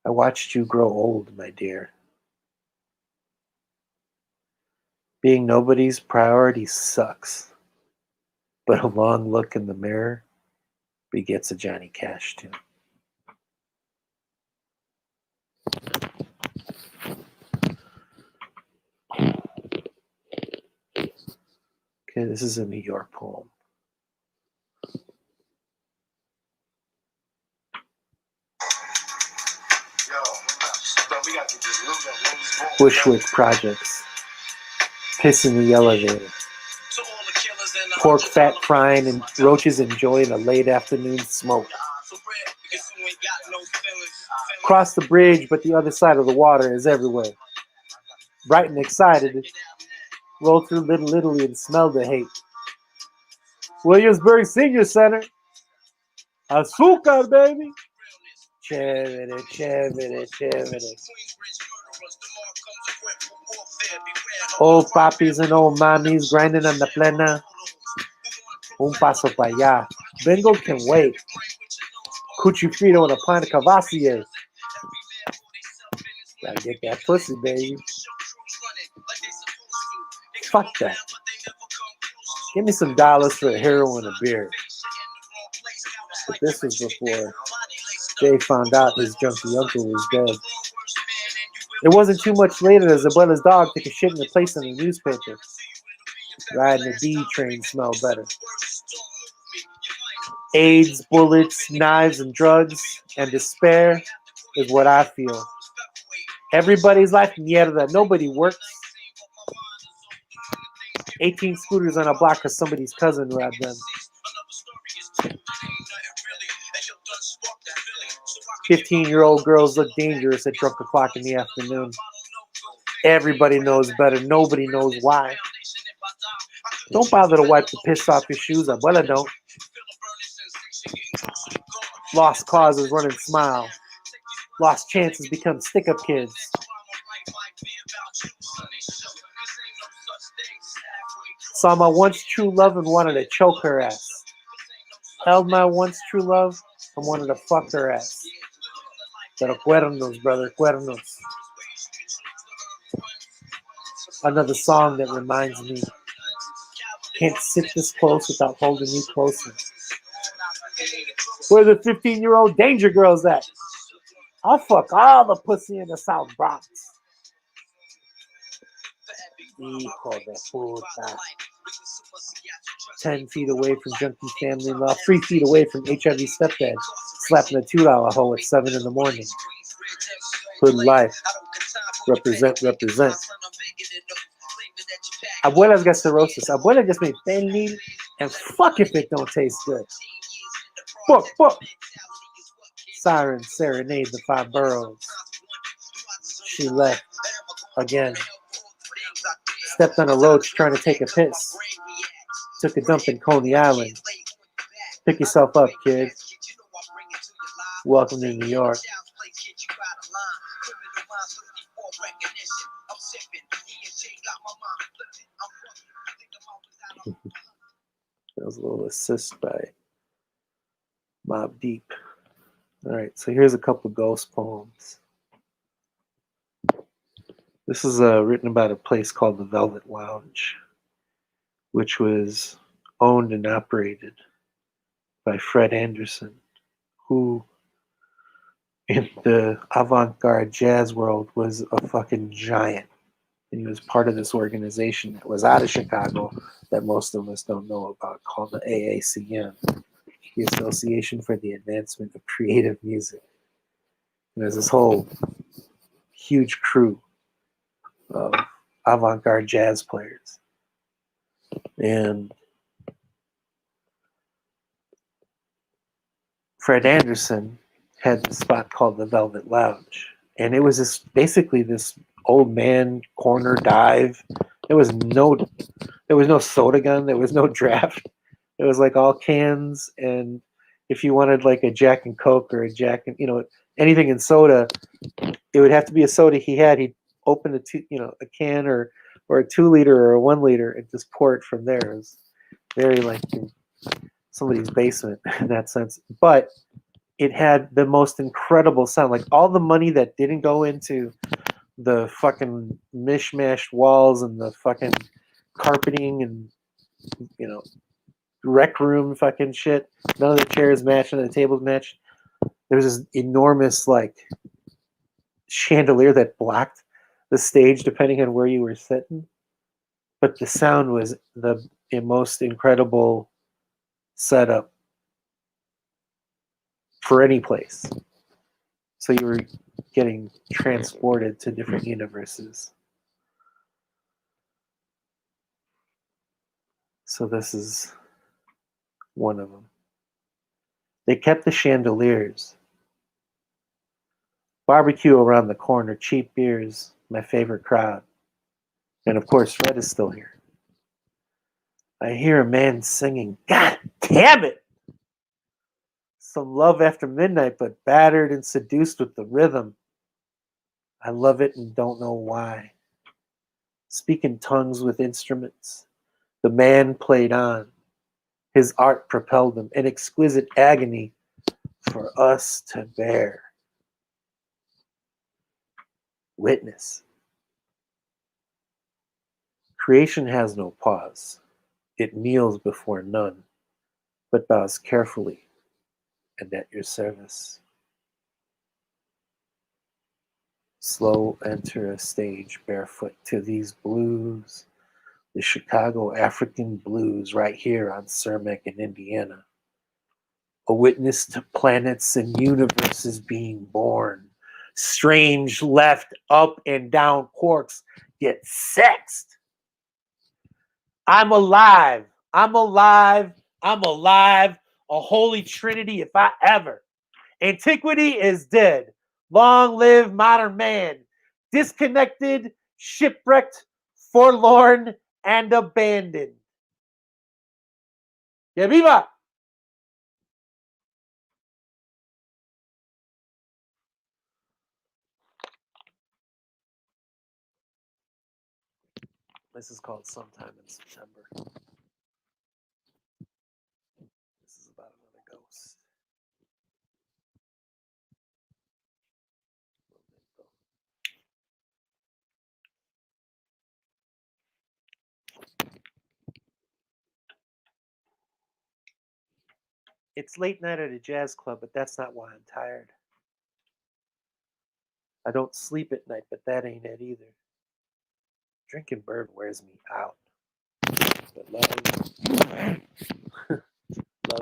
I watched you grow old, my dear. Being nobody's priority sucks, but a long look in the mirror begets a Johnny Cash tune. Okay, this is a New York poem. Bushwick Projects. Piss in the elevator. Pork fat frying and roaches enjoying a late afternoon smoke. Cross the bridge, but the other side of the water is everywhere. Bright and excited, roll through Little Italy and smell the hate. Williamsburg Senior Center. Azúcar, baby. Chévere, chévere, chévere. Old papis and old mommies grinding on the plena. Un paso pa' allá. Bingo can wait. Cuchi Frito and a pint of Cavassier. Gotta get that pussy, baby. Fuck that. Give me some dollars for a hero and a beer. But this was before Jay found out his junkie uncle was dead. It wasn't too much later as Abuela's dog took a shit in the place in the newspaper. Riding a D train smelled better. AIDS, bullets, knives, and drugs, and despair is what I feel. Everybody's life mierda. Nobody works. 18 scooters on a block because somebody's cousin robbed them. 15-year-old girls look dangerous at drunk o'clock in the afternoon. Everybody knows better. Nobody knows why. Don't bother to wipe the piss off your shoes. Abuela don't. Lost causes run and smile. Lost chances become stick-up kids. Saw my once true love and wanted to choke her ass. Held my once true love and wanted to fuck her ass. Pero cuernos, brother, cuernos. Another song that reminds me, can't sit this close without holding you closer. Where the 15-year-old danger girls at? I'll fuck all the pussy in the South Bronx. Hijo de puta. 10 feet away from junkie family law, 3 feet away from HIV stepdad, slapping a $2 hoe at 7 in the morning. Hood life. Represent. Abuela's got cirrhosis. Abuela just made fentanyl, and fuck if it don't taste good. Book. Siren serenade the 5 boroughs. She left again. Stepped on a roach trying to take a piss. Took a dump in Coney Island. Pick yourself up, kid. Welcome to New York. That was a little assist by Mobb Deep. All right, so here's a couple ghost poems. This is written about a place called the Velvet Lounge, which was owned and operated by Fred Anderson, who in the avant-garde jazz world was a fucking giant. And he was part of this organization that was out of Chicago that most of us don't know about, called the AACM, the Association for the Advancement of Creative Music. And there's this whole huge crew of avant-garde jazz players. And Fred Anderson had this spot called the Velvet Lounge. And it was basically this old man corner dive. There was no soda gun. There was no draft. It was like all cans. And if you wanted like a Jack and Coke or a Jack and, anything in soda, it would have to be a soda he had. He'd open a can or a 2 liter or a 1 liter and just pour it from there. It was very like in somebody's basement in that sense. But it had the most incredible sound. Like all the money that didn't go into the fucking mishmashed walls and the fucking carpeting and rec room fucking shit. None of the chairs matched, none of the tables matched. There was this enormous like chandelier that blocked the stage depending on where you were sitting. But the sound was the most incredible setup for any place. So you were getting transported to different universes. So this is one of them. They kept the chandeliers. Barbecue around the corner, cheap beers, my favorite crowd. And of course, Fred is still here. I hear a man singing, God damn it! Some love after midnight, but battered and seduced with the rhythm. I love it and don't know why. Speak in tongues with instruments. The man played on. His art propelled him, an exquisite agony for us to bear. Witness. Creation has no pause. It kneels before none, but bows carefully and at your service. Slow enter a stage barefoot to these blues, the Chicago African blues right here on Cermak in Indiana. A witness to planets and universes being born. Strange left, up and down quarks get sexed. I'm alive. I'm alive. I'm alive. A holy trinity if I ever. Antiquity is dead. Long live modern man. Disconnected, shipwrecked, forlorn, and abandoned. ¡Que viva! This is called Sometime in September. This is about another ghost. It's late night at a jazz club, but that's not why I'm tired. I don't sleep at night, but that ain't it either. Drinking bourbon wears me out. But love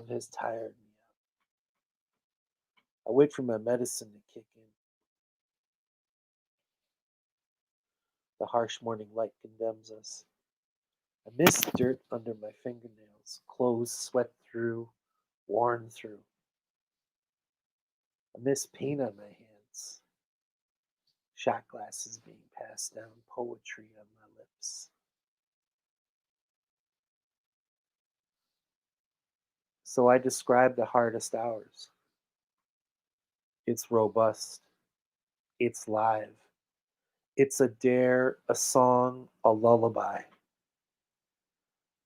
has tired me out. I wait for my medicine to kick in. The harsh morning light condemns us. I miss dirt under my fingernails, clothes sweat through, worn through. I miss paint on my hands, shot glasses being passed down, poetry on my lips. So I describe the hardest hours. It's robust. It's live. It's a dare, a song, a lullaby.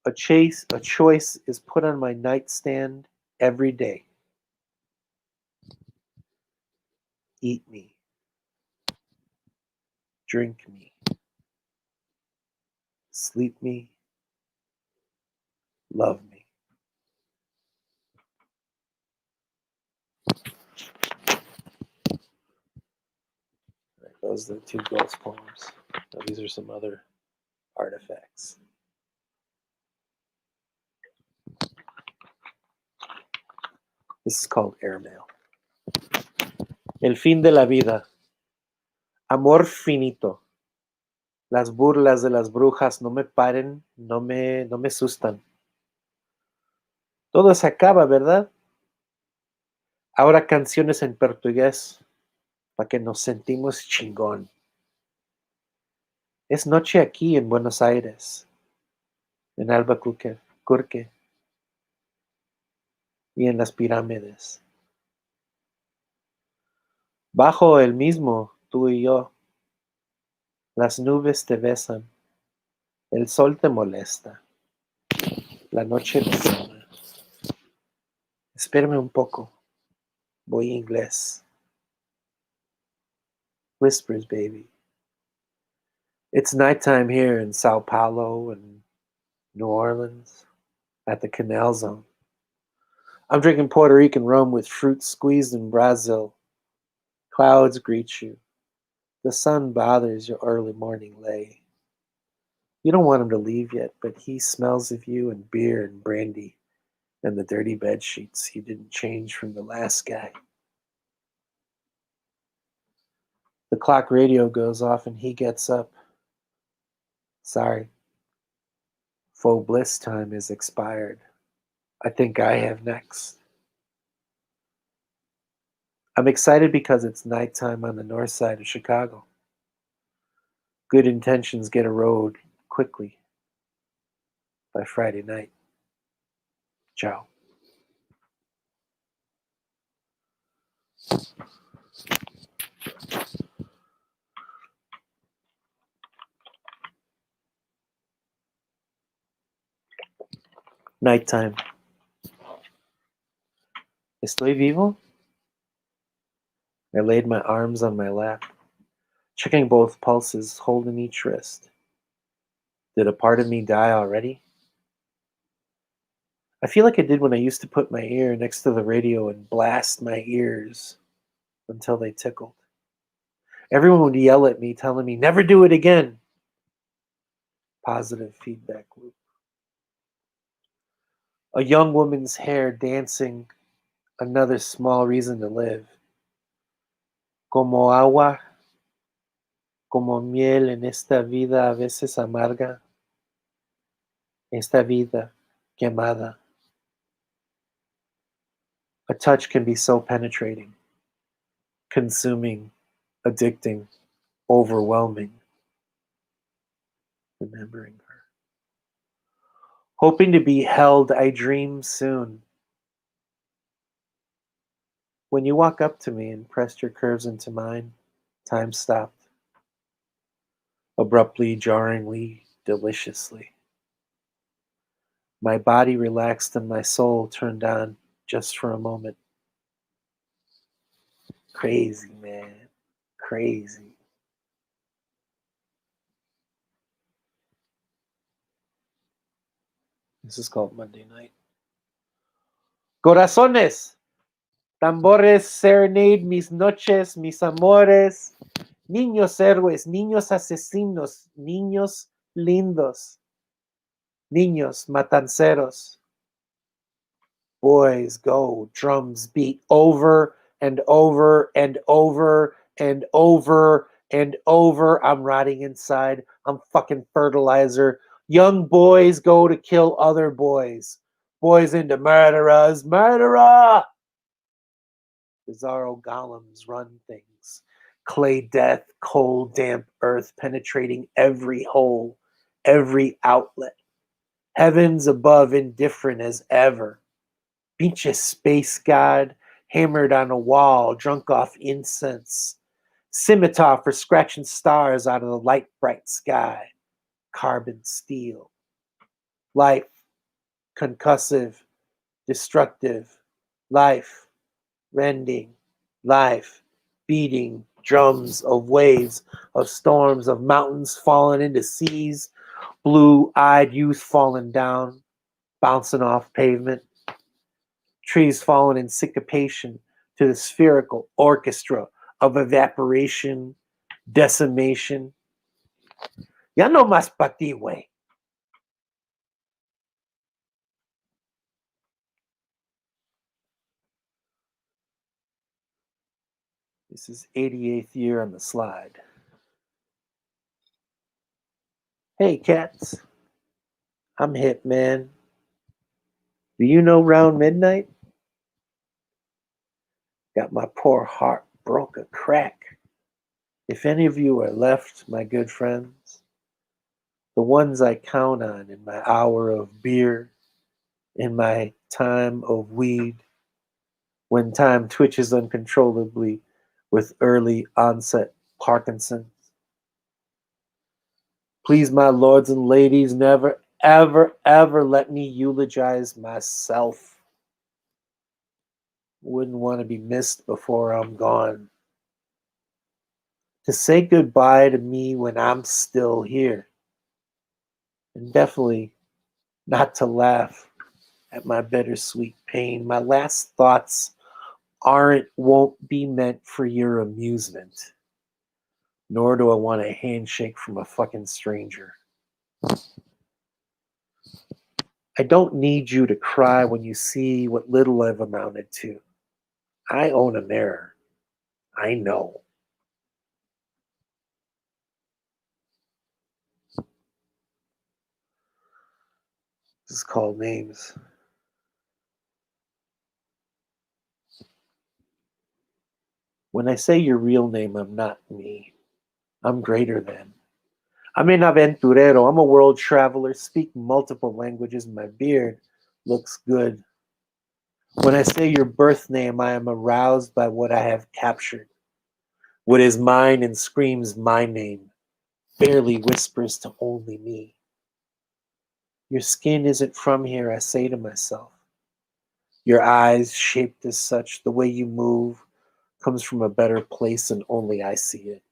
A choice is put on my nightstand every day. Eat me. Drink me. Sleep me. Love me. Right, those are the two ghost poems. Now, these are some other artifacts. This is called airmail. El fin de la vida. Amor finito. Las burlas de las brujas no me paren, no me asustan. Todo se acaba, ¿verdad? Ahora canciones en portugués, para que nos sentimos chingón. Es noche aquí en Buenos Aires, en Albuquerque y en las pirámides. Bajo el mismo, tú y yo. Las nubes te besan, el sol te molesta, la noche te sana. Espérame un poco, voy inglés. Whispers, baby. It's nighttime here in Sao Paulo and New Orleans at the Canal Zone. I'm drinking Puerto Rican rum with fruit squeezed in Brazil. Clouds greet you. The sun bothers your early morning lay. You don't want him to leave yet, but he smells of you and beer and brandy and the dirty bed sheets you didn't change from the last guy. The clock radio goes off and he gets up. Sorry. Faux bliss time is expired. I think I have next. I'm excited because it's nighttime on the north side of Chicago. Good intentions get eroded quickly by Friday night. Ciao. Nighttime. Estoy vivo? I laid my arms on my lap, checking both pulses, holding each wrist. Did a part of me die already? I feel like I did when I used to put my ear next to the radio and blast my ears until they tickled. Everyone would yell at me, telling me, never do it again. Positive feedback loop. A young woman's hair dancing, another small reason to live. Como agua, como miel en esta vida a veces amarga, esta vida quemada. A touch can be so penetrating, consuming, addicting, overwhelming. Remembering her. Hoping to be held, I dream soon. When you walk up to me and pressed your curves into mine, time stopped. Abruptly, jarringly, deliciously. My body relaxed and my soul turned on just for a moment. Crazy, man. Crazy. This is called Monday Night. Corazones, tambores, serenade mis noches, mis amores, niños héroes, niños asesinos, niños lindos, niños matanceros. Boys go, drums beat over and over and over and over and over. I'm rotting inside. I'm fucking fertilizer. Young boys go to kill other boys. Boys into murderers. Murderer! Bizarro golems run things. Clay death, cold, damp earth penetrating every hole, every outlet. Heavens above, indifferent as ever. Beaches space god, hammered on a wall, drunk off incense. Scimitar for scratching stars out of the light bright sky. Carbon steel. Life, concussive, destructive. Life, rending. Life, beating drums of waves, of storms, of mountains falling into seas. Blue-eyed youth falling down, bouncing off pavement. Trees falling in syncopation to the spherical orchestra of evaporation, decimation. Ya no más pa' ti, güey. This is 88th year on the slide. Hey, cats. I'm hip, man. Do you know round midnight? Got my poor heart broke a crack. If any of you are left, my good friends, the ones I count on in my hour of beer, in my time of weed, when time twitches uncontrollably with early onset Parkinson's. Please, my lords and ladies, never, ever, ever let me eulogize myself. Wouldn't want to be missed before I'm gone. To say goodbye to me when I'm still here. And definitely not to laugh at my bittersweet pain. My last thoughts won't be meant for your amusement. Nor do I want a handshake from a fucking stranger. I don't need you to cry when you see what little I've amounted to. I own a mirror. I know. This is called Names. When I say your real name, I'm not me. I'm greater than. I'm an aventurero. I'm a world traveler, speak multiple languages. My beard looks good. When I say your birth name, I am aroused by what I have captured. What is mine and screams my name, barely whispers to only me. Your skin isn't from here, I say to myself. Your eyes, shaped as such, the way you move, comes from a better place and only I see it.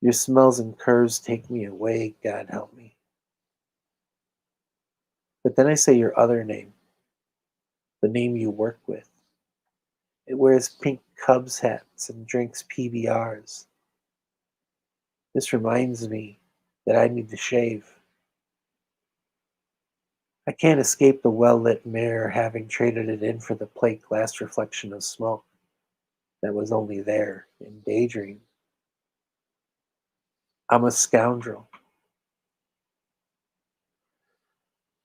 Your smells and curves take me away, God help me. But then I say your other name, the name you work with. It wears pink Cubs hats and drinks PBRs. This reminds me that I need to shave. I can't escape the well-lit mirror, having traded it in for the plate glass reflection of smoke that was only there in daydream. I'm a scoundrel.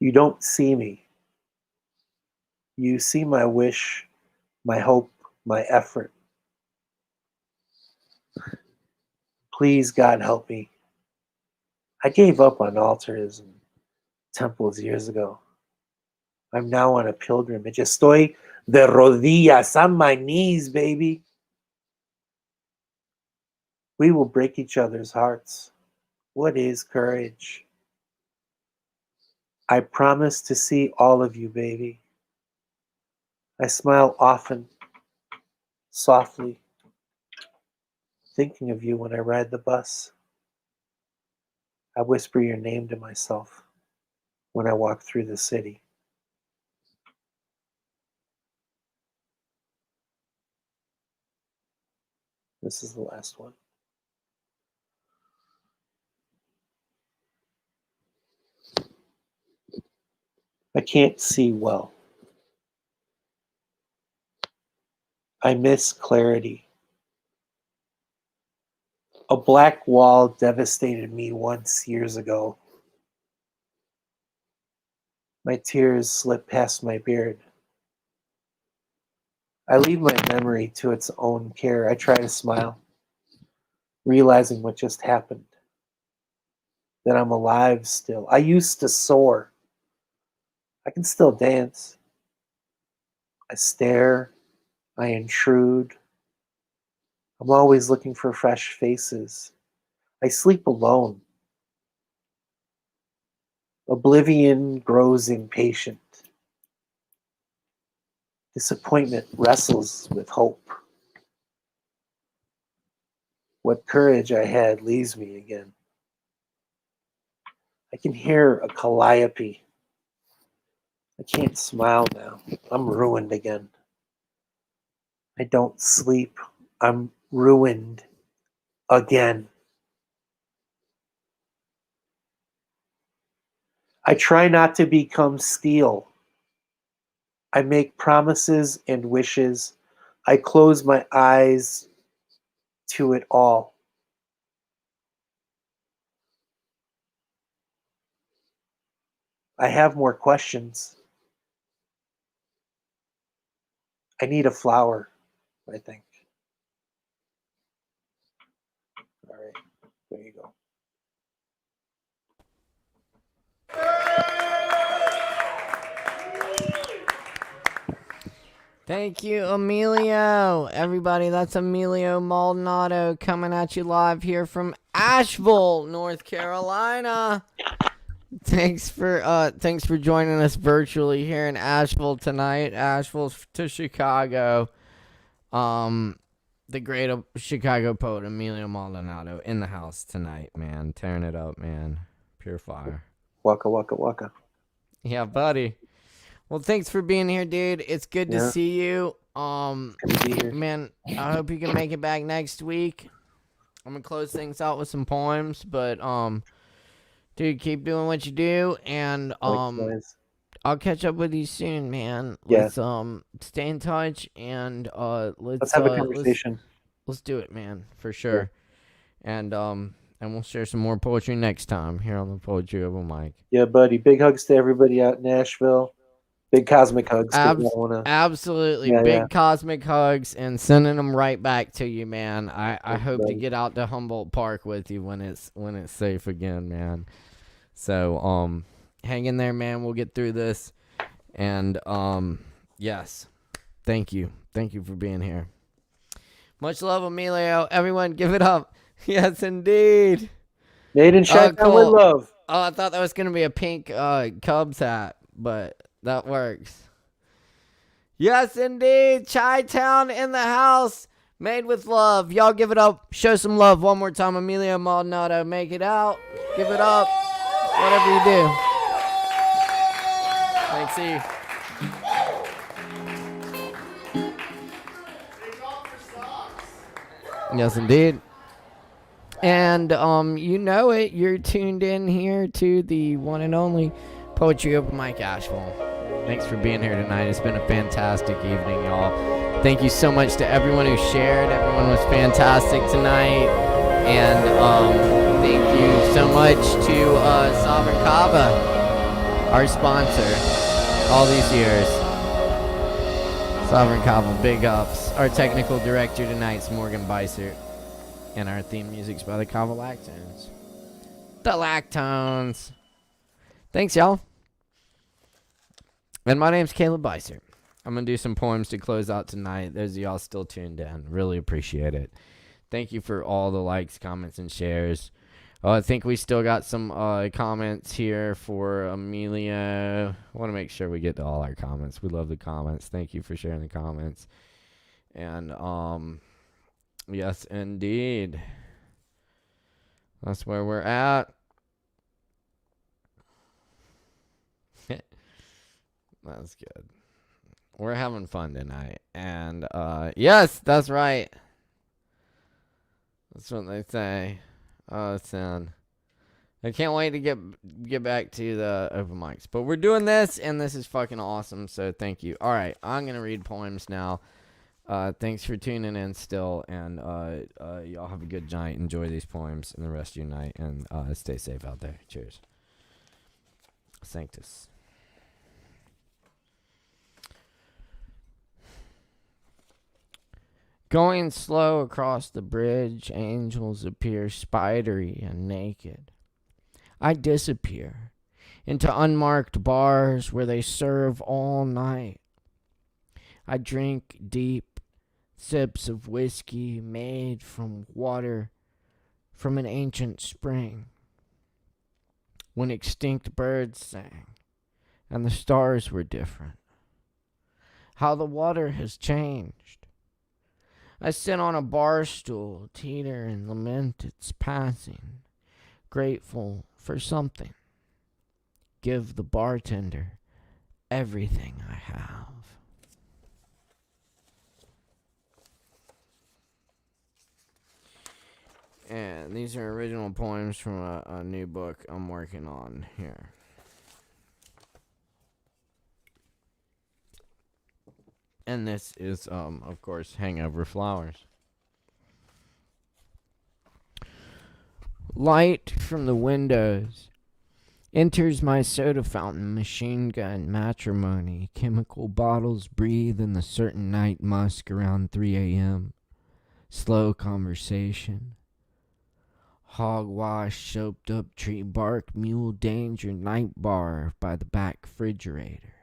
You don't see me. You see my wish, my hope, my effort. Please, God, help me. I gave up on altars and temples years ago. I'm now on a pilgrimage. Estoy de rodillas, on my knees, baby. We will break each other's hearts. What is courage? I promise to see all of you, baby. I smile often, softly, thinking of you when I ride the bus. I whisper your name to myself when I walk through the city. This is the last one. I can't see well. I miss clarity. A black wall devastated me once years ago. My tears slip past my beard. I leave my memory to its own care. I try to smile, realizing what just happened. That I'm alive still. I used to soar. I can still dance. I stare. I intrude. I'm always looking for fresh faces. I sleep alone. Oblivion grows impatient. Disappointment wrestles with hope. What courage I had leaves me again. I can hear a calliope. I can't smile now. I'm ruined again. I don't sleep. I'm ruined again. I try not to become steel. I make promises and wishes. I close my eyes to it all. I have more questions. I need a flower, I think. All right, there you go. Thank you, Emilio. Everybody, that's Emilio Maldonado coming at you live here from ASHEViLLE, North Carolina. Thanks for joining us virtually here in ASHEViLLE tonight. ASHEViLLE to Chicago. The great Chicago poet Emilio Maldonado in the house tonight, man. Tearing it up, man. Pure fire. Waka waka waka. Yeah, buddy. Well, thanks for being here, dude. It's good to see you. Good to be here. Man, I hope you can make it back next week. I'm gonna close things out with some poems, but dude, keep doing what you do, and Likewise. I'll catch up with you soon, man. Yeah. Let's stay in touch, and Let's have a conversation. Let's do it, man, for sure. Yeah. And we'll share some more poetry next time here on the Poetry Over Mic. Yeah, buddy. Big hugs to everybody out in Nashville. Big cosmic hugs. Absolutely. Big cosmic hugs, and sending them right back to you, man. I hope to get out to Humboldt Park with you when it's safe again, man. So hang in there, man. We'll get through this. And yes. Thank you. Thank you for being here. Much love, Emilio. Everyone give it up. Yes, indeed. Made in Chi-Town with love. Oh, I thought that was going to be a pink Cubs hat, but that works. Yes, indeed. Chi-Town in the house. Made with love. Y'all give it up. Show some love one more time. Emilio Maldonado. Make it out. Give it up. Whatever you do. Thanks, E. Yes, indeed. And you know it, you're tuned in here to the one and only Poetry Open Mic ASHEViLLE. Thanks for being here tonight. It's been a fantastic evening, y'all. Thank you so much to everyone who shared. Everyone was fantastic tonight. And thank you so much to Sovereign Kava, our sponsor, all these years. Sovereign Kava, big ups. Our technical director tonight's Morgan Beissert. And our theme music's by the Kava Lactones. The Lactones. Thanks, y'all. And my name's Caleb Beissert. I'm going to do some poems to close out tonight. Those of y'all still tuned in. Really appreciate it. Thank you for all the likes, comments, and shares. I think we still got some comments here for Amelia. I want to make sure we get to all our comments. We love the comments. Thank you for sharing the comments. And yes, indeed. That's where we're at. That's good. We're having fun tonight. And yes, that's right. That's what they say. Oh, son. I can't wait to get back to the open mics. But we're doing this, and this is fucking awesome, so thank you. All right, I'm going to read poems now. Thanks for tuning in still, and y'all have a good night. Enjoy these poems and the rest of your night, and stay safe out there. Cheers. Sanctus. Going slow across the bridge, angels appear spidery and naked. I disappear into unmarked bars where they serve all night. I drink deep sips of whiskey made from water from an ancient spring. When extinct birds sang and the stars were different. How the water has changed. I sit on a bar stool, teeter and lament its passing, grateful for something. Give the bartender everything I have. And these are original poems from a new book I'm working on here. And this is, of course, Hangover Flowers. Light from the windows enters my soda fountain, machine gun, matrimony. Chemical bottles breathe in the certain night musk around 3 a.m. Slow conversation. Hogwash, soaped up tree bark, mule danger, night bar by the back refrigerator.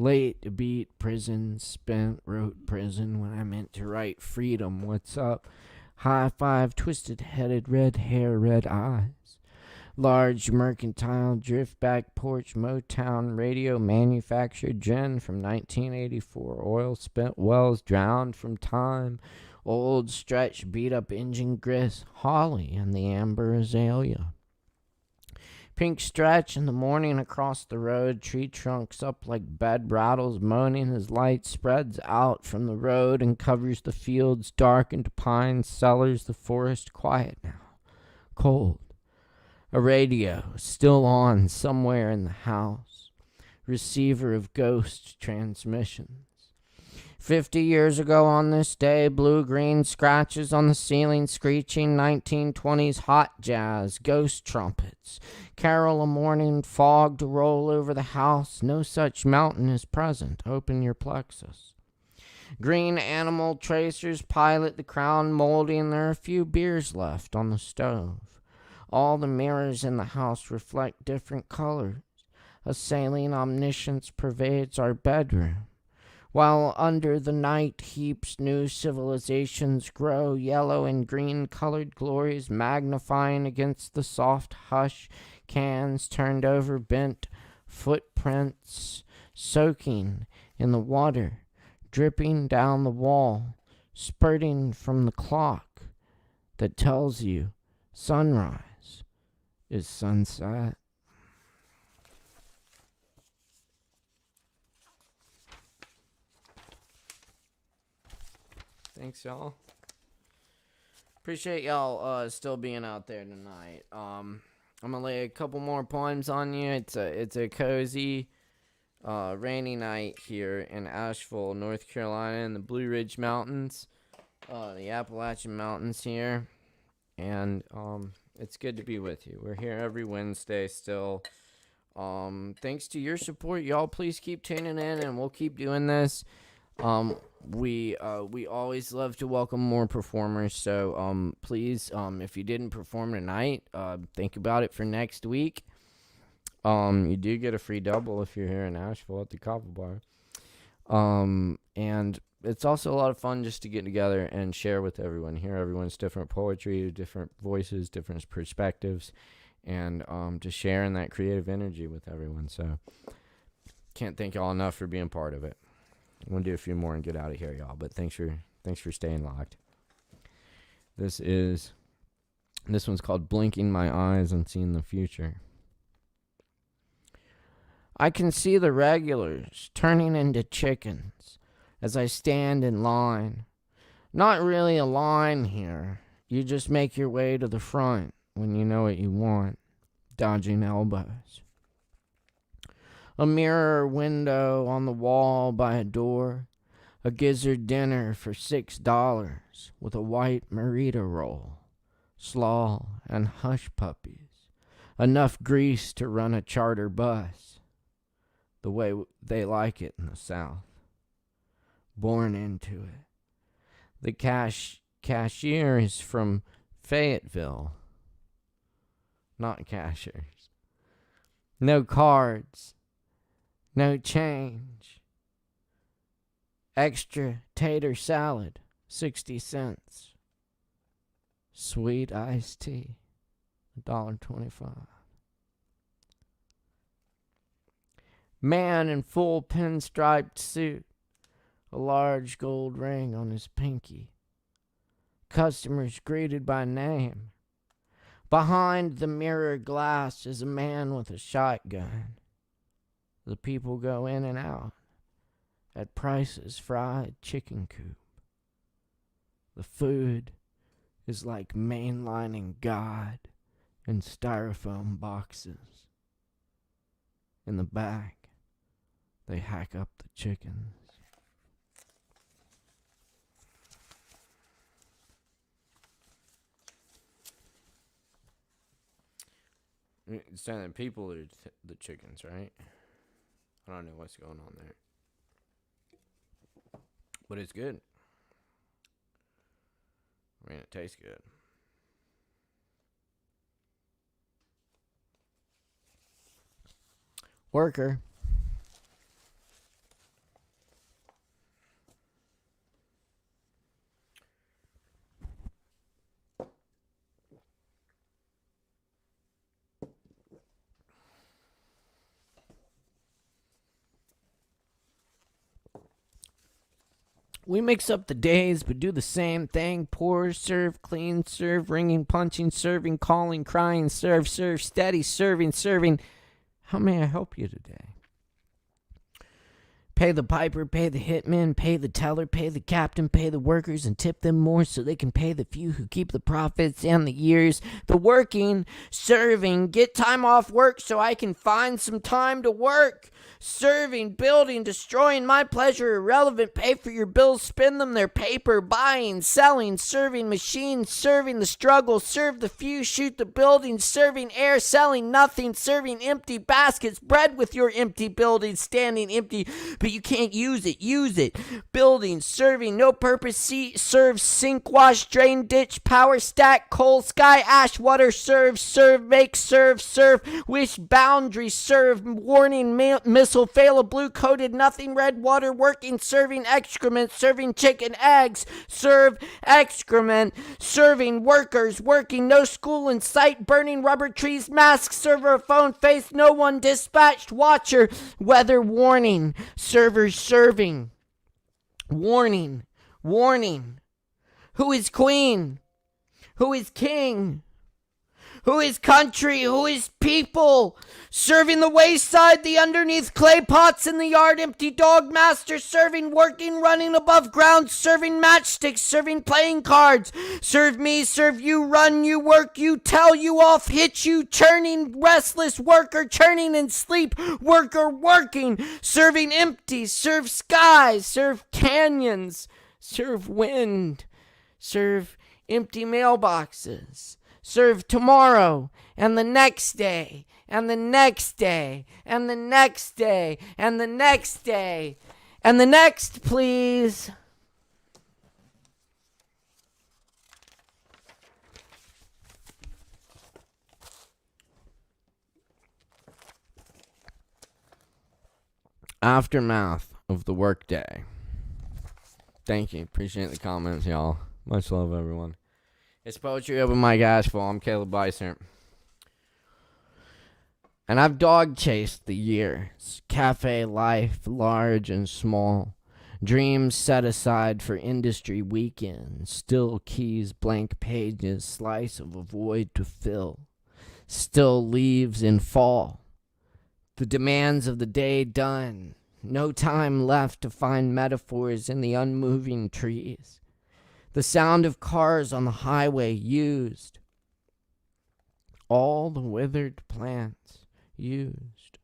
Late to beat prison, spent, wrote prison when I meant to write freedom. What's up? High five, twisted headed, red hair, red eyes. Large mercantile, drift back porch, Motown radio, manufactured gin from 1984. Oil spent wells, drowned from time. Old stretch, beat up engine grist, holly and the amber azalea. Pink stretch in the morning across the road, tree trunks up like bed rattles, moaning as light spreads out from the road and covers the fields, dark into pine cellars, the forest quiet now, cold. A radio still on somewhere in the house, receiver of ghost transmissions. 50 years ago on this day, blue-green scratches on the ceiling, screeching 1920s hot jazz, ghost trumpets. Carol a morning, fog to roll over the house. No such mountain is present. Open your plexus. Green animal tracers pilot the crown molding. There are a few beers left on the stove. All the mirrors in the house reflect different colors. A saline omniscience pervades our bedroom. While under the night heaps new civilizations grow, yellow and green colored glories magnifying against the soft hush, cans turned over, bent footprints soaking in the water, dripping down the wall, spurting from the clock that tells you sunrise is sunset. Thanks, y'all. Appreciate y'all still being out there tonight. I'm gonna lay a couple more poems on you. It's a cozy, rainy night here in Asheville, North Carolina, in the Blue Ridge Mountains, the Appalachian Mountains here, and it's good to be with you. We're here every Wednesday still. Thanks to your support, y'all. Please keep tuning in, and we'll keep doing this. We always love to welcome more performers, so please, if you didn't perform tonight, think about it for next week. You do get a free double if you're here in Asheville at the Kava Bar. And it's also a lot of fun just to get together and share with everyone, hear everyone's different poetry, different voices, different perspectives, and just sharing that creative energy with everyone. So can't thank y'all enough for being part of it. I'm gonna do a few more and get out of here, y'all. But thanks for staying locked. This one's called Blinking My Eyes and Seeing the Future. I can see the regulars turning into chickens as I stand in line. Not really a line here. You just make your way to the front when you know what you want, dodging elbows. A mirror window on the wall by a door. A gizzard dinner for $6 with a white marita roll. Slaw and hush puppies. Enough grease to run a charter bus. The way they like it in the South. Born into it. The cashier is from Fayetteville. Not cashiers. No cards. No change. Extra tater salad, 60 cents. Sweet iced tea, $1.25. Man in full pinstriped suit, a large gold ring on his pinky. Customers greeted by name. Behind the mirror glass is a man with a shotgun. The people go in and out at Price's fried chicken coop. The food is like mainlining God in styrofoam boxes. In the back, they hack up the chickens. It's saying that people are the chickens, right? I don't know what's going on there. But it's good. I mean, it tastes good. Worker. We mix up the days, but do the same thing. Pour, serve, clean, serve, ringing, punching, serving, calling, crying, serve, steady, serving. How may I help you today? Pay the piper, pay the hitman, pay the teller, pay the captain, pay the workers, and tip them more so they can pay the few who keep the profits and the years. The working, serving, get time off work so I can find some time to work. Serving, building, destroying, my pleasure, irrelevant, pay for your bills, spend them, their paper, buying, selling, serving machines, serving the struggle, serve the few, shoot the building, serving air, selling nothing, serving empty baskets, bread with your empty building, standing empty, but you can't use it, building, serving, no purpose, serve, sink, wash, drain, ditch, power, stack, coal, sky, ash, water, serve, make, serve, wish, boundary, serve, warning, missile, fail, a blue-coated, nothing, red, water, working, serving, excrement, serving, chicken, eggs, serve, excrement, serving, workers, working, no school in sight, burning, rubber trees, mask, server, phone, face, no one, dispatched, watcher, weather, warning, servers, serving, warning, who is queen, who is king, who is country, who is people, serving the wayside, the underneath clay pots in the yard, empty dog master, serving, working, running above ground, serving matchsticks, serving playing cards, serve me, serve you, run you, work you, tell you off, hit you, churning, restless, worker, churning in sleep, worker, working, serving empty, serve skies, serve canyons, serve wind, serve empty mailboxes. Serve tomorrow, and the next day, and the next day, and the next day, and the next day, and the next, please. Aftermath of the workday. Thank you. Appreciate the comments, y'all. Much love, everyone. It's Poetry Open Mic Asheville. I'm Caleb Beissert. And I've dog chased the years. Cafe life, large and small. Dreams set aside for industry weekends. Still keys, blank pages, slice of a void to fill. Still leaves in fall. The demands of the day done. No time left to find metaphors in the unmoving trees. The sound of cars on the highway used. All the withered plants used.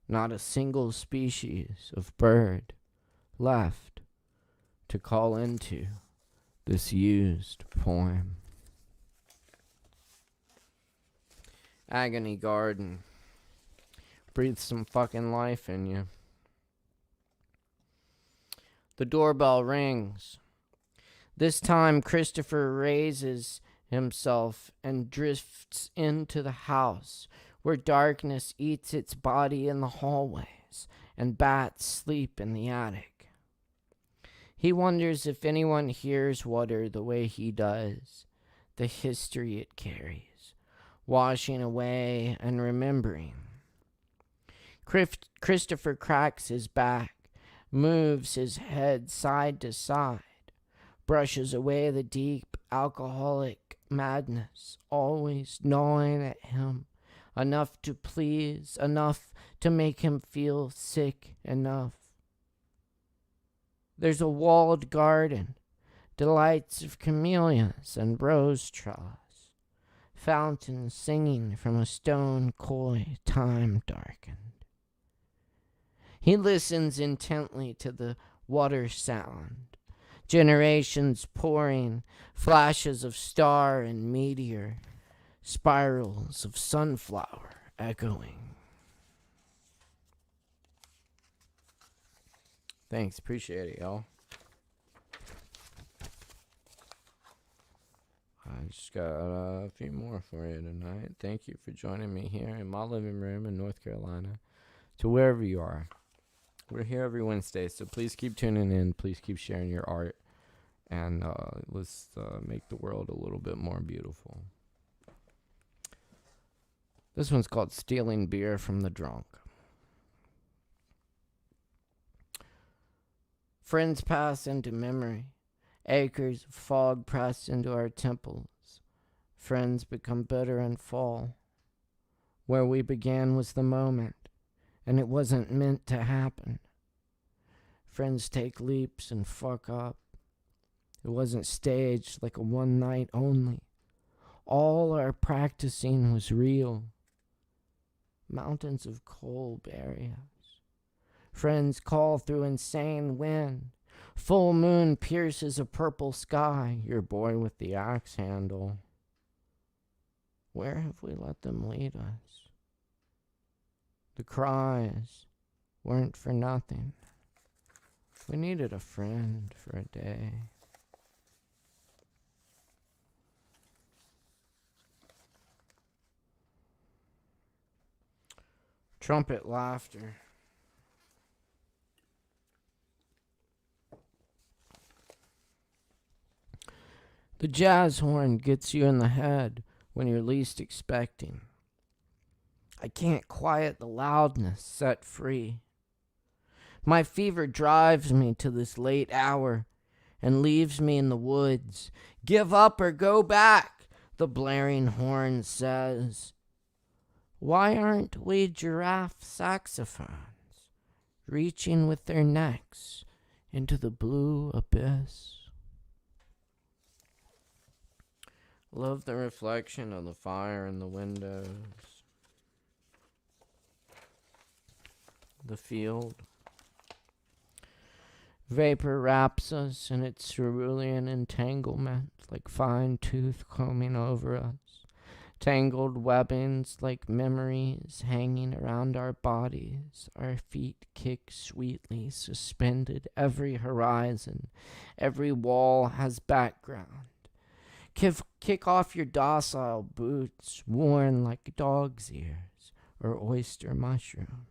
Not a single species of bird left to call into this used poem. Agony Garden. Breathe some fucking life in you. The doorbell rings. This time Christopher raises himself and drifts into the house where darkness eats its body in the hallways and bats sleep in the attic. He wonders if anyone hears water the way he does, the history it carries, washing away and remembering. Christopher cracks his back, moves his head side to side, brushes away the deep alcoholic madness, always gnawing at him, enough to please, enough to make him feel sick enough. There's a walled garden, delights of camellias and rose trellis, fountains singing from a stone koi time darkened. He listens intently to the water sound, generations pouring, flashes of star and meteor, spirals of sunflower echoing. Thanks, appreciate it, y'all. I just got a few more for you tonight. Thank you for joining me here in my living room in North Carolina, to wherever you are. We're here every Wednesday, so please keep tuning in. Please keep sharing your art, and let's make the world a little bit more beautiful. This one's called Stealing Beer from the Drunk. Friends pass into memory. Acres of fog press into our temples. Friends become bitter and fall. Where we began was the moment, and it wasn't meant to happen. Friends take leaps and fuck up. It wasn't staged like a one night only. All our practicing was real. Mountains of coal bury us. Friends call through insane wind. Full moon pierces a purple sky. Your boy with the axe handle. Where have we let them lead us? The cries weren't for nothing. We needed a friend for a day. Trumpet laughter. The jazz horn gets you in the head when you're least expecting. I can't quiet the loudness set free. My fever drives me to this late hour and leaves me in the woods. Give up or go back, the blaring horn says. Why aren't we giraffe saxophones, reaching with their necks into the blue abyss? Love the reflection of the fire in the windows. The field. Vapor wraps us in its cerulean entanglement, like fine tooth combing over us. Tangled webbings like memories hanging around our bodies. Our feet kick sweetly, suspended. Every horizon, every wall has background. Kick off your docile boots, worn like dog's ears or oyster mushrooms.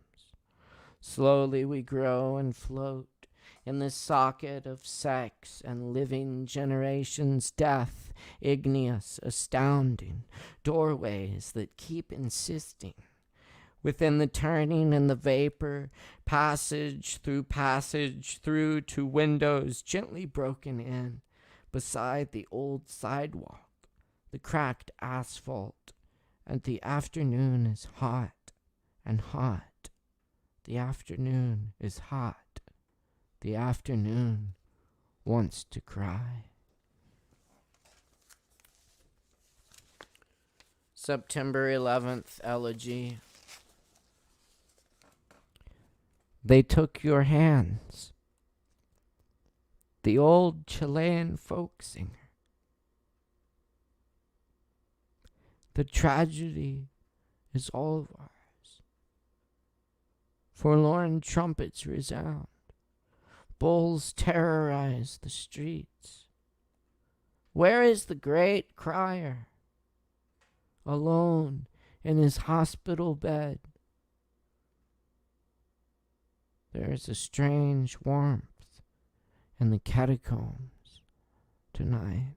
Slowly we grow and float in this socket of sex and living generations, death, igneous, astounding, doorways that keep insisting. Within the turning and the vapor, passage through to windows gently broken in, beside the old sidewalk, the cracked asphalt, and the afternoon is hot and hot. The afternoon is hot. The afternoon wants to cry. September 11th, elegy. They took your hands. The old Chilean folk singer. The tragedy is all of ours. Forlorn trumpets resound. Bulls terrorize the streets. Where is the great crier? Alone in his hospital bed. There is a strange warmth in the catacombs tonight.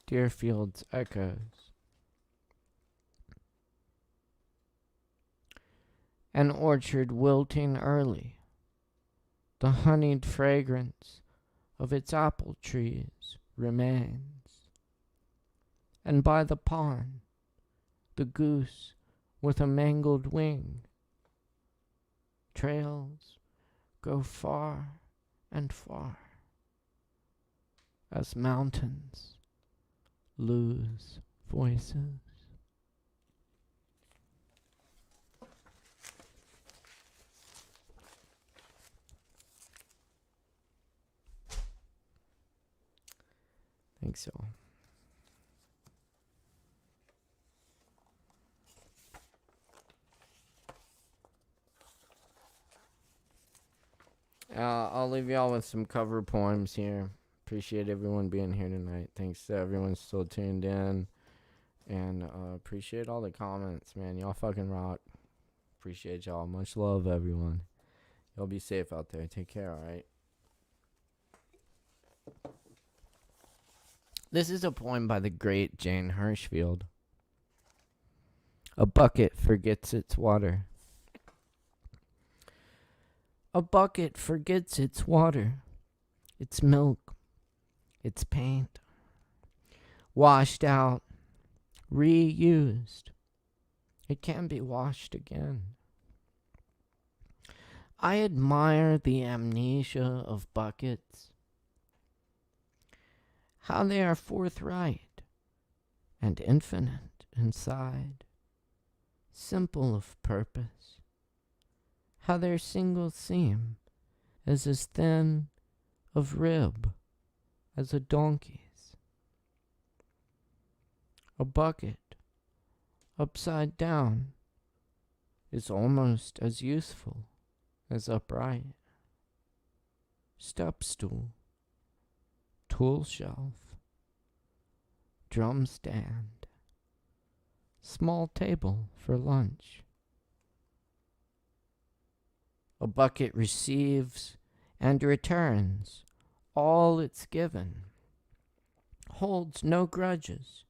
Deerfield's echoes. An orchard wilting early, the honeyed fragrance of its apple trees remains. And by the pond, the goose with a mangled wing trails go far and far as mountains lose voices. Think so. I'll leave y'all with some cover poems here. Appreciate everyone being here tonight. Thanks to everyone still tuned in. And appreciate all the comments, man. Y'all fucking rock. Appreciate y'all. Much love, everyone. Y'all be safe out there. Take care, alright? This is a poem by the great Jane Hirschfield. A bucket forgets its water. A bucket forgets its water, its milk, its paint. Washed out, reused. It can be washed again. I admire the amnesia of buckets. How they are forthright and infinite inside, simple of purpose. How their single seam is as thin of rib as a donkey's. A bucket, upside down, is almost as useful as upright. Step stool, tool shelf, drum stand, small table for lunch. A bucket receives and returns all it's given, holds no grudges,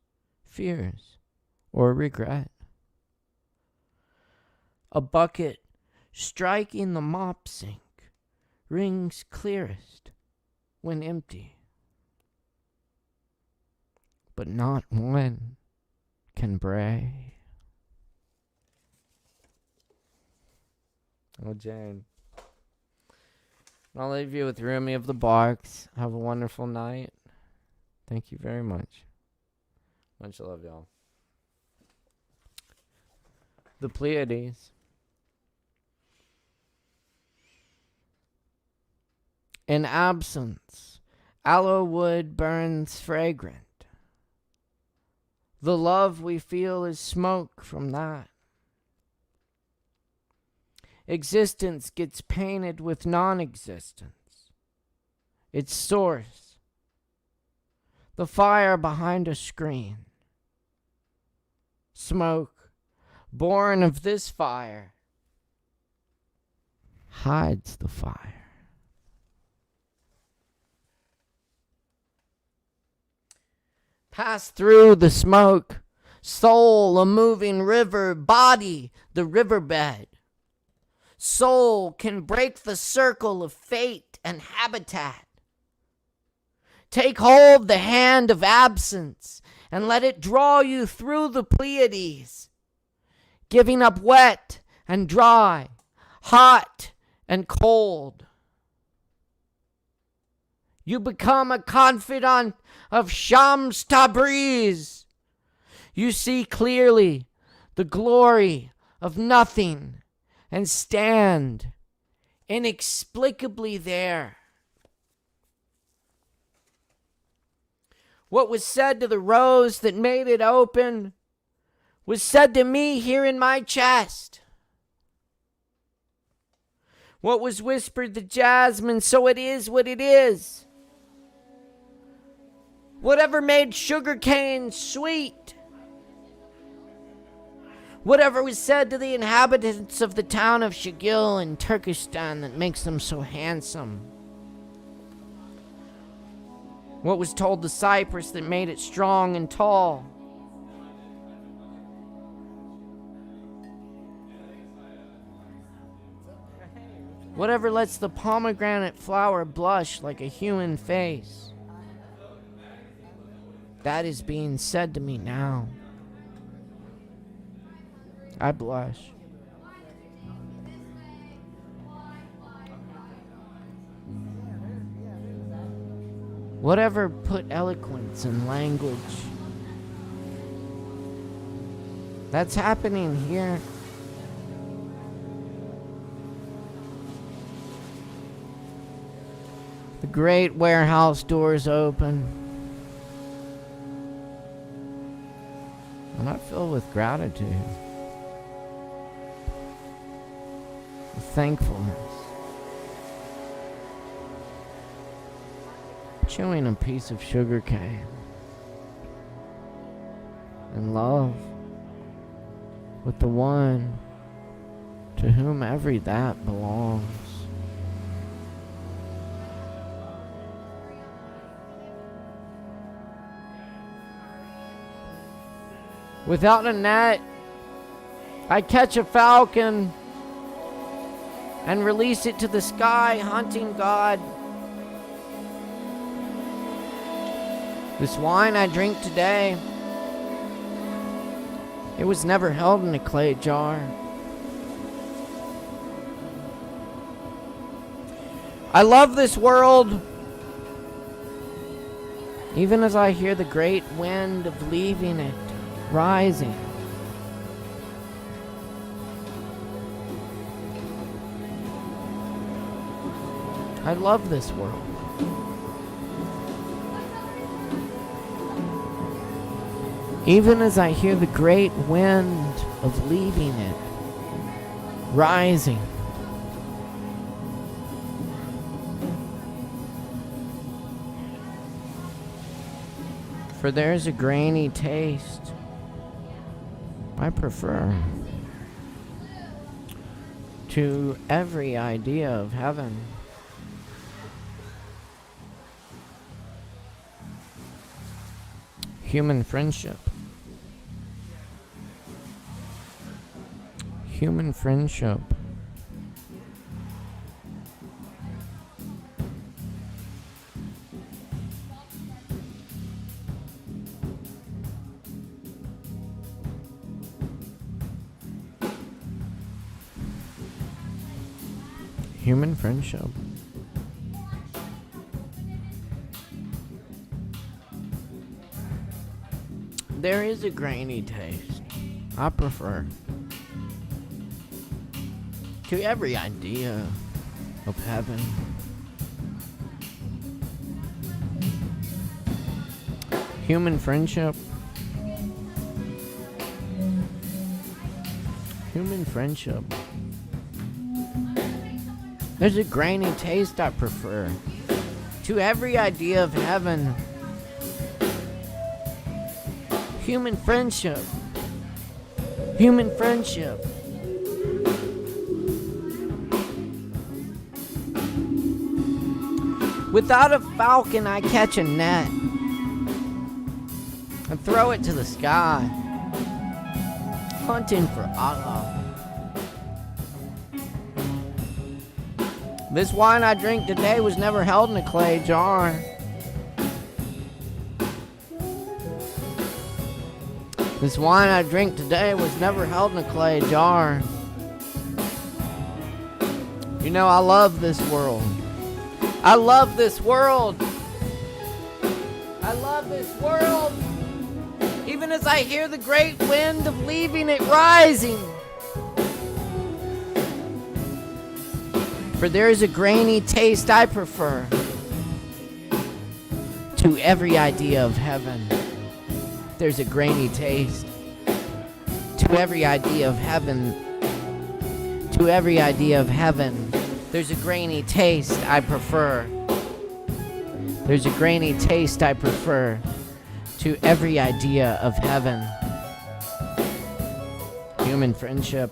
fears, or regret. A bucket striking the mop sink rings clearest when empty, but not one can bray. Oh, Jane. I'll leave you with Rumi of the Barks. Have a wonderful night. Thank you very much. Much love, y'all. The Pleiades. In absence, aloe wood burns fragrant. The love we feel is smoke from that. Existence gets painted with non-existence. its source, the fire behind a screen. Smoke, born of this fire, hides the fire. Pass through the smoke, soul, a moving river, body, the riverbed. Soul can break the circle of fate and habitat. Take hold the hand of absence and let it draw you through the Pleiades, giving up wet and dry, hot and cold. You become a confidant of Shams Tabriz. You see clearly the glory of nothing and stand inexplicably there. What was said to the rose that made it open was said to me here in my chest. What was whispered to jasmine, so it is what it is. Whatever made sugarcane sweet. Whatever was said to the inhabitants of the town of ASHEVILLE in Turkestan that makes them so handsome. What was told the cypress that made it strong and tall. Whatever lets the pomegranate flower blush like a human face. That is being said to me now. I blush. Whatever put eloquence in language. That's happening here. The great warehouse doors open. And I fill with gratitude. With thankfulness. Chewing a piece of sugar cane. And love with the one to whom every that belongs. Without a net, I catch a falcon and release it to the sky, hunting God. This wine I drink today, it was never held in a clay jar. I love this world, even as I hear the great wind of leaving it rising. I love this world. Even as I hear the great wind of leaving it rising. For there's a grainy taste I prefer to every idea of heaven. Human friendship. Human friendship. Human friendship. There is a grainy taste I prefer to every idea of heaven. Human friendship. Human friendship. There's a grainy taste I prefer to every idea of heaven. Human friendship. Human friendship. Without a falcon, I catch a net and throw it to the sky, hunting for Allah. This wine I drink today was never held in a clay jar. This wine I drink today was never held in a clay jar. You know, I love this world. I love this world. I love this world. Even as I hear the great wind of leaving it rising. For there is a grainy taste I prefer to every idea of heaven. There's a grainy taste to every idea of heaven. To every idea of heaven. There's a grainy taste I prefer. There's a grainy taste I prefer to every idea of heaven. Human friendship.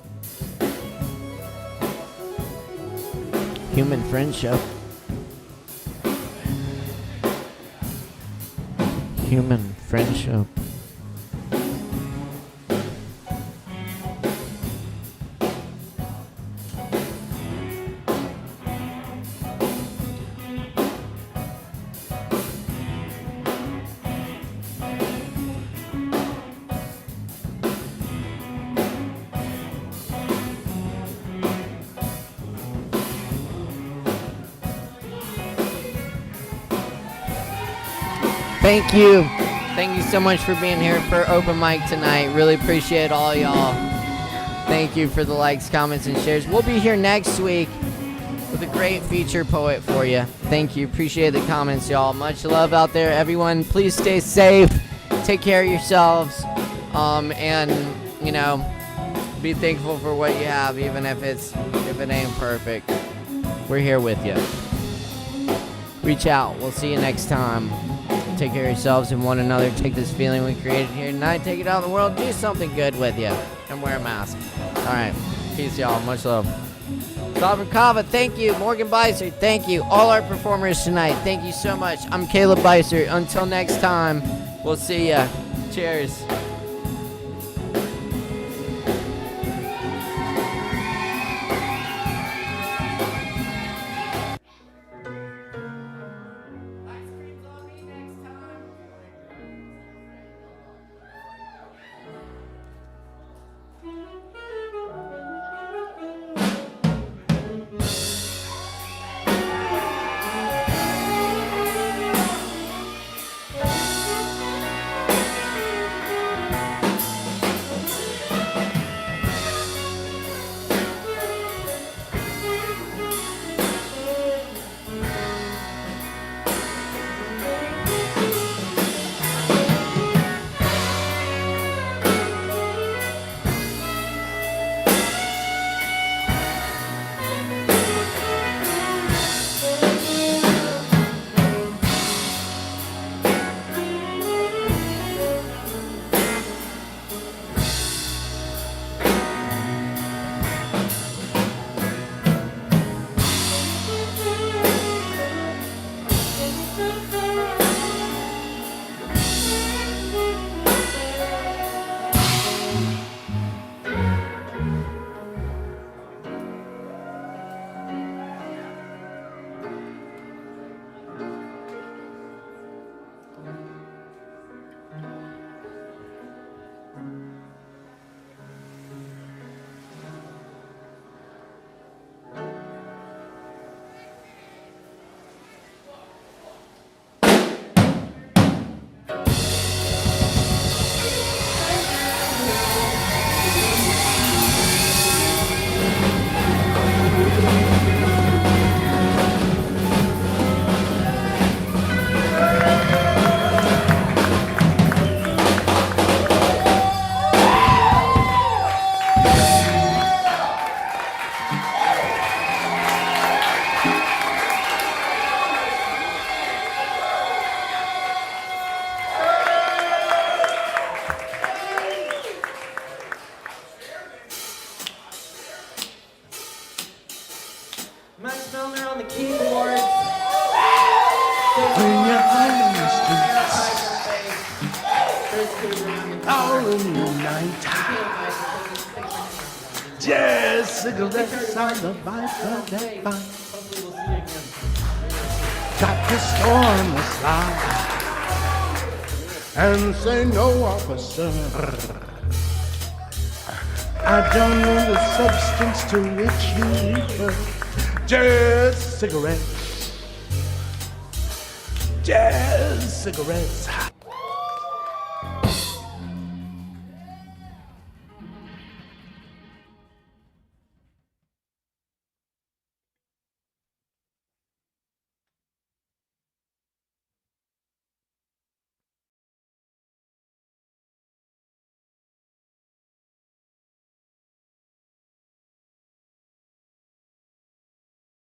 Human friendship. Human friendship. Thank you. Thank you so much for being here for open mic tonight. Really appreciate all y'all. Thank you for the likes, comments, and shares. We'll be here next week with a great feature poet for you. Thank you. Appreciate the comments, y'all. Much love out there, everyone. Please stay safe. Take care of yourselves. And, you know, be thankful for what you have, even if it ain't perfect. We're here with you. Reach out. We'll see you next time. Take care of yourselves and one another. Take this feeling we created here tonight, take it out in the world, do something good with you, and wear a mask. All right. Peace, y'all. Much love. Sovereign Kava, thank you. Morgan Beissert, thank you. All our performers tonight, thank you so much. I'm Caleb Beissert. Until next time, we'll see ya. Cheers. When you're out in the streets, all in the night, just cigarettes on the Viper that fine. Got this storm the slide and say no, officer. I don't know the substance to which you refer. Just cigarettes. Just cigarettes.